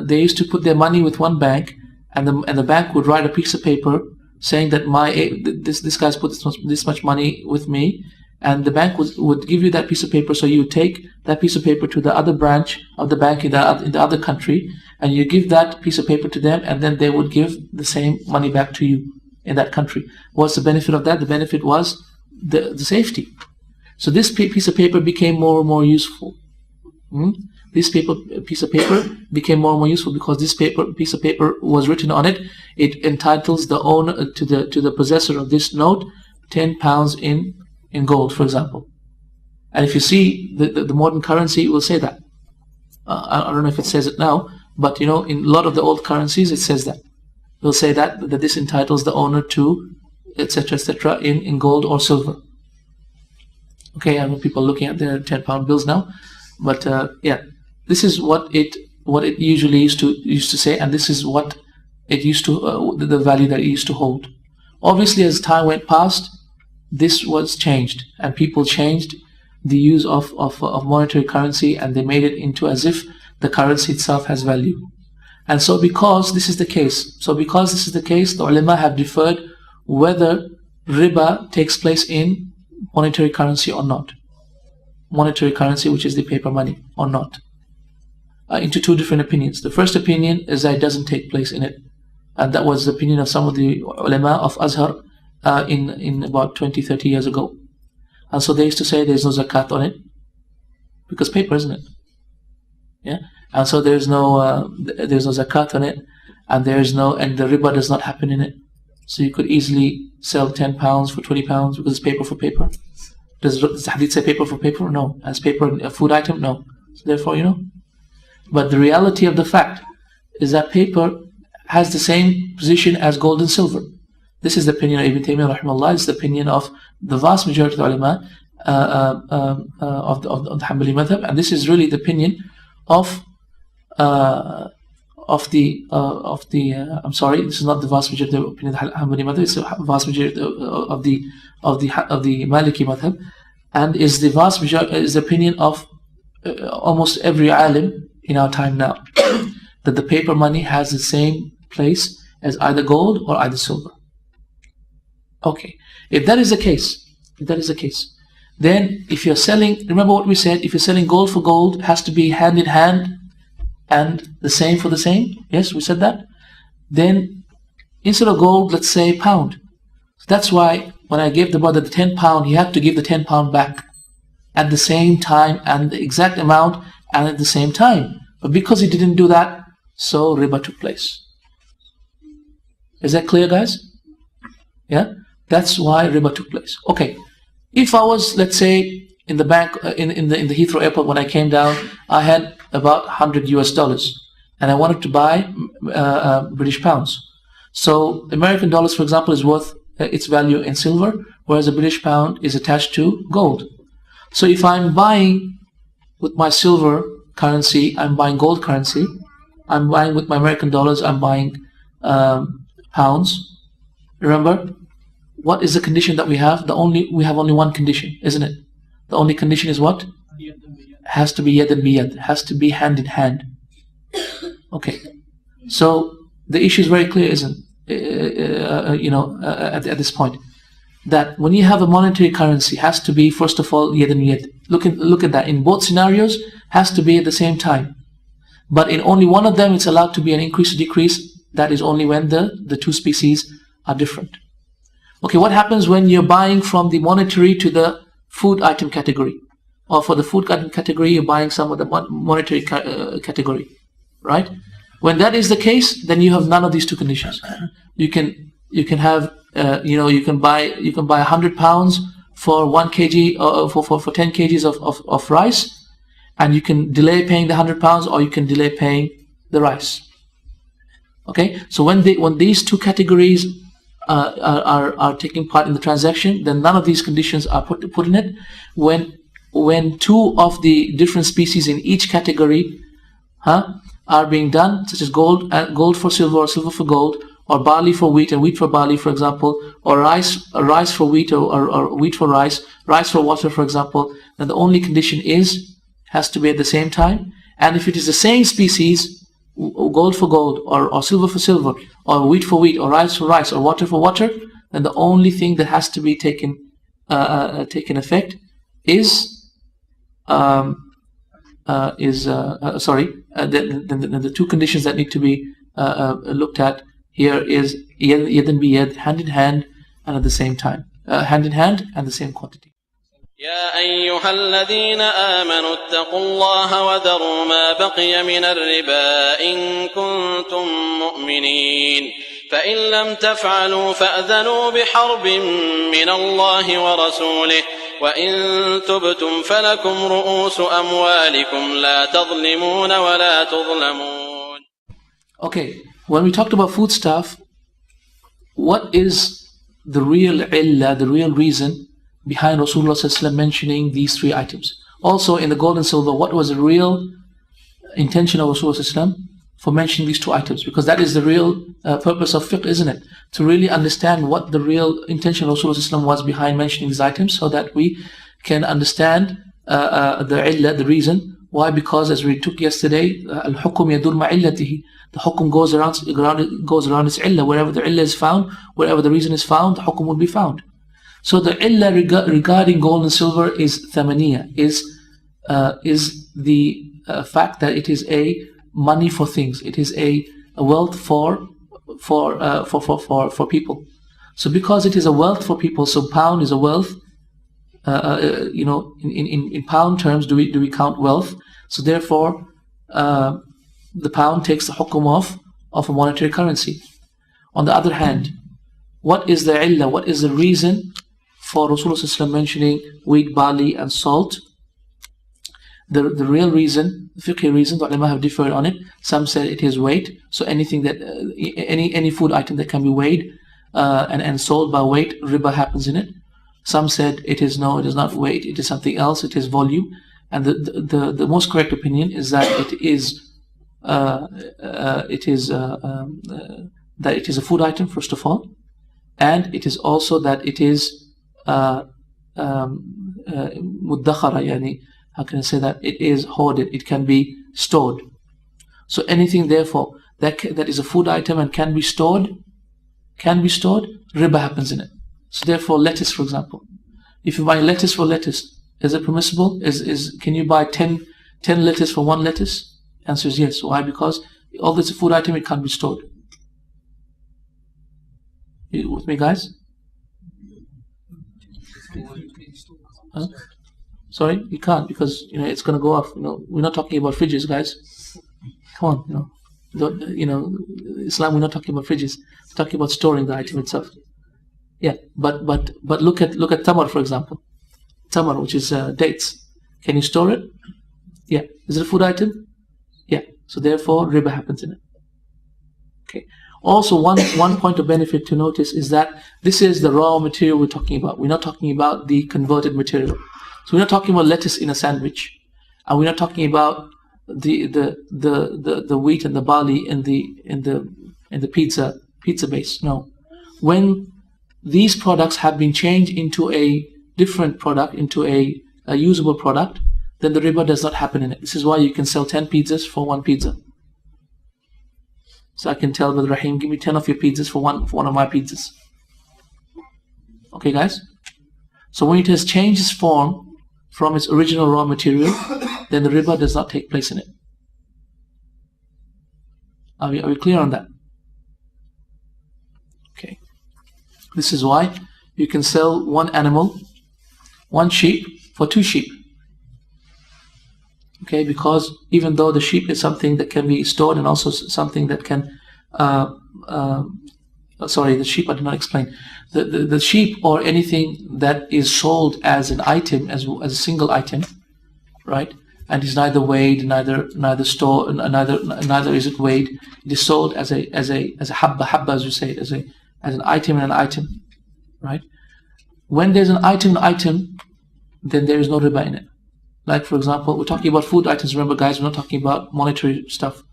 they used to put their money with one bank, and the bank would write a piece of paper saying that this guy's put this much money with me, and the bank would give you that piece of paper. So you take that piece of paper to the other branch of the bank in the other country, and you give that piece of paper to them, and then they would give the same money back to you in that country. What's the benefit of that? The benefit was the safety. So this piece of paper became more and more useful. This piece of paper became more and more useful because this piece of paper was written on it. It entitles the owner to the possessor of this note 10 pounds in gold, for example. And if you see the modern currency, it will say that. I don't know if it says it now, but in a lot of the old currencies, it says that. It will say that this entitles the owner to etc. in gold or silver. Okay, I know people looking at their 10-pound bills now, but yeah, this is what it usually used to say, and this is what it used to the value that it used to hold. Obviously, as time went past, this was changed, and people changed the use of monetary currency, and they made it into as if the currency itself has value. And so because this is the case, the ulama have differed whether riba takes place in monetary currency or not. Monetary currency, which is the paper money, or not. Into two different opinions. The first opinion is that it doesn't take place in it. And that was the opinion of some of the ulama of Azhar in about 20-30 years ago. And so they used to say there's no zakat on it, because paper, isn't it? Yeah. And so there's no zakat on it, and the riba does not happen in it. So you could easily sell 10 pounds for 20 pounds because it's paper for paper. Does the hadith say paper for paper? No. As paper a food item? No. So therefore, But the reality of the fact is that paper has the same position as gold and silver. This is the opinion of Ibn Taymiyyah rahimahullah. It's the opinion of the vast majority of the ulama of the Hanbali madhab, and this is really the opinion of I'm sorry, this is not the vast majority of the opinion of the Hanbali madhab. It's the vast majority of the Maliki madhab. and is the vast majority, is the opinion of almost every alim in our time now, that the paper money has the same place as either gold or either silver. Okay, if that is the case, then if you're selling, remember what we said, if you're selling gold for gold, it has to be hand in hand and the same for the same. Yes, we said that. Then instead of gold, let's say pound. So that's why when I gave the brother the £10, he had to give the £10 back at the same time and the exact amount and at the same time. But because he didn't do that, so riba took place. Is that clear, guys? Yeah, that's why riba took place. Okay, if I was, let's say, in the bank, in the Heathrow airport, when I came down, I had about $100 and I wanted to buy British pounds. So American dollars, for example, is worth its value in silver, whereas a British pound is attached to gold. So if I'm buying with my silver currency, I'm buying gold currency. I'm buying with my American dollars, I'm buying pounds. Remember, what is the condition that we have? We have only one condition, isn't it? The only condition is what? Has to be yad and biyad. Has to be hand in hand. Okay. So the issue is very clear, isn't at this point, that when you have a monetary currency, has to be first of all yad and biyad. Look at that. In both scenarios, has to be at the same time. But in only one of them, it's allowed to be an increase or decrease. That is only when the two species are different. Okay, what happens when you're buying from the monetary to the food item category? Or for the food item category, you're buying some of the monetary category, right? When that is the case, then you have none of these two conditions. You can have, you can buy £100 for 1 kg or for 10 kgs of rice, and you can delay paying the £100, or you can delay paying the rice. Okay, so when these two categories are taking part in the transaction, then none of these conditions are put in it. When two of the different species in each category are being done, such as gold for silver, or silver for gold, or barley for wheat and wheat for barley, for example, or rice for wheat, or wheat for rice for water, for example, then the only condition has to be at the same time. And if it is the same species, gold for gold, or silver for silver, or wheat for wheat, or rice for rice, or water for water, then the only thing that has to be taken effect is the two conditions that need to be looked at here is yad and biyad, hand in hand, and at the same time, hand in hand and the same quantity. يا أيها الذين آمنوا اتقوا الله وذروا ما بقي من الربا إن كنتم مؤمنين فإن لم تفعلوا فأذنوا بحرب من الله ورسوله وإن تبتم فلكم رؤوس أموالكم لا تظلمون ولا تظلمون. Okay, when we talked about food stuff, what is the real illah, the real reason behind Rasulullah ﷺ mentioning these three items? Also in the gold and silver, what was the real intention of Rasulullah ﷺ for mentioning these two items? Because that is the real purpose of fiqh, isn't it? To really understand what the real intention of Rasulullah ﷺ was behind mentioning these items, so that we can understand the illah, the reason. Why? Because as we took yesterday, al-hukum yadur ma'illatihi, the hukum goes around its illah. Wherever the illah is found, wherever the reason is found, the hukum will be found. So the illah regarding gold and silver is thamaniya, is the fact that it is a money for things. It is a wealth for people. So because it is a wealth for people, so pound is a wealth. In pound terms, do we count wealth? So therefore, the pound takes the hukum of a monetary currency. On the other hand, what is the illah? What is the reason for Rasulullah ﷺ mentioning wheat, barley, and salt? The real reason, the fiqhi reason, the ulama have differed on it. Some said it is weight. So anything that any food item that can be weighed and sold by weight, riba happens in it. Some said it is not weight, it is something else, it is volume. And the most correct opinion is that it is a food item, first of all, and it is also that it is مدخرة يعني, how can I say that? It is hoarded, it can be stored. So anything therefore that is a food item and can be stored, riba happens in it. So therefore lettuce, for example, if you buy lettuce for lettuce, is it permissible? Can you buy 10 lettuce for one lettuce? Answer is yes. Why? Because although it's a food item, it can't be stored. You with me, guys? Huh? Sorry, you can't, because it's going to go off. We're not talking about fridges, guys. Come on, Islam. We're not talking about fridges. We're talking about storing the item itself. Yeah, but look at tamar, for example. Tamar, which is dates. Can you store it? Yeah. Is it a food item? Yeah. So therefore, riba happens in it. Okay. Also, one point of benefit to notice is that this is the raw material we're talking about. We're not talking about the converted material. So we're not talking about lettuce in a sandwich, and we're not talking about the wheat and the barley in the pizza base. No. When these products have been changed into a different product, into a usable product, then the riba does not happen in it. This is why you can sell 10 pizzas for one pizza. So I can tell Brother Rahim, give me 10 of your pizzas for one of my pizzas. Okay, guys? So when it has changed its form from its original raw material, then the riba does not take place in it. Are we clear on that? Okay. This is why you can sell one animal, one sheep, for two sheep. Okay, because even though the sheep is something that can be stored and also something that can, sorry, the sheep I did not explain. The sheep or anything that is sold as an item, as a single item, right? And is neither weighed, neither stored, neither is it weighed. It is sold as a habba, as you say it, as an item and an item, right? When there's an item, then there is no riba in it. Like, for example, we're talking about food items. Remember, guys, we're not talking about monetary stuff.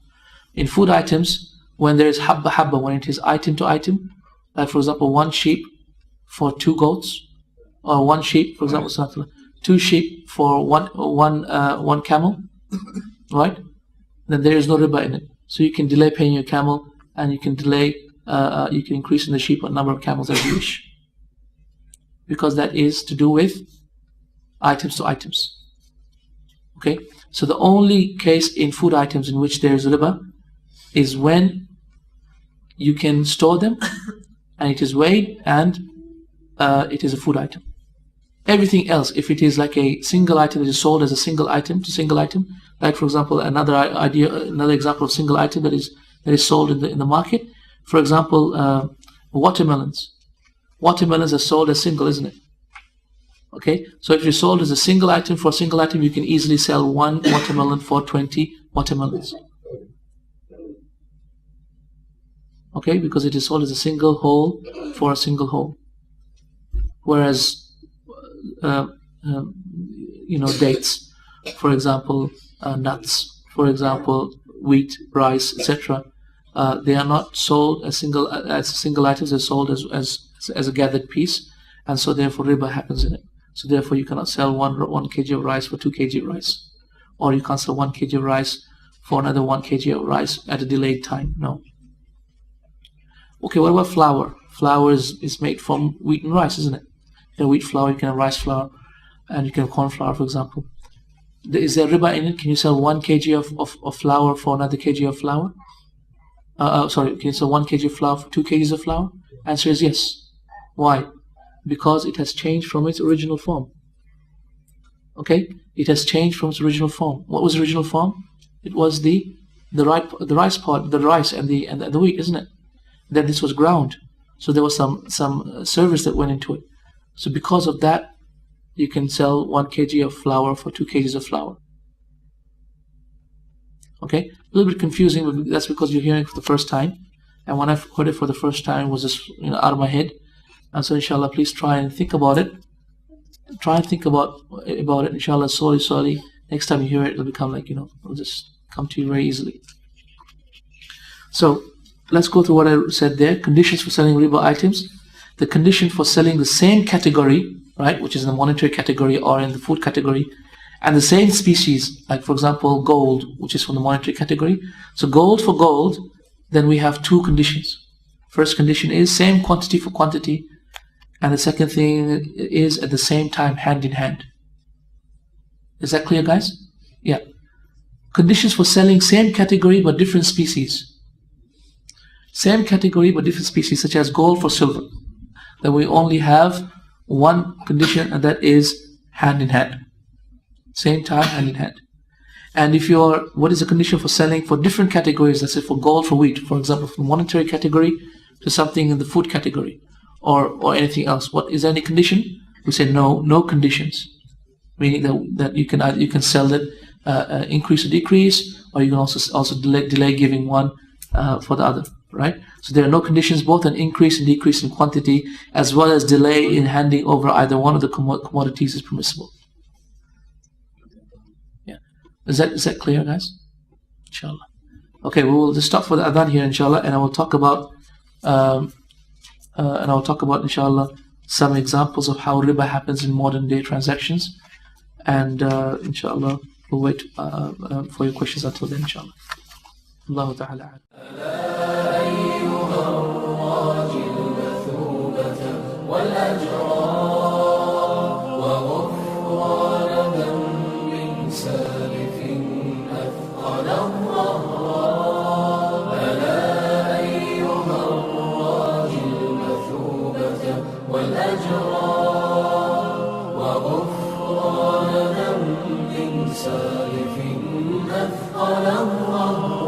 In food items, when there is habba, when it is item to item, like, for example, one sheep for two goats, or one sheep, for example, two sheep for one camel, right? Then there is no riba in it. So you can delay paying your camel, and you can increase in the sheep or number of camels as you wish, because that is to do with items to items. Okay, so the only case in food items in which there is riba is when you can store them and it is weighed and it is a food item. Everything else, if it is like a single item that is sold as a single item to single item, like, for example, another example of single item that is sold in the market. For example, watermelons. Watermelons are sold as single, isn't it? Okay, so if you're sold as a single item for a single item, you can easily sell one watermelon for 20 watermelons. Okay, because it is sold as a single whole for a single whole. Whereas, dates, for example, nuts, for example, wheat, rice, etc., they are not sold as single items. They're sold as a gathered piece, and so therefore riba happens in it. So therefore you cannot sell 1 kg of rice for 2 kg of rice, or you can't sell 1 kg of rice for another 1 kg of rice at a delayed time. No. Okay, what about flour? Flour is made from wheat and rice, isn't it? You can have wheat flour, you can have rice flour, and you can have corn flour, for example. Is there riba in it? Can you sell 1 kg of flour for another kg of flour? Can you sell 1 kg of flour for 2 kgs of flour? Answer is yes. Why? Because it has changed from its original form. Okay, it has changed from its original form. What was the original form? It was the rice part, the rice and the wheat, isn't it? Then this was ground, so there was some service that went into it. So because of that, you can sell 1 kg of flour for 2 kgs of flour. Okay, a little bit confusing, but that's because you're hearing it for the first time. And when I heard it for the first time, it was just out of my head. And so inshallah, please try and think about it. Try and think about it, inshallah, slowly. Next time you hear it, it'll become like, it'll just come to you very easily. So, let's go through what I said there. Conditions for selling riba items. The condition for selling the same category right, which is in the monetary category or in the food category, and the same species, like for example gold, which is from the monetary category. So gold for gold, then we have two conditions. First condition is same quantity for quantity, and the second thing is at the same time hand in hand. Is that clear, guys? Yeah. Conditions for selling same category but different species. Same category but different species, such as gold for silver. Then we only have one condition, and that is hand in hand. Same time, hand in hand. And if what is the condition for selling for different categories? Let's say for gold for wheat, for example, from monetary category to something in the food category, or anything else. What is there any condition? We say no conditions, meaning that you can sell it increase or decrease, or you can also delay giving one for the other, right? So there are no conditions. Both an increase and decrease in quantity, as well as delay in handing over either one of the commodities, is permissible. Yeah, is that clear, guys? Inshallah. Okay, we will just stop for the adhan here, inshallah, and I will talk about inshallah some examples of how riba happens in modern day transactions, and inshallah we'll wait for your questions until then, inshallah. Allah ta'ala. سالف أثقل الله